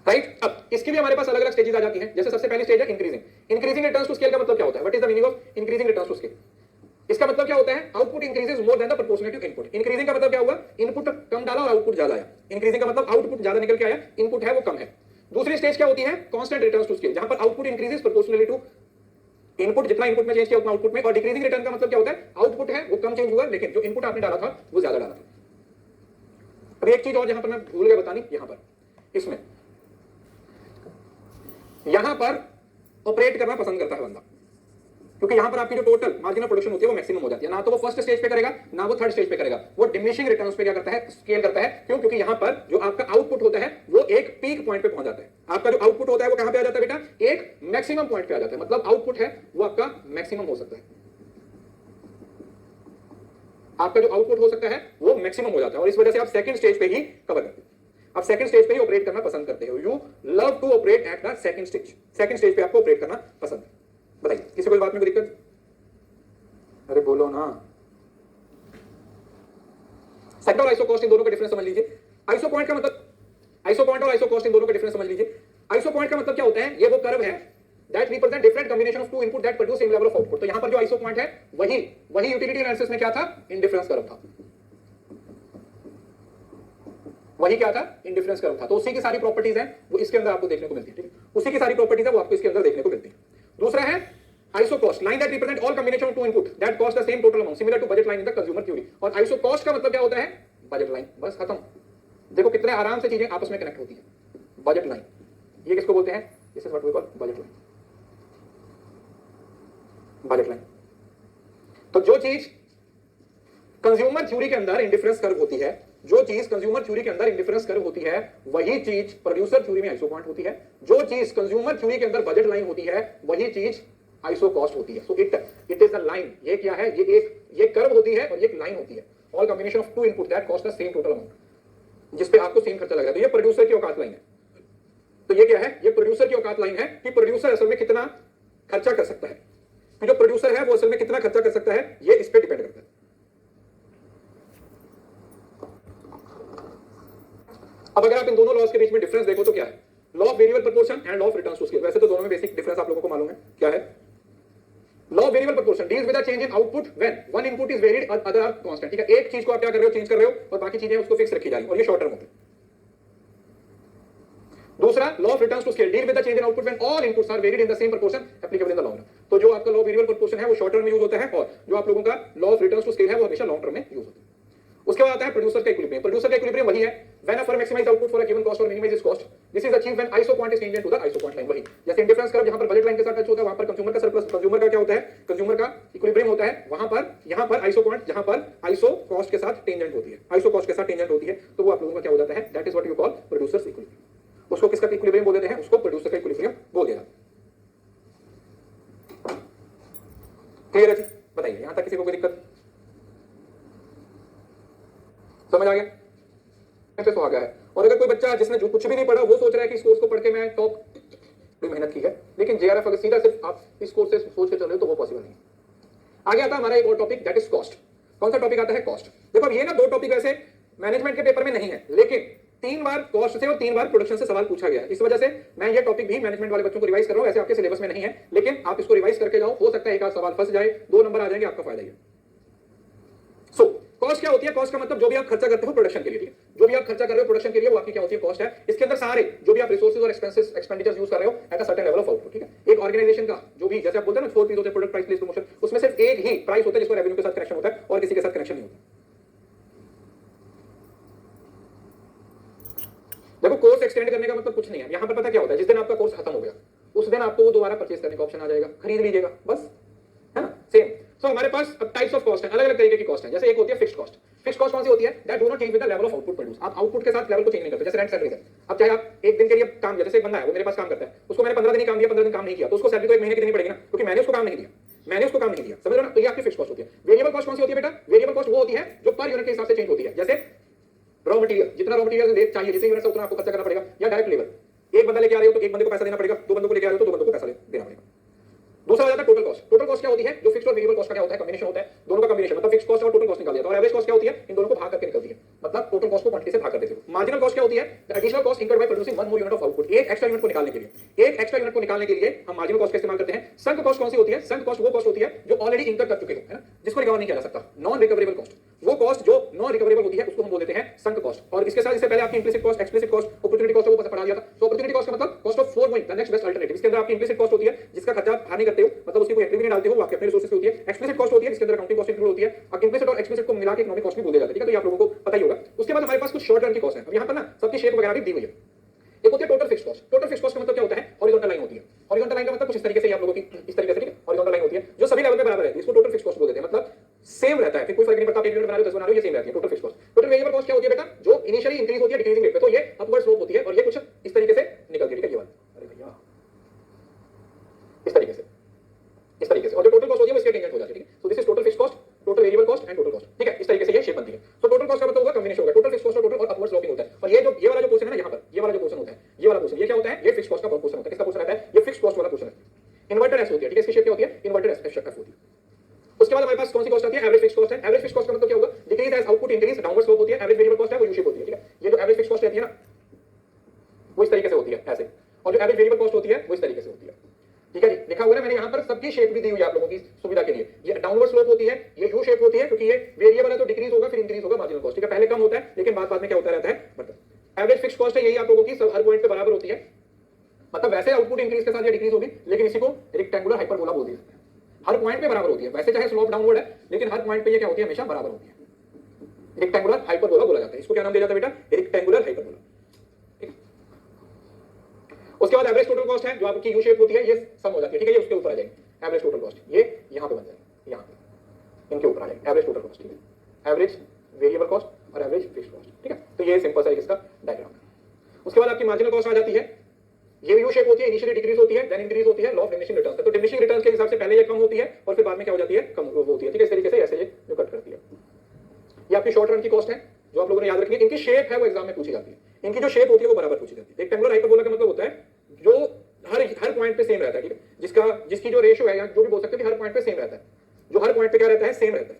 Right, अब इसकी भी हमारे पास अलग अलग स्टेजेस आ जाती हैं। जैसे सबसे पहली स्टेज है increasing. Increasing returns to scale का मतलब क्या होता है, what is the meaning of increasing returns to scale. इसका मतलब क्या होता है, output increases more than the proportional to input. Increasing का मतलब क्या हुआ, इनपुट कम डाला और आउटपुट ज्यादा आया। इंक्रीजिंग का मतलब आउटपुट ज्यादा निकल के आया, इनपुट है वो कम है। दूसरी स्टेज क्या होती है, कांस्टेंट रिटर्न्स टू स्केल, जहां पर output increases proportionally to input, जितना इनपुट में चेंज किया उतना आउटपुट में। और डिक्रीजिंग रिटर्न का मतलब क्या होता है, आउटपुट है वो कम चेंज हुआ लेकिन जो इनपुट आपने डाला था वो ज्यादा डाला था। अब एक चीज और जहां पर मैं भूल गया बतानी, यहां पर इसमें यहां पर ऑपरेट करना पसंद करता है बंदा, क्योंकि यहां पर आपकी जो टोटल मार्जिनल प्रोडक्शन होती है वो मैक्सिमम हो जाती है। ना तो वो फर्स्ट स्टेज पे करेगा ना वो थर्ड स्टेज पे करेगा, वो डिमिनिशिंग रिटर्न्स पे क्या करता है, स्केल करता है। क्यों, क्योंकि यहां पर जो आपका आउटपुट होता है वो एक पीक पॉइंट पे पहुंच जाता है। आपका जो आउटपुट होता है वो कहां पे आ जाता है बेटा, एक मैक्सिमम पॉइंट पे आ जाता है। मतलब आउटपुट है वो आपका मैक्सिमम हो सकता है, आपका जो आउटपुट हो सकता है वो मैक्सिमम हो जाता है। और इस वजह से आप सेकंड स्टेज पे ही कवर करते हो, आप सेकंड स्टेज पे ही ऑपरेट करना पसंद करते हो। You love to operate at the second stage. Second stage पे आपको ऑपरेट करना पसंद है। बताइए किसी को इस बात में कोई दिक्कत, अरे बोलो ना। सेकंड और आइसो कॉस्ट इन दोनों का डिफरेंस समझ लीजिए। आइसो पॉइंट का मतलब, आइसो पॉइंट और आइसो कॉस्ट इन दोनों का डिफरेंस समझ लीजिए। आइसो पॉइंट का मतलब क्या होता है, ये वो कर्व है that represent different combination of two input that produce same level of output. तो यहां पर जो आइसो पॉइंट है वही यूटिलिटी एनालिसिस में क्या था, इंडिफरेंस कर्व था। वही क्या था, इंडिफरेंस कर्व था। तो उसी की सारी प्रॉपर्टीज हैं वो इसके अंदर आपको देखने को मिलती है, ठीक है। उसी की सारी प्रॉपर्टीज है वो आपको इसके अंदर देखने को मिलती है। दूसरा है iso cost, line that represent all combination of two input that cost the same total amount similar to budget line in the consumer theory. और आइसो कॉस्ट का मतलब क्या होता है, बजट लाइन। बस खत्म। देखो कितने आराम से चीजें आपस में कनेक्ट होती है। बजट लाइन, ये किसको बोलते हैं, this is what we call budget line. Budget line, तो जो चीज कंज्यूमर थ्योरी के अंदर इंडिफरेंस कर्व होती है, जो चीज कंज्यूमर थ्योरी के अंदर इंडिफरेंस कर्व होती है वही चीज प्रोड्यूसर थ्योरी में आइसो पॉइंट होती है। जो चीज कंज्यूमर थ्योरी के अंदर बजट लाइन होती है वही चीज आइसो कॉस्ट होती है। So it is a line. ये क्या है, ये कर्व होती है और ये एक लाइन होती है। All combination of two input that cost the same total amount, जिस पे आपको सेम खर्चा लग रहा है। तो ये प्रोड्यूसर की औकात लाइन है। तो ये क्या है, ये प्रोड्यूसर की औकात लाइन है कि प्रोड्यूसर असल में कितना खर्चा कर सकता है, कि जो प्रोड्यूसर है वो असल में कितना खर्चा कर सकता है, ये इस पे डिपेंड करता है। अब अगर आप इन दोनों लॉस के बीच में डिफरेंस देखो तो क्या है, law of variable proportion and law of returns to scale. वैसे तो दोनों में बेसिक डिफरेंस आप लोगों को मालूम है क्या है। Law of variable proportion deals with the change in output when one input is varied other are constant. ठीक है, एक चीज को आप क्या कर रहे हो, चेंज कर रहे हो और बाकी चीजें उसको फिक्स रखी जा रही है, और ये शॉर्ट टर्म होते हैं। दूसरा law of returns to scale deal with the change in output when all inputs are varied in the same proportion applicable in the long run. तो जो आपका लॉ ऑफ वेरिएबल प्रोपोर्शन है वो short term में use होता है, और जो आप लोगों का law of returns to scale है वो हमेशा लॉन्ग टर्म में यूज होता है। उसके बाद आता है प्रोड्यूसर का इक्विलिब्रियम। प्रोड्यूसर का इक्विलिब्रियम वही है when a firm maximize output for a given cost और minimize its cost, this is achieved when isoquant is tangent to the isoquant line. वही जैसे इंडिफरेंस कर्व जहां पर budget line के साथ टच होता है वहां पर कंज्यूमर का सरप्लस, कंज्यूमर का क्या होता है, कंज्यूमर का इक्विलिब्रियम होता है, वहां पर यहां पर आइसो क्वांट जहां पर आइसो कॉस्ट के साथ टेंजेंट होती है, आइसो कॉस्ट के साथ टेंजेंट होती है, तो वो आप लोगों का क्या हो जाता है, that is what you call producers equilibrium. उसको किसका इक्विलिब्रियम बोल देते हैं, उसको प्रोड्यूसर का इक्विलिब्रियम बोल देना। क्लियर है जी, बताइए यहां तक किसी को कोई दिक्कत समझ आ गया? तो आ गया है। और अगर कोई बच्चा जिसने जो कुछ भी नहीं पढ़ा वो सोच रहा है कि इस कोर्स को पढ़ के मैं टॉप, मेहनत की है, लेकिन जेआरएफ अगर सीधा सिर्फ आप इस कोर्स से सोच के चल रहे हो तो वो पॉसिबल नहीं। आगे आता है हमारा एक और टॉपिक, दैट इज कॉस्ट। कौन सा टॉपिक आता है, कॉस्ट। देखो अब ये ना दो टॉपिक वैसे मैनेजमेंट के पेपर में नहीं है, लेकिन 3 बार कॉस्ट से और 3 बार प्रोडक्शन से सवाल पूछा गया है। इस वजह से मैं ये टॉपिक भी मैनेजमेंट वाले बच्चों को रिवाइज कर रहा हूं। ऐसे आपके सिलेबस में नहीं है, लेकिन आप इसको रिवाइज करके जाओ, हो सकता है एक आध सवाल फंस जाए, 2 नंबर आ जाएंगे, आपका फायदा ही है। सो कॉस्ट क्या होती है, कॉस्ट का मतलब जो भी आप खर्चा करते हो प्रोडक्शन के लिए, जो भी आप खर्चा कर रहे हो प्रोडक्शन के लिए वो आपकी क्या होती है, कॉस्ट है। इसके अंदर सारे जो भी आप रिसोर्सेज और एक्सपेंसेस एक्सपेंडिचर्स यूज कर रहे हो at a certain level of output. ठीक है, एक ऑर्गेनाइजेशन का जो भी, जैसे आप बोलते हैं ना 4 पीस होते हैं, प्रोडक्ट प्राइस प्लेस प्रमोशन, उसमें सिर्फ एक ही प्राइस होता है जिसको रेवेन्यू के साथ कनेक्शन होता है और किसी के साथ कनेक्शन नहीं होता। देखो कोर्स एक्सटेंड करने का मतलब कुछ नहीं है, यहां पर पता क्या होता है, जिस दिन आपका कोर्स खत्म हो गया उस दिन आपको दोबारा परचेज करने का ऑप्शन आ जाएगा, खरीद लीजिएगा बस, है ना, सेम। सो हमारे पास अब टाइप्स ऑफ कॉस्ट है, अलग अलग तरीके की कॉस्ट है। जैसे एक होती है फिक्स्ड कॉस्ट। फिक्स्ड कॉस्ट कौन सी होती है, that do not change with the level of output produce. आप आउटपुट के साथ लेवल को चेंज नहीं करते, जैसे रेंट सैलरी है। अब चाहे आप एक दिन के लिए काम किया, जैसे एक बंदा है वो मेरे पास काम करता है, उसको मैंने 15 दिन ही काम दिया, 15 दिन काम नहीं किया, तो उसको सैलरी तो 1 महीने की देनी पड़ेगी ना, क्योंकि मैंने उसको काम नहीं दिया, मैंने उसको काम नहीं दिया, समझ रहे हो ना। तो ये आपकी फिक्स्ड कॉस्ट होती है। वेरिएबल कॉस्ट कौन सी होती है बेटा, वेरिएबल कॉस्ट वो होती है जो पर यूनिट के हिसाब से चेंज होती है। जैसे रॉ मटेरियल, जितना रॉ मटेरियल चाहिए जितने यूनिट से उतना आपको खर्चा करना पड़ेगा, या डायरेक्ट लेबर, एक बंदा लेके आ रहे हो तो एक बंदे को पैसा देना पड़ेगा, 2 बंदों को लेके आ रहे हो तो 2 बंदों को पैसा देना पड़ेगा। दूसरा हो जाता है टोटल कॉस्ट। टोटल कॉस्ट क्या होती है, जो फिक्स्ड और वेरिएबल कॉस्ट का क्या होता है, कॉम्बिनेशन होता है, दोनों का कॉम्बिनेशन, मतलब फिक्स्ड कॉस्ट और टोटल कॉस्ट निकाल दिया। और एवरेज कॉस्ट क्या होती है, इन दोनों को भाग करके निकलती है, मतलब टोटल कॉस्ट को क्वांटिटी से भाग कर देते हो। मार्जिनल कॉस्ट क्या होती है, the additional cost incurred by producing 1 more unit of output. एक एक्स्ट्रा यूनिट को निकालने के लिए, एक एक्स्ट्रा यूनिट को निकालने के लिए हम मार्जिनल कॉस्ट का इस्तेमाल करते हैं। संक कॉस्ट कौन सी होती है, संक कॉस्ट वो कॉस्ट होती है जो ऑलरेडी इनकर कर चुके हो, है ना, जिसको रिकवर नहीं किया जा सकता। नॉन रिकवरेबल कॉस्ट, वो कॉस्ट जो नॉन रिकवरेबल होती है उसको हम बोल देते हैं संक कॉस्ट। और इसके साथ इससे पहले आपकी implicit cost, explicit cost, opportunity cost वो पढ़ा दिया था। तो अपॉर्चुनिटी कॉस्ट का मतलब cost of forgoing the next best alternative. इसके अंदर आपकी इंप्लिसिट कॉस्ट होती है जिसका खर्चा आप नहीं करते हो, मतलब उसकी कोई एंट्री भी नहीं डालते हो, वो आपके अपने रिसोर्सेज की होती है। एक्सप्लिसिट कॉस्ट होती है जिसके अंदर अकाउंटिंग कॉस्ट इंक्लूड होती है। अब इंप्लिसिट और एक्सप्लिसिट को मिला के इकोनॉमिक कॉस्ट भी बोले जाते हैं, ठीक है, तो ये आप लोगों को पता ही होगा। उसके बाद हमारे पास कुछ शॉर्ट टर्म की कॉस्ट है। अब यहाँ पर ना सबकी शेप वगैरह भी दी हुई है। एक होती है total fixed cost. Total fixed cost का मतलब क्या होता है, हॉरिजॉन्टल लाइन होती है। हॉरिजॉन्टल लाइन का मतलब कुछ इस तरीके से, आप लोगों की इस तरीके से, ठीक है, हॉरिजॉन्टल लाइन होती है जो सभी लेवल पे बराबर है, इसको टोटल फिक्स्ड कॉस्ट बोल देते हैं, मतलब सेम रहता है, फिर कोई फर्क नहीं पड़ता आप 1 यूनिट बना रहे हो 10 बना रहे हो, ये सेम रहती है total fixed cost. Total variable cost क्या होती है बेटा, जो इनिशियली इंक्रीज होती है डिक्रीजिंग रेट पे, तो ये अपवर्ड स्लोप होती है और ये कुछ इस तरीके से निकलती है, ठीक है, ये वाला, अरे भैया इस तरीके से, इस तरीके से। और जो टोटल कॉस्ट होती है वो इसके टेंजेंट हो जाती है, ठीक है। So this is total fixed cost, total variable cost and total cost, ठीक है, इस तरीके से ये शेप बनती है। सो टोटल कॉस्ट का मतलब होगा कॉम्बिनेशन होगा टोटल फिक्स्ड कॉस्ट और टोटल और अपवर्ड स्लोपिंग होता है। और ये जो ये वाला जो पोर्शन है ना, यहाँ पर ये वाला जो पोर्शन होता है, ये वाला पोर्शन, ये क्या होता है, ये फिक्स्ड कॉस्ट का पोर्शन होता है। किसका पोर्शन रहता है, ये फिक्स्ड कॉस्ट वाला पोर्शन है। इन्वर्टेड एस होती है, ठीक है, इसकी शेप क्या होती है, इन्वर्टेड एस शेप होती है। उसके बाद हमारे पास कौन सी कॉस्ट आती है, एवरेज फिक्स्ड कॉस्ट है। एवरेज फिक्स्ड कॉस्ट का मतलब क्या होगा, decrease as output increase, downward slope होती है। एवरेज वेरिएबल कॉस्ट है वो यू शेप होती है, ठीक है। ये जो एवरेज फिक्स्ड कॉस्ट रहती है ना वो इस तरीके से होती है, ऐसे, और जो एवरेज वेरिएबल कॉस्ट होती है वो इस तरीके से होती है, ठीक है जी। लिखा हुआ है मैंने यहाँ पर, सबकी शेप भी दी हुई है आप लोगों की सुविधा के लिए। ये डाउनवर्ड स्लोप होती है, ये यू शेप होती है, क्योंकि ये वेरिएबल है तो डिक्रीज होगा फिर इंक्रीज होगा मार्जिनल कॉस्ट, ठीक है। पहले कम होता है लेकिन बाद में क्या होता रहता है, बढ़ता। एवरेज फिक्स्ड कॉस्ट है, यही आप लोगों की सब हर पॉइंट पे बराबर होती है, मतलब वैसे आउटपुट इंक्रीज के साथ ये डिक्रीज होगी, लेकिन इसी को रेक्टेंगुलर हाइपरबोला बोल दिया जाता है। हर पॉइंट पे बराबर होती है, वैसे चाहे स्लोप डाउनवर्ड है लेकिन हर पॉइंट पे ये क्या होती है, हमेशा बराबर होती है। रेक्टेंगुलर हाइपरबोला बोला जाता है, इसको क्या नाम दिया जाता है बेटा, रेक्टेंगुलर हाइपरबोला। उसके बाद एवरेज टोटल कॉस्ट है जो आपकी यू शेप होती है, ये सम हो जाती है, ठीक है, ये उसके ऊपर आ जाएगी। एवरेज टोटल कॉस्ट ये यहां पे बन जाएगी, यहां पे इनके ऊपर आ जाएगी एवरेज टोटल कॉस्ट, ठीक है। एवरेज वेरिएबल कॉस्ट और एवरेज फिक्स्ड कॉस्ट, ठीक है। तो ये सिंपल सा इसका डायग्राम है। उसके बाद आपकी मार्जिनल कॉस्ट आ जाती है, ये यू शेप होती है, इनिशियली डिक्रीज होती है, देन इंक्रीज होती है, लॉ ऑफ डिमिनिशिंग रिटर्न्स। तो डिमिनिशिंग रिटर्न्स के हिसाब से पहले ये कम होती है और फिर बाद में क्या हो जाती है, कम होती है, ठीक है। इस तरीके से ऐसे ये जो कट करती है, ये आपकी शॉर्ट रन की कॉस्ट है जो आप लोगों ने याद रखनी है। इनकी शेप है वो एग्जाम में पूछी जाती है, इनकी जो शेप होती है वो बराबर पूछी जाती है। रेक्टेंगुलर हाइपरबोला का मतलब होता है जो हर पॉइंट पे सेम रहता है, ठीक है, जिसकी जो रेशियो है या जो भी बोल सकते हैं हर पॉइंट पे सेम रहता है, जो हर पॉइंट पे क्या रहता है, सेम रहता है,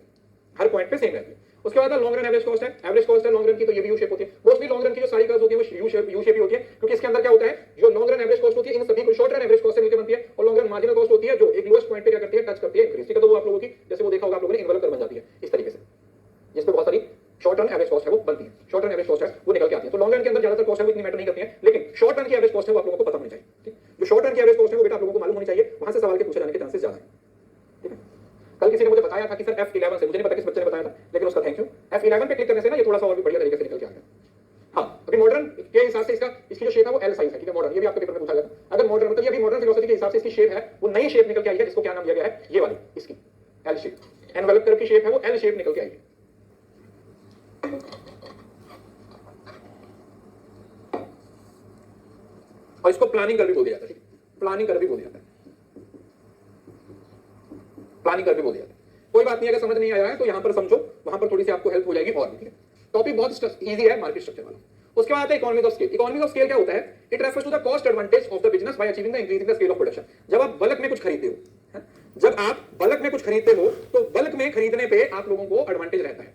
हर पॉइंट पे सेम रहती है। उसके बाद लॉन्ग रन एवरेज कॉस्ट है, एवरेज कॉस्ट है लॉन्ग रन की, तो ये भी यू शेप होती है। मोस्टली लॉन्ग रन की जो सारी कर्व्स होती है वो यू शेप ही होती है, क्योंकि इसके अंदर क्या होता है, जो लॉन्ग रन एवरेज कॉस्ट होती है इन सभी को शॉर्ट रन एवरेज कॉस्ट से मिलकर बनती है, और लॉन्ग रन मार्जिनल कॉस्ट होती है जो एक लोएस्ट पॉइंट पे क्या करती है, टच करती है इंक्रीज। ठीक है, तो वो आप लोगों की जैसे वो देखा होगा आप लोगों ने इन्वेलप कर बन जाती है इस तरीके से, जिस पे बहुत सारी शॉर्ट रन एवरेज कॉस्ट है वो बनती है, शॉर्ट रन एवरेज कॉस्ट है वो निकल के आती है। तो लॉन्ग रन के अंदर ज्यादातर कॉस्ट है वो इतनी मैटर नहीं करती है, लेकिन शॉर्ट रन की एवरेज कॉस्ट है वो आप लोगों को पता होनी चाहिए। ठीक, जो शॉर्ट रन की एवरेज कॉस्ट है वो बेटा आप लोगों को मालूम होनी चाहिए, वहां से सवाल के पूछे जाने के चांसेस ज्यादा है। ठीक है, कल किसी ने मुझे बताया था कि सर F11 से, मुझे नहीं पता किस बच्चे ने बताया था, लेकिन उसका थैंक यू। F11 पे क्लिक करने से ना ये थोड़ा सा और भी बढ़िया तरीके से निकल के आ गया। हाँ, अभी मॉडर्न के हिसाब से इसकी जो शेप है वो एल साइज है। ठीक है, मॉडर्न, ये भी आपके पेपर में पूछा गया था। अगर मॉडर्न मतलब ये अभी मॉडर्न फिलोसफी के हिसाब से इसकी शेप है वो नई शेप निकल के आई है, जिसको क्या नाम दिया गया है, ये वाली इसकी एल शेप, एनवेलप कर्व की शेप है वो एल शेप निकल के आई है। और इसको प्लानिंग कर्व भी बोल दिया जाता है। प्लानिंग कर्व भी बोल दिया जाता है, प्लानिंग कर्व भी बोल दिया जाता है। कोई बात नहीं, अगर समझ नहीं आया है तो यहां पर समझो, वहां पर थोड़ी सी आपको हेल्प हो जाएगी और भी। ठीक है, टॉपिक बहुत इजी है मार्केट स्ट्रक्चर वाला। उसके बाद आता है economic of scale. Economic of scale क्या होता है, it refers to the cost advantage of the business by achieving the increase in the scale of production. जब आप बल्क में कुछ खरीदते हो, जब आप बल्क में कुछ खरीदते हो तो बल्क में खरीदने पे आप लोगों को एडवांटेज रहता है,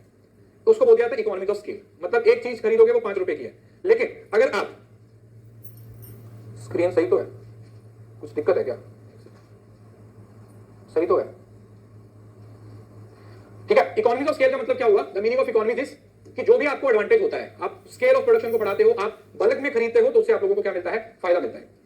तो उसको बोल दिया जाता है इकोनॉमिक ऑफ स्केल। मतलब एक चीज खरीदोगे वो 5 रुपए की है, लेकिन अगर आप, स्क्रीन सही तो है, कुछ दिक्कत है क्या, सही तो है, ठीक है। इकोनॉमिक ऑफ स्केल का मतलब क्या हुआ, the meaning of economy this, कि जो भी आपको एडवांटेज होता है, आप स्केल ऑफ प्रोडक्शन को बढ़ाते हो, आप बल्क में खरीदते हो, तो उससे आप लोगों को क्या मिलता है, फायदा मिलता है।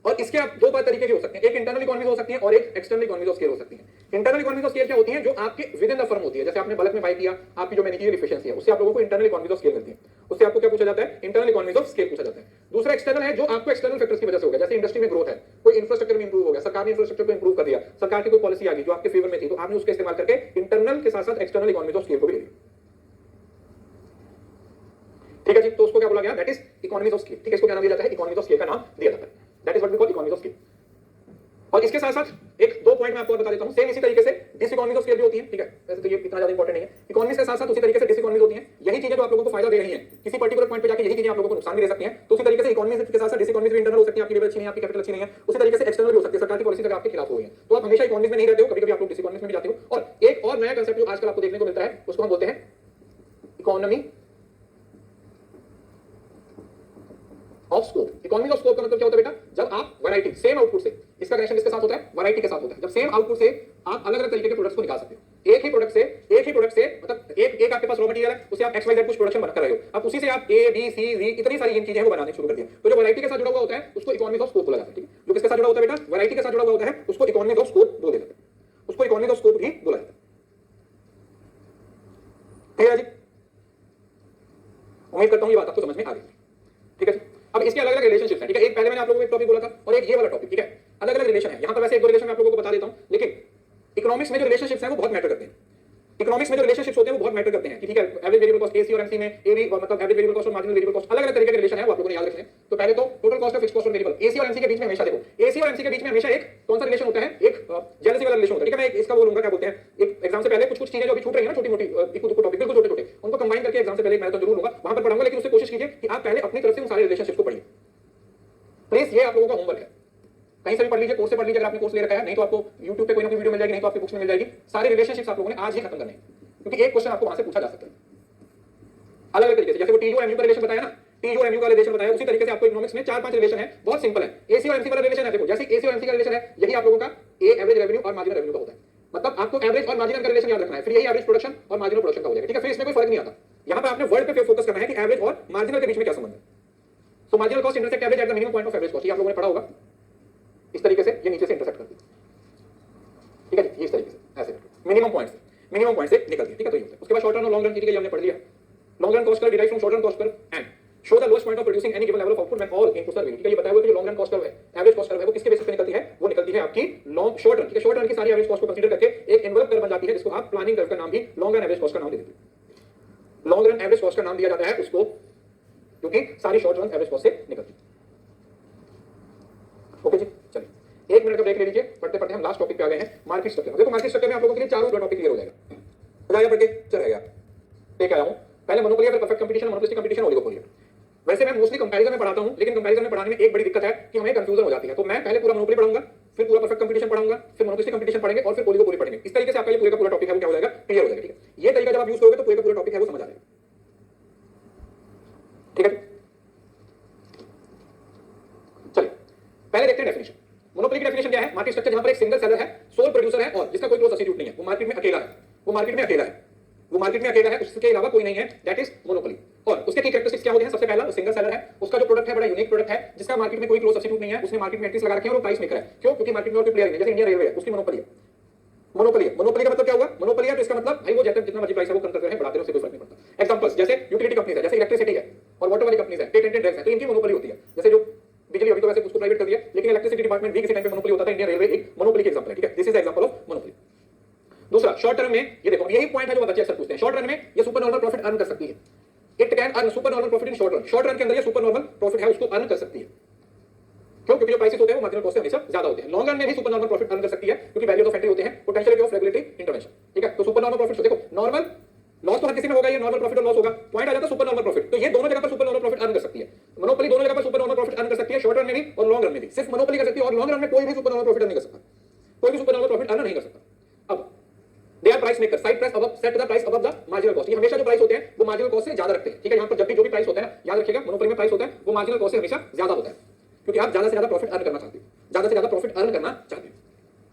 और इसके आप दो तरीके के हो सकते हैं, एक इंटरनल इकोनॉमी हो सकती है और एक एक्सटर्नल इकोनॉमी ऑफ स्केल हो सकती है। इंटरनल इकोनॉमी ऑफ स्केल क्या होती है, जो आपके विद इन द फर्म होती है, जैसे आपने बल्क में बाय किया, आपकी जो मैनेजरियल एफिशिएंसी है उससे आप लोगों को इंटरनल इकोनॉमी ऑफ स्केल मिलती है, उससे आपको क्या पूछा जाता है, इंटरनल इकोनॉमी ऑफ स्केल पूछा जाता है। दूसरा एक्सटर्नल है, जो आपको एक्सटर्नल फैक्टर्स की वजह से हो गया, जैसे इंडस्ट्री में ग्रोथ है, कोई इंफ्रास्ट्रक्चर में इंप्रूव हो गया, सरकार ने इंफ्रास्ट्रक्चर को इंप्रूव कर दिया, सरकार की कोई पॉलिसी आ गई जो आपके फेवर में थी, तो आपने उसका इस्तेमाल करके इंटरनल के साथ साथ एक्सटर्नल इकोनॉमी ऑफ स्केल को भी ले लिया। ठीक है जी, तो उसको क्या बोला गया, that is economies of scale. ठीक है, इसको क्या नाम दिया जाता है, इकोनॉमीज ऑफ स्केल का नाम दिया जाता है, that is what we call economies of scale. और इसके साथ साथ एक दो पॉइंट मैं आपको बता देता हूं, सेम इसी तरीके से डिसइकोनॉमीज ऑफ स्केल भी होती है। ठीक है, वैसे तो ये इतना ज्यादा इंपॉर्टेंट नहीं है, इकोनॉमीज के साथ साथ उसी तरीके से डिसइकोनॉमीज होती हैं। यही चीजें जो आप लोगों को फायदा दे रही हैं, किसी पर्टिकुलर पॉइंट पे जाके यही चीजें आप लोगों को नुकसान भी दे सकती हैं, तो उसी तरीके से इकोनॉमीज के साथ साथ डिसइकोनॉमीज भी इंटरनल हो सकती है, आपकी लेवल अच्छी नहीं है, आपकी कैपिटल अच्छी नहीं है, उसी तरीके से एक्सटर्नल भी हो सकती है, सरकार की पॉलिसी अगर आपके खिलाफ हो गई है, तो आप हमेशा इकोनॉमीज में नहीं रहते हो, कभी कभी आप लोग डिसइकोनॉमीज में भी जाते हो। और एक और नया कांसेप्ट जो आजकल आपको देखने को मिलता है, उसको हम बोलते हैं economy of scope. Economy of scope का मतलब क्या होता है बेटा, जब आप वैरायटी सेम आउटपुट से, इसका कनेक्शन किसके साथ होता है, वैरायटी के साथ होता है। जब सेम आउटपुट से आप अलग अलग तरीके के प्रोडक्ट्स को निकाल सकते हो, एक ही प्रोडक्ट से मतलब एक आपके पास रॉ मटेरियल है, उसे आप XYZ कुछ प्रोडक्शन कर रहे हो, अब उसी से आप A B C D इतनी सारी चीजें हैं वो बनाने शुरू कर दिया, तो जो वैरायटी के साथ जुड़ा हुआ होता है उसको इकोनॉमी ऑफ स्कोप बोला जाता है। ठीक है, जो किसके साथ जुड़ा होता है बेटा, वैरायटी के साथ जुड़ा हुआ होता है, उसको इकोनॉमी ऑफ स्कोप बोला जाता है, उसको इकोनॉमी ऑफ स्कोप भी बोला जाता है। ठीक है जी, उम्मीद करता हूं ये बात आपको समझ में आ गई। ठीक है जी, अब इसके अलग अलग रिलेशनशिप है। ठीक है, एक पहले मैंने आप लोगों को एक टॉपिक बोला था और एक ये वाला टॉपिक। ठीक है, अलग अलग रिलेशन है, यहां पर वैसे एक दो रिलेशन मैं आप लोगों को बता देता हूं, लेकिन इकोनॉमिक्स में जो रिलेशनशिप्स हैं वो बहुत मैटर करते हैं। इकोनॉमिक्स में जो रिलेशनशिप्स होते हैं वो बहुत मैटर करते हैं कि ठीक है, एवरेज वेरिएबल कॉस्ट एसी और एमसी में एवी मतलब एवरेज वेरिएबल कॉस्ट और मार्जिनल वेरिएबल कॉस्ट अलग अलग तरीके के रिलेशन है, वो आप लोगों ने याद रखने हैं। तो पहले तो total cost of fixed cost और वेरिएबल, एसी और एमसी के बीच में हमेशा देखो, एसी और एमसी के बीच में हमेशा एक कौन सा रिलेशन होता है, एक जेलसी वाला रिलेशन होता है। ठीक है, मैं इसका बोलूंगा क्या बोलते हैं, एक एग्जाम से पहले कुछ कुछ चीजें जो अभी छूट रही है ना, छोटी मोटी इक्वल टॉपिक बिल्कुल छोटे छोटे, उनको कंबाइन करके एग्जाम से पहले मैं तो जरूर लूंगा, वहां पर पढ़ाऊंगा, लेकिन उससे कोशिश कीजिए कि आप पहले अपनी तरफ से उन सारे रिलेशनशिप को पढ़िए प्लीज, ये आप लोगों का होमवर्क है। कहीं से भी पढ़ लीजिए, कोर्स से पढ़ लीजिए अगर आपने कोर्स ले रखा है, नहीं तो आपको YouTube पे कोई ना कोई वीडियो मिल जाएगी, नहीं तो आपकी बुक्स में मिल जाएगी। सारे रिलेशनशिप्स आप लोगों ने आज ही खत्म करने हैं, क्योंकि एक क्वेश्चन आपको वहां से पूछा जा सकता है अलग अलग तरीके से। जैसे वो टीजू और एमयू का रिलेशन बताया ना, टीजू और एमयू का रिलेशन बताया, उसी तरीके से आपको इकोनॉमिक्स में 4-5 रिलेशन है, बहुत सिंपल है। एसी और एमसी वाला रिलेशन है, देखो जैसे एसी और एमसी का रिलेशन है, यही आप लोगों का एवरेज रेवेन्यू और मार्जिनल रेवेन्यू का होता है। मतलब आपको एवरेज और मार्जिनल का रिलेशन याद रखना है, फिर यही एवरेज प्रोडक्शन और मार्जिनल प्रोडक्शन का हो जाएगा। ठीक है, फिर इसमें कोई फर्क नहीं आता, यहां पर आपने वर्ड पे फोकस करना है कि एवरेज और मार्जिनल के बीच में क्या संबंध है। सो marginal cost intersect average at the minimum point of average cost, ये आप लोगों ने पढ़ा होगा इस तरीके से, ये नीचे से इंटरसेक्ट करती है। ठीक है, इस तरीके से ऐसे मिनिमम पॉइंट से निकलती है। ठीक है, तो ये होता है। उसके बाद शॉर्ट रन और लॉन्ग रन की चीजें हमने पढ़ लिया। Long run cost curve derived from short run cost curve and show the lowest point of producing any given level of output when all inputs are vary. ठीक है, ये बताया हुआ है कि जो लॉन्ग रन कॉस्ट कर्व है, average cost curve है, वो किसके बेसिस पे निकलती है, वो निकलती है आपकी लॉन्ग शॉर्ट रन। ठीक है, शॉर्ट रन की सारी एवरेज कॉस्ट को कंसीडर करके एक एनवेलप कर्व बन जाती है, जिसको आप प्लानिंग कर्व का नाम भी लॉन्ग रन एवरेज कॉस्ट का नाम दे देते हैं। लॉन्ग रन एवरेज कॉस्ट का नाम दिया जाता है उसको, क्योंकि सारी शॉर्ट रन एवरेज कॉस्ट से निकलती है। ओके जी, चलिए 1 मिनट का ब्रेक ले लीजिए, पढ़ते पढ़ते हम लास्ट टॉपिक पे आ गए हैं, मार्केट स्ट्रक्चर। देखो मार्केट स्ट्रक्चर में आप लोगों के लिए चारों टॉपिक क्लियर हो जाएगा, बताया पढ़ के चल जाएगा। देख आया हूं, पहले मोनोपोली, फिर perfect competition, monopolistic competition, oligopoly. वैसे मैं मोस्टली कंपैरिजन में पढ़ाता हूं, लेकिन कंपैरिजन में पढ़ाने में एक बड़ी दिक्कत है कि हमें कंफ्यूजन हो जाती है। तो मैं पहले पूरा मोनोपोली पढ़ाऊंगा, फिर पूरा परफेक्ट कंपटीशन पढ़ाऊंगा, फिर मोनोपोलिस्टिक कंपटीशन पढ़ेंगे और फिर ओलिगोपोली पढ़ेंगे। इस तरीके से आपका ये पूरा का पूरा टॉपिक है वो क्या हो जाएगा, क्लियर हो जाएगा। ठीक है, ये तरीका जब आप यूज करोगे तो पूरे का पूरा टॉपिक है वो समझ आ जाएगा। ठीक है, चलिए पहले देखते हैं डेफिनेशन। मोनोपोली की डेफिनेशन क्या है? मार्केट स्ट्रक्चर जहां पर एक सिंगल सेलर है, सोल प्रोड्यूसर है और जिसका कोई क्लोज सब्स्टिट्यूट नहीं है, वो मार्केट में अकेला है, वो मार्केट में अकेला है, वो मार्केट में अकेला है, उसके अलावा कोई नहीं है, दैट इज मोनोपोली। और उसके की कैरेक्टरिस्टिक्स क्या होते हैं? सबसे पहला सिंगल सेलर है, उसका जो प्रोडक्ट है बड़ा यूनिक प्रोडक्ट है, जिसका मार्केट में कोई क्लोज सब्स्टिट्यूट नहीं है, उसने मार्केट में एंट्रीज लगा रखे हैं और प्राइस मेकर है। क्यों? क्योंकि मार्केट में और कोई प्लेयर नहीं है, जैसे इंडियन रेलवे है, उसकी मोनोपोली है। मोनोपोली है, मोनोपोली का मतलब क्या हुआ? मोनोपोली है तो इसका मतलब भाई वो जितना मर्जी प्राइस है वो कम करते रहे, बढ़ाते रहे, उससे कोई फर्क नहीं पड़ता। एग्जांपल्स जैसे यूटिलिटी कंपनीज है, जैसे इलेक्ट्रिसिटी है और वाटर वाली कंपनीज है, पेटेंटेड ड्रग्स है, तो इनकी मोनोपोली होती है। जैसे जो बिजली अभी तो वैसे उसको प्राइवेट कर दिया, लेकिन इलेक्ट्रिसिटी डिपार्टमेंट भी किसी टाइम पे मोनोपोली होता था, इंडियन रेलवे एक मोनोपोली का एग्जांपल है। ठीक है, this is example of monopoly. दूसरा, शॉर्ट टर्म में ये देखो, यही पॉइंट है जो बच्चे अक्सर पूछते हैं। शॉर्ट रन में ये सुपर नॉर्मल प्रॉफिट अर्न कर सकती है, it can earn super normal profit in short run. Short run के अंदर ये सुपर नॉर्मल प्रॉफिट है उसको अर्न कर सकती है। क्यों? क्योंकि जो प्राइसेस होते हैं वो मार्जिनल कॉस्ट से हमेशा ज्यादा होते हैं। लॉन्ग रन में भी सुपर नॉर्मल प्रॉफिट अर्न कर सकती है, क्योंकि वैल्यूज ऑफ एंट्री होते हैं, पोटेंशियल ऑफ रेगुलेटरी इंटरवेंशन। ठीक है, तो सुपर नॉर्मल प्रॉफिट देखो, नॉर्मल लॉस तो हर किसी में होगा, ये नॉर्मल प्रॉफिट और लॉस होगा, पॉइंट आ जाता है सुपर नॉर्मल प्रॉफिट। तो ये दोनों जगह पर सुपर नॉर्मल प्रॉफिट अर्न कर सकती है। मोनोपोली दोनों जगह पर सुपर नॉर्मल प्रॉफिट अर्न कर सकती है, शॉर्ट रन में भी और लॉन्ग रन में भी। सिर्फ मोनोपोली कर सकती है और लॉन्ग रन में कोई भी सुपर नॉर्मल प्रॉफिट अर्न नहीं कर सकता, कोई भी सुपर नॉर्मल प्रॉफिट अर्न नहीं कर सकता। अब they are price maker, side price above, set the price above the marginal cost. ये हमेशा जो प्राइस होते हैं वो मार्जिनल कॉस्ट से ज्यादा रखते हैं। ठीक है, यहां पर जब भी जो भी प्राइस होता है, याद रखिएगा मोनोपोली में प्राइस होता है वो मार्जिनल कॉस्ट से हमेशा ज्यादा होता है, क्योंकि आप ज्यादा से ज्यादा प्रॉफिट अर्न करना चाहते हैं, ज्यादा से ज्यादा प्रॉफिट अर्न करना चाहते हैं।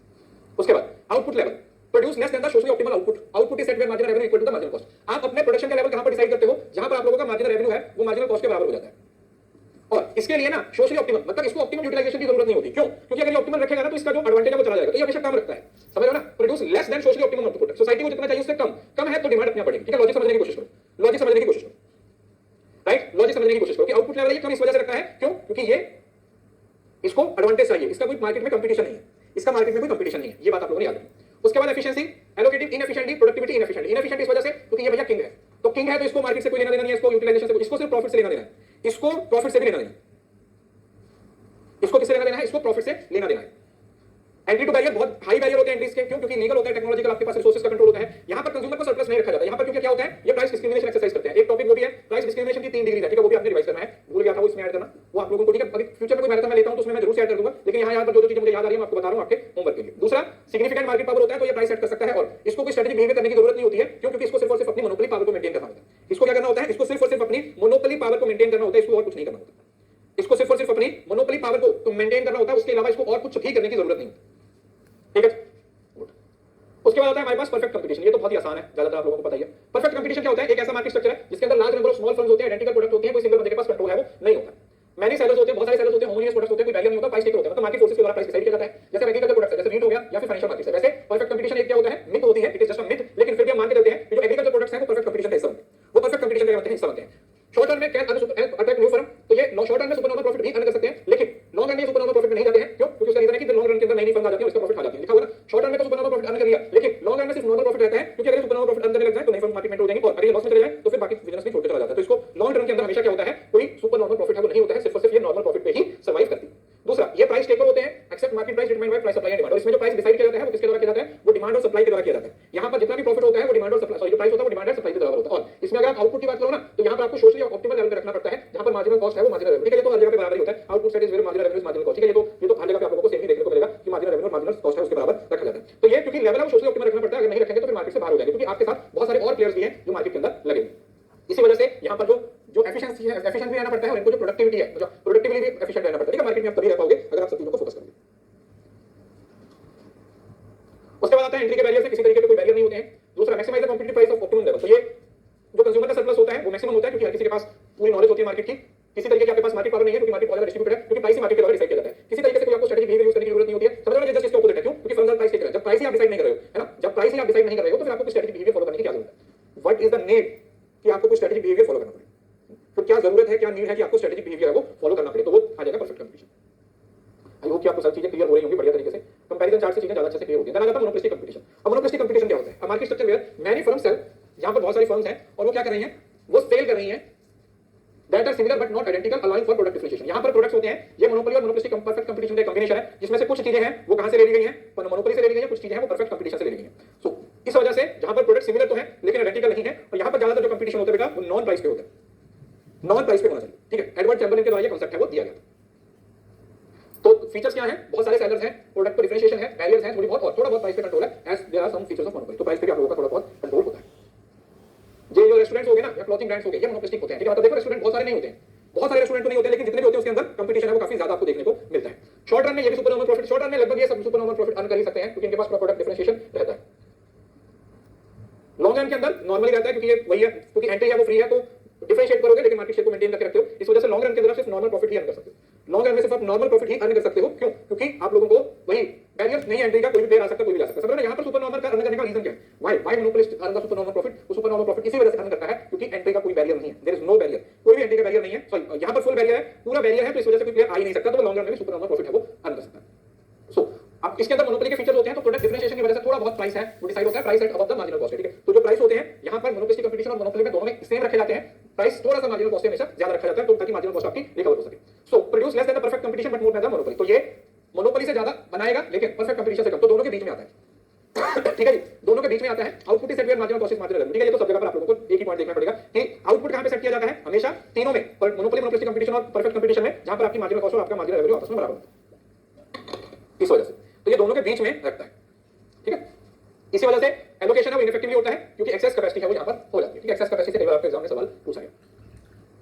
उसके बाद output level, produce less than the socially optimal output. Output is set where marginal revenue equal to the marginal cost. आप अपने प्रोडक्शन का लेवल कहां पर डिसाइड करते हो? जहां पर आप लोगों का मार्जिनल रेवेन्यू है वो मार्जिनल कॉस्ट के बराबर हो जाता है। और इसके लिए ना सोशली ऑप्टिमल मतलब इसको ऑप्टिमल यूटिलाइजेशन की जरूरत नहीं होती। क्यों? क्योंकि अगर ये ऑप्टिमल रखेगा ना तो इसका जो एडवांटेज है वो चला जाएगा, तो ये हमेशा कम रखता है। समझ रहे हो ना? Produce less than socially optimal output. Society को जितना चाहिए उससे कम है तो डिमांड अपनी बढ़ेगी। ठीक है, लॉजिक समझने की कोशिश करो, लॉजिक समझने की कोशिश करो, राइट? लॉजिक समझने की कोशिश करो कि आउटपुट लेवल ये कम इस वजह से रखता है। क्यों? क्योंकि ये इसको एडवांटेज चाहिए, इसका कोई मार्केट में कंपटीशन नहीं है, इसका मार्केट में कोई कंपटीशन नहीं है, ये बात आप लोगों ने याद रखनी। उसके बाद efficiency, allocative inefficiently, productivity inefficient. Inefficient इस वजह से क्योंकि ये भैया किंग है, तो किंग है तो इसको मार्केट से कोई लेना देना नहीं है, इसको यूटिलाइजेशन से, इसको सिर्फ प्रॉफिट से लेना देना है, इसको प्रॉफिट से भी लेना देना है, इसको किससे लेना देना है? इसको प्रॉफिट से लेना देना है। एंट्री टू बैरियर बहुत हाई बैरियर होते हैं एंट्रीज के। क्यों? क्योंकि लीगल होता है, टेक्नोलॉजिकल, आपके पास रिसोर्सेज का कंट्रोल होता है। यहां पर कंज्यूमर को सरप्लस नहीं रखा जाता। यहां पर क्योंकि क्या होता है, ये प्राइस डिस्क्रिमिनेशन एक्सरसाइज करते हैं। एक टॉपिक वो भी है प्राइस डिस्क्रिमिनेशन की 3 डिग्री है। ठीक है, वो भी आपने रिवाइज करना है, भूल गया था वो इसमें ऐड करना, वो आप लोगों को। ठीक है, अभी फ्यूचर में कोई मैराथन में लेता हूं तो उसमें मैं जरूर से ऐड कर दूंगा, लेकिन यहां पर जो चीजें मुझे याद आ रही है मैं आपको बता रहा हूं आपके होमवर्क के लिए। दूसरा, सिग्निफिकेंट मार्केट पावर होता है, तो ये प्राइस सेट कर सकता है और इसको कोई स्ट्रेटजी बिहेवियर करने की जरूरत नहीं होती है। क्यों? क्योंकि इसको सिर्फ और सिर्फ अपनी मोनोपोली पावर को मेंटेन करना होता है। इसको क्या करना होता है? इसको सिर्फ और सिर्फ अपनी मोनोपोली पावर को मेंटेन करना होता है, इसको और कुछ नहीं करना होता। इसको सिर्फ और सिर्फ अपनी मोनोपोली पावर को मेंटेन करना होता है, उसके अलावा इसको और कुछ भी करने की जरूरत नहीं होती। ठीक है, उसके बाद आता है हमारे पास परफेक्ट कंपटीशन। ये तो बहुत ही आसान है, ज्यादातर आप लोगों को पता ही है। परफेक्ट कंपटीशन क्या होता है? एक ऐसा मार्केट स्ट्रक्चर है जिसके अंदर large number of small firms होते हैं, आइडेंटिकल प्रोडक्ट होते हैं, कोई सिंगल बंदे के पास कंट्रोल है वो नहीं होता। मैनी सेलर्स होते हैं, बहुत सारे सेलर्स होते हैं, होमोजेनियस प्रोडक्ट्स होते हैं, कोई बैरियर नहीं होता, प्राइस टेकर होते हैं, मतलब मार्केट फोर्सेस के द्वारा प्राइस डिसाइड किया जाता है। जैसे एग्रीकल्चर प्रोडक्ट्स है, जैसे वीट हो गया या फिर फाइनेंशियल मार्केट्स है। वैसे परफेक्ट कंपटीशन एक क्या होता है? मिथ होती है, it is just a myth, लेकिन फिर भी हम मान के चलते हैं कि जो एग्रीकल्चर प्रोडक्ट्स हैं वो परफेक्ट कंपटीशन का हिस्सा होते हैं, वो परफेक्ट कंपटीशन का हिस्सा बनते हैं। शॉर्ट रन में कैन अट्रैक्ट न्यू फर्म, तो ये शॉर्ट रन में सुपर नॉर्मल प्रॉफिट भी अर्न कर सकते हैं, लेकिन लॉन्ग रन में सुपर नॉर्मल प्रॉफिट में नहीं जाते हैं। क्यों? क्योंकि उसका रीजन है कि लॉन्ग रन के अंदर नई फर्म आ जाती है, उसका प्रॉफिट आ जाती है। लिखा हुआ ना, शॉर्ट रन में तो सुपर नॉर्मल प्रॉफिट अर्न कर लिया, लेकिन लॉन्ग रन में सिर्फ नॉर्मल प्रॉफिट रहता है, क्योंकि अगर सुपर नॉर्मल प्रॉफिट अर्न करने लग जाए तो नई फर्म मार्केट में हो जाएंगी, और अगर ये लॉस में चले जाए तो फिर बाकी बिजनेस भी छोटे चला जाता है। तो इसको लॉन्ग रन के अंदर हमेशा क्या होता है, कोई सुपर नॉर्मल प्रॉफिट है वो नहीं होता है, सिर्फ और सिर्फ ये नॉर्मल प्रॉफिट पे ही सर्वाइव करती है। दूसरा, ये प्राइस टेकर होते हैं, accept market price determined by price supply and demand. और इसमें जो प्राइस डिसाइड किया जाता है वो किसके द्वारा किया जाता है? वो डिमांड और सप्लाई के द्वारा किया जाता है। यहां पर जितना भी प्रॉफिट होता है वो डिमांड और सप्लाई, सॉरी जो प्राइस होता है वो डिमांड और सप्लाई के द्वारा होता है। और इसमें अगर आप आउटपुट की बात करो ना, तो यहां पर आपको सोशली ऑप्टिमल लेवल पे रखना पड़ता है, जहां पर मार्जिनल कॉस्ट है वो मार्जिनल रेवेन्यू। ठीक है, ये तो हर जगह पे बराबर ही होता है। Output side is where marginal revenue marginal cost. ठीक है, ये तो हर जगह पे आप लोगों को सेम ही देखने को मिलेगा कि मार्जिनल रेवेन्यू और मार्जिनल कॉस्ट है उसके बराबर रखा जाता है। तो ये क्योंकि लेवल है वो सोशली ऑप्टिमल रखना पड़ता है, अगर नहीं रखेंगे तो फिर मार्केट से बाहर हो जाएंगे, क्योंकि आपके साथ बहुत सारे और प्लेयर्स भी हैं जो मार्केट के अंदर लगे। इसी वजह से यहां पर जो एफिशिएंसी है, एफिशिएंट भी रहना पड़ता है, और इनको जो प्रोडक्टिविटी है, जो प्रोडक्टिविटी भी एफिशिएंट रहना पड़ता है। ठीक है, मार्केट में आप तभी रह पाओगे अगर आप सब चीजों को फोकस करोगे। उसके बाद आता है एंट्री के बैरियर से किसी तरीके के कोई बैरियर नहीं होते हैं। दूसरा, maximise the competitive price of optimum level. तो ये जो कंज्यूमर का सरप्लस होता है वो मैक्सिमम होता है, क्योंकि हर किसी के पास पूरी नॉलेज होती है मार्केट की। किसी तरीके की आपके पास मार्केट पावर नहीं है, क्योंकि मार्केट बहुत ज्यादा डिस्ट्रीब्यूटेड है, क्योंकि प्राइस ही मार्केट के द्वारा डिसाइड किया जाता है। किसी तरीके से कोई आपको स्ट्रेटजी बिहेवियर यूज करने की जरूरत नहीं होती है। समझ रहे हो? जस्ट इसके ऑपोजिट है। क्यों? क्योंकि फर्म प्राइस टेकर है। जब प्राइस ही आप डिसाइड नहीं कर रहे हो, है ना, जब प्राइस ही आप डिसाइड नहीं कर रहे हो तो फिर आपको स्ट्रेटजी बिहेवियर फॉलो करने की क्या जरूरत है? व्हाट इज द नीड कि आपको कोई स्ट्रेटजी बिहेवियर फॉलो करना पड़े? तो क्या जरूरत है, क्या नीड है कि आपको स्ट्रेटजी बिहेवियर है वो फॉलो करना पड़े? तो वो आ जाएगा परफेक्ट कंपटीशन। आई होप कि आपको सारी चीजें क्लियर हो रही होंगी बढ़िया तरीके से। कंपैरिजन चार्ट से चीजें ज्यादा अच्छे से क्लियर होती हैं। देन आ जाता है मोनोपोलिस्टिक कंपटीशन। अब मोनोपोलिस्टिक कंपटीशन क्या होता है? Market structure where many firms है, यहां पर बहुत सारी फर्म्स हैं और वो क्या कर रही हैं, वो सेल कर रही हैं that are similar but not identical, allowing for product differentiation। यहां पर प्रोडक्ट्स होते हैं, ये मोनोपोली और मोनोपोलिस्टिक परफेक्ट कंपटीशन का कॉम्बिनेशन है, जिसमें से कुछ चीजें हैं वो कहां से ले ली गई हैं, मोनोपोली से ले ली गई हैं, कुछ चीजें हैं वो परफेक्ट कंपटीशन से ले ली गई हैं। सो इस वजह से जहां पर प्रोडक्ट सिमिलर तो है लेकिन आइडेंटिकल नहीं है, और यहां पर ज्यादातर जो कंपटीशन होता है बेटा वो नॉन प्राइस पे होता है, नॉन प्राइस पे होना चाहिए। ठीक है, एडवर्ड चैम्बरलिन के द्वारा ये कांसेप्ट है वो दिया गया। तो फीचर्स क्या हैं? बहुत सारे सेलर्स हैं, प्रोडक्ट पर डिफरेंशिएशन है, बैरियर्स हैं थोड़ी बहुत, और थोड़ा बहुत प्राइस पे कंट्रोल है, as there are some features of monopoly. तो प्राइस पे भी आप लोगों का थोड़ा बहुत कंट्रोल होता है। क्लॉथिंग ब्रांड्स हो गए, ये मोनोपोलिस्टिक होते हैं, ठीक है। मतलब देखो रेस्टोरेंट बहुत सारे नहीं होते हैं, बहुत सारे रेस्टोरेंट तो नहीं होते, लेकिन जितने भी होते हैं उसके अंदर कंपटीशन है वो काफी ज्यादा आपको देखने को मिलता है। शॉर्ट रन में ये भी super normal profit, short run में लगभग ये सब सुपर नॉर्मल प्रॉफिट अर्न कर ही सकते हैं, क्योंकि इनके पास प्रोडक्ट डिफरेंशिएशन रहता है। लॉन्ग रन के अंदर नॉर्मली रहता है, क्योंकि ये वही है, क्योंकि एंट्री है वो फ्री है, तो डिफरेंशिएट करोगे लेकिन मार्केट शेयर को मेंटेन करके रखते हो, इस वजह से लॉन्ग रन के अंदर सिर्फ नॉर्मल प्रॉफिट ही अर्न कर सकते हो। लॉन्ग रन में सिर्फ आप नॉर्मल प्रॉफिट ही अर्न कर सकते हो, क्यों? क्योंकि आप लोगों को वही बैरियर नहीं, एंट्री का कोई भी प्लेयर आ सकता है, कोई भी जा सकता है। समझ रहे हैं? यहाँ पर सुपर नॉर्मल का अर्न करने का रीजन क्या है? Why monopolist earn the super normal profit? वो सुपर नॉर्मल प्रॉफिट इसी वजह से अर्न करता है क्योंकि एंट्री का कोई बैरियर नहीं है, देयर इज नो बैरियर, कोई भी एंट्री का बैरियर नहीं है। सॉरी, यहाँ पर फुल बैरियर है, पूरा बैरियर है, तो इस वजह से कोई प्लेयर आ ही नहीं सकता, तो लॉन्ग रन में भी सुपर नॉर्मल प्रॉफिट है वो अर्न कर सकता है। सो अब इसके अंदर मोनोपोली के फीचर्स होते हैं, तो प्रोडक्ट डिफरेंशिएशन की वजह से थोड़ा बहुत प्राइस है वो डिसाइड होता है, price at above the marginal cost, ठीक है। तो जो प्राइस होते हैं यहाँ पर मोनोपोलिस्टिक कंपटीशन और मोनोपोली में दोनों में सेम रखे जाते हैं, प्राइस थोड़ा सा मार्जिनल कॉस्ट हमेशा ज्यादा रखा जाता है, तो ताकि मार्जिनल कॉस्ट आपकी रिकवर हो सके। So produce less than the perfect competition but more than the monopoly, तो ये मोनोपोली से ज्यादा बनाएगा लेकिन परफेक्ट कंपटीशन से कम, तो दोनों के बीच में आता है। ठीक है जी, दोनों के बीच में आता है। Output is set where marginal cost is marginal, ठीक है। ये तो सब जगह पर आप लोगों को एक ही पॉइंट देखना पड़ेगा कि आउटपुट कहां पे सेट किया जाता है, हमेशा तीनों में, पर मोनोपोली, मोनोपोलिस्टिक कंपटीशन और परफेक्ट कंपटीशन में, जहां पर आपकी मार्जिनल कॉस्ट और आपका मार्जिनल रेवेन्यू आपस में बराबर होता है। इस वजह से तो ये दोनों के बीच में रखता है, ठीक है। इसी वजह से एलोकेशन है वो इनफेक्टिवली होता है, क्योंकि एक्सेस कैपेसिटी है वो यहां पर हो जाती है, ठीक है। एक्सेस कैपेसिटी से कई बार आपके एग्जाम में सवाल पूछा गया।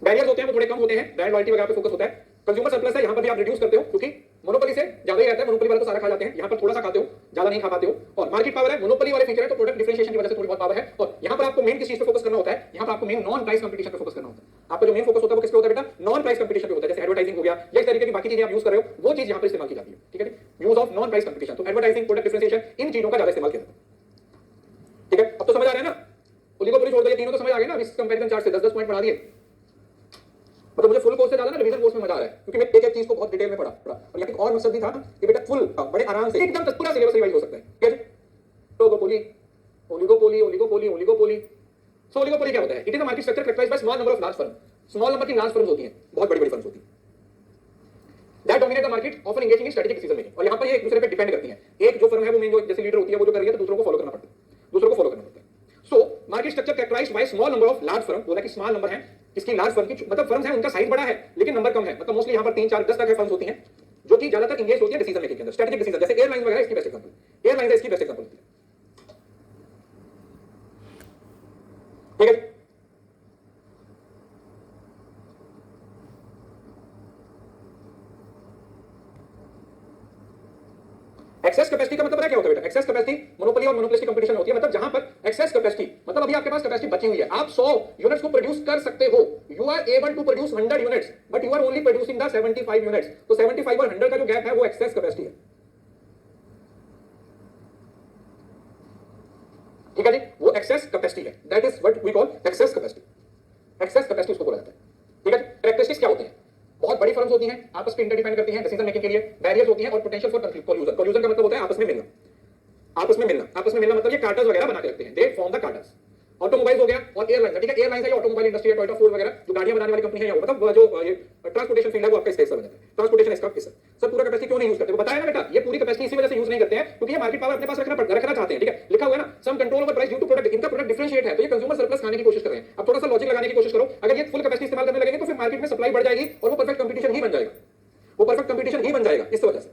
बैरियर्स होते हैं वो थोड़े कम होते हैं, ब्रांड लॉयल्टी वगैरह पे फोकस होता है। कंज्यूमर सरप्लस है, यहां पर भी आप रिड्यूस करते हो, क्योंकि मोनोपोली से ज्यादा ही रहता है, मोनोपोली वाले तो सारा खा जाते हैं, यहां पर थोड़ा सा खाते हो, ज्यादा नहीं खा पाते हो। और मार्केट पावर है, मोनोपोली वाले फीचर है, तो प्रोडक्ट डिफरेंशिएशन की वजह से थोड़ी बहुत पावर है। और यहां पर आपको मेन किस चीज पे फोकस करना होता है, यहां पर आपको मेन नॉन प्राइस कंपटीशन पे फोकस करना होता है। आपका जो मेन फोकस होता है वो किस पे होता है बेटा? नॉन प्राइस कंपटीशन पे होता है, जैसे एडवर्टाइजिंग हो गया या इस तरीके की बाकी चीजें आप यूज कर रहे हो, वो चीज यहां पर इस्तेमाल की जाती है, ठीक है। Use of non price competition, तो एडवर्टाइजिंग, प्रोडक्ट डिफरेंशिएशन, इन चीजों का ज्यादा इस्तेमाल किया जाता है, ठीक है। अब तो समझ आ रहा है ना, ओलिगोपोली छोड़ दो, ये तीनों तो समझ आ गए ना। इस कंपैरिजन चार्ट से 10-10 पॉइंट बढ़ा दिए। मतलब मुझे फुल कोर्स से ज्यादा ना रिवीजन कोर्स में मजा आ रहा है, क्योंकि मैं एक एक चीज को बहुत डिटेल में पढ़ा। और यहाँ एक और मकसद भी था कि बेटा फुल बड़े आराम से एकदम पूरा सिलेबस रिवाइज हो सकता है, ठीक है। तो oligopoly, oligopoly, oligopoly, oligopoly. So oligopoly क्या होता है? It is a market structure characterised by small number of large firm. Small number की लार्ज फर्म्स होती हैं, बहुत बड़ी बड़ी फर्म्स होती हैं, that dominate the market, often engaging in strategic decision making. और यहाँ पर ये एक दूसरे पे डिपेंड करती हैं। एक जो फर्म है वो मेन जो जैसे लीडर होती है, वो जो कर रही है, तो दूसरों को फॉलो करना पड़ता है, दूसरों को फॉलो करना पड़ता है। So market structure characterised by small number of large firm, बोला कि स्मॉल नंबर है, इसकी लार्ज फर्म की मतलब फर्म्स हैं उनका साइज बड़ा है लेकिन नंबर कम है। मतलब मोस्टली यहाँ पर 3, 4, 10 तक फर्म्स होती हैं जो कि ज्यादातर इंगेज होती है डिसीजन मेकिंग के अंदर, स्ट्रेटेजिक डिसीजन। जैसे एयरलाइंस वगैरह इसकी बेस्ट एग्जांपल, एयरलाइंस इसकी बेस्ट एग्जांपल, ठीक है। एक्सेस कैपेसिटी का मतलब पता क्या होता है बेटा? एक्सेस कैपेसिटी मोनोपोली और मोनोपोलिस्टिक कंपटीशन होती है, मतलब जहां पर एक्सेस कैपेसिटी मतलब अभी आपके पास कैपेसिटी बची हुई है, आप 100 यूनिट्स को प्रोड्यूस कर सकते हो, you are able to produce 100 units but you are only producing the 75 units. तो 75 और 100 का जो गैप है वो एक्सेस कैपेसिटी है, ठीक है जी। वो एक्सेस कैपेसिटी है, that is what we call excess capacity. Excess capacity उसको बोला जाता है, ठीक है। कैरेक्टरिस्टिक्स क्या होते हैं? बहुत बड़ी फर्म्स होती हैं, आपस में इंटरडिपेंड करती हैं डिसीजन मेकिंग के लिए, बैरियर्स होती हैं और पोटेंशियल फॉर कोल्यूजन। कोल्यूजन का मतलब होता है आपस में मिलना, आपस में मिलना, आपस में मिलना मतलब ये कार्टर्स वगैरह बना के रखते हैं, दे फॉर्म द कार्टर्स। ऑटोमोबाइल्स हो गया और एयरलाइंस, ठीक है। एयरलाइंस है, ऑटोमोबाइल इंडस्ट्री है, टोयोटा, फोर्ड वगैरह जो गाड़ियां बनाने वाली कंपनी है, मतलब जो ये ट्रांसपोर्टेशन फील्ड है वो आपका इसका हिस्सा बन जाता है। ट्रांसपोर्टेशन इसका हिस्सा। सर पूरा कैपेसिटी क्यों नहीं यूज करते? बताया ना बेटा, ये पूरी कैपेसिटी इसी वजह से यूज नहीं करते हैं क्योंकि ये मार्केट पावर अपने पास रखना चाहते हैं, ठीक है। लिखा हुआ है ना, some control over price due to product, इनका प्रोडक्ट डिफरेंशिएट है, तो ये कंज्यूमर सरप्लस खाने की कोशिश कर रहे हैं। अब थोड़ा सा लॉजिक लगाने की कोशिश करो, अगर ये फुल कैपेसिटी इस्तेमाल करने लगेंगे तो फिर मार्केट में सप्लाई बढ़ जाएगी और वो परफेक्ट कंपटीशन ही बन जाएगा, वो परफेक्ट कंपटीशन ही बन जाएगा इस वजह से,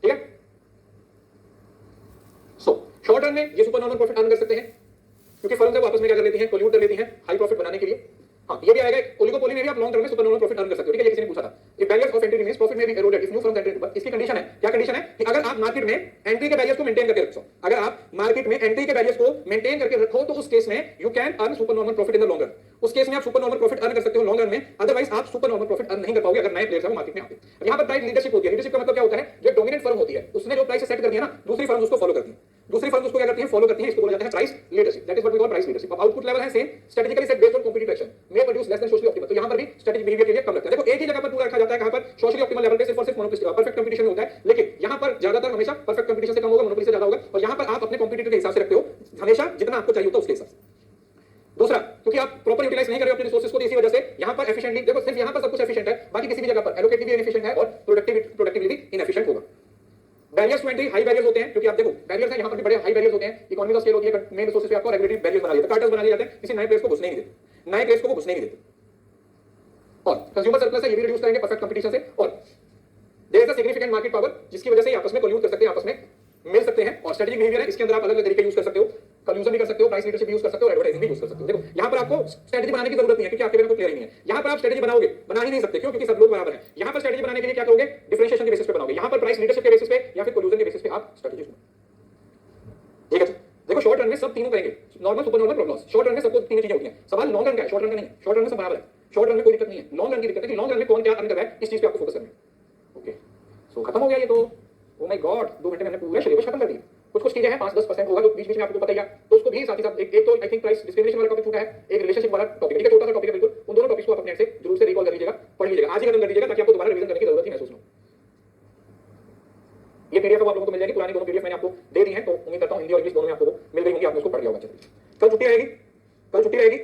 ठीक है। सो शॉर्ट रन में ये सुपर नॉर्मल प्रॉफिट अर्न कर सकते हैं क्योंकि फर्म्स आपस में क्या कर लेती हैं, कोल्यूट कर लेती हैं हाई प्रॉफिट बनाने के लिए। हाँ, ये भी आएगा, ओलिगोपोली में भी आप लॉन्ग टर्म में सुपर नॉर्मल प्रॉफिट अर्न कर सकते हो, ठीक है। ये किसी ने पूछा था, if barriers of entry remains profit में भी एरोडेड इफ न्यू फर्म्स एंटर। इसकी कंडीशन है, क्या कंडीशन है कि अगर आप मार्केट में एंट्री के बैरियर्स को मेंटेन करके रखो, अगर आप मार्केट में एंट्री के बैरियर्स को मेंटेन करके रखो तो उस केस में you can earn super normal profit in the long run. उस केस में आप सुपर नॉर्मल प्रॉफिट अर्न कर सकते हो लॉन्ग रन में, अदरवाइज आप सुपर नॉर्मल प्रॉफिट अर्न नहीं कर पाओगे अगर नए प्लेयर्स हैं मार्केट में आते हैं। यहां पर प्राइस लीडरशिप होती है। लीडरशिप का मतलब क्या होता है? जो डोमिनेंट फर्म होती है उसने जो प्राइस सेट कर दिया ना, दूसरी फर्म उसको फॉलो करती है, दूसरी फर्म उसको क्या करती है, फॉलो करती है। इसको बोला जाता है price leadership, that is what we call price leadership. अब आउटपुट लेवल है same, strategically set based on competitive action may produce less than socially optimal. तो यहां पर भी स्ट्रेटेजिक बिहेवियर के लिए कम रखते हैं। देखो एक ही जगह पर पूरा रखा जाता है, कहां पर? सोशली ऑप्टिमल लेवल पे सिर्फ और सिर्फ मोनोपोलिस्टिक परफेक्ट कंपटीशन होता है, लेकिन यहां पर ज्यादातर हमेशा परफेक्ट कंपटीशन से कम होगा, मोनोपोली से ज्यादा होगा। और यहां पर आप अपने कॉम्पिटिटिव के हिसाब से रखते हो हमेशा जितना आपको चाहिए होता है उसके हिसाब से। दूसरा, क्योंकि आप प्रॉपर यूटिलाइज नहीं कर रहे हो अपने रिसोर्सेज को, इसी वजह से यहां पर एफिशिएंटली, देखो सिर्फ यहां पर सब कुछ एफिशिएंट है, बाकी किसी भी जगह पर एलोकेटिव भी इनएफिशिएंट है और प्रोडक्टिवली भी इनएफिशिएंट होगा। Barriers to entry high barriers होते हैं, क्योंकि आप देखो बैरियर्स हैं, यहां पर भी बड़े हाई बैरियर्स होते हैं। इकोनॉमी का स्केल होती है, मेन रिसोर्सेज पे आपको रेगुलेटरी बैरियर्स बना दिए जाते हैं, कार्टर्स बना दिए जाते हैं, किसी नए प्लेयर्स को घुसने नहीं देते, नए प्लेयर्स को वो घुसने नहीं देते। और कंज्यूमर सरप्लस है, ये भी रिड्यूस करेंगे परफेक्ट कंपटीशन से। और there is a significant market power जिसकी वजह से आपस में कोल्यूट कर सकते हैं, आपस में मिल सकते हैं। और स्ट्रेटेजिक बिहेवियर है, इसके अंदर आप अलग अलग तरीके यूज कर सकते हो। कल्यूजन भी कर सकते हो, प्राइस लीडरशिप यूज कर सकते हो, एडवर्टाइजिंग भी यूज कर सकते हो। देखो यहाँ पर आपको स्ट्रेटजी बनाने की जरूरत नहीं है क्योंकि आपके बारे में क्लियर ही नहीं है। यहाँ पर आप स्ट्रेटजी बनाओगे, बना ही नहीं सकते, क्यों? क्योंकि सब लोग बराबर हैं। यहाँ पर स्ट्रेटजी बनाने के लिए क्या करोगे? डिफरेंशिएशन के बेसिस पे बनाओगे। यहाँ पर प्राइस लीडरशिप के बेसिस पे या फिर कल्यूजन के बेसिस पे आप स्ट्रेटजी। ठीक है, देखो शॉर्ट रन में सब तीनों करेंगे, normal, super normal, problem. Short run में सबको तीनों चीजें होती हैं। सवाल लॉन्ग रन का है, शॉर्ट रन का नहीं है। शॉर्ट रन में सब बराबर है, शॉर्ट रन में कोई दिक्कत नहीं है। लॉन्ग रन की दिक्कत है कि लॉन्ग रन में कौन क्या अर्न कर रहा है, इस चीज पे आपको फोकस करना है। ओके, सो खत्म हो गया ये तो। ओ माय गॉड, 2 घंटे में हमने पूरा सिलेबस खत्म कर दिया। कुछ चीजें हैं 5-10% होगा जो बीच बीच में आपको पता ही है, तो उसको भी साथ ही साथ एक तो आई थिंक प्राइस डिस्क्रिमिनेशन वाला टॉपिक छूटा है, एक रिलेशनशिप वाला टॉपिक, ठीक है, छोटा सा टॉपिक है बिल्कुल। उन दोनों टॉपिक्स को आप अपने से जरूर से रिकॉल कर लीजिएगा, पढ़ लीजिएगा, आज ही खत्म कर लीजिएगा ताकि आपको दोबारा रिवीजन करने की जरूरत ही महसूस ना हो। ये पीडीएफ आप लोगों को मिल जाएगी, पुरानी दोनों पीडीएफ मैंने आपको दे दी है, तो उम्मीद करता हूं हिंदी और इंग्लिश दोनों में आपको मिल गई होंगी, आपने उसको पढ़ लिया होगा। चलिए, कल छुट्टी रहेगी, कल छुट्टी रहेगी।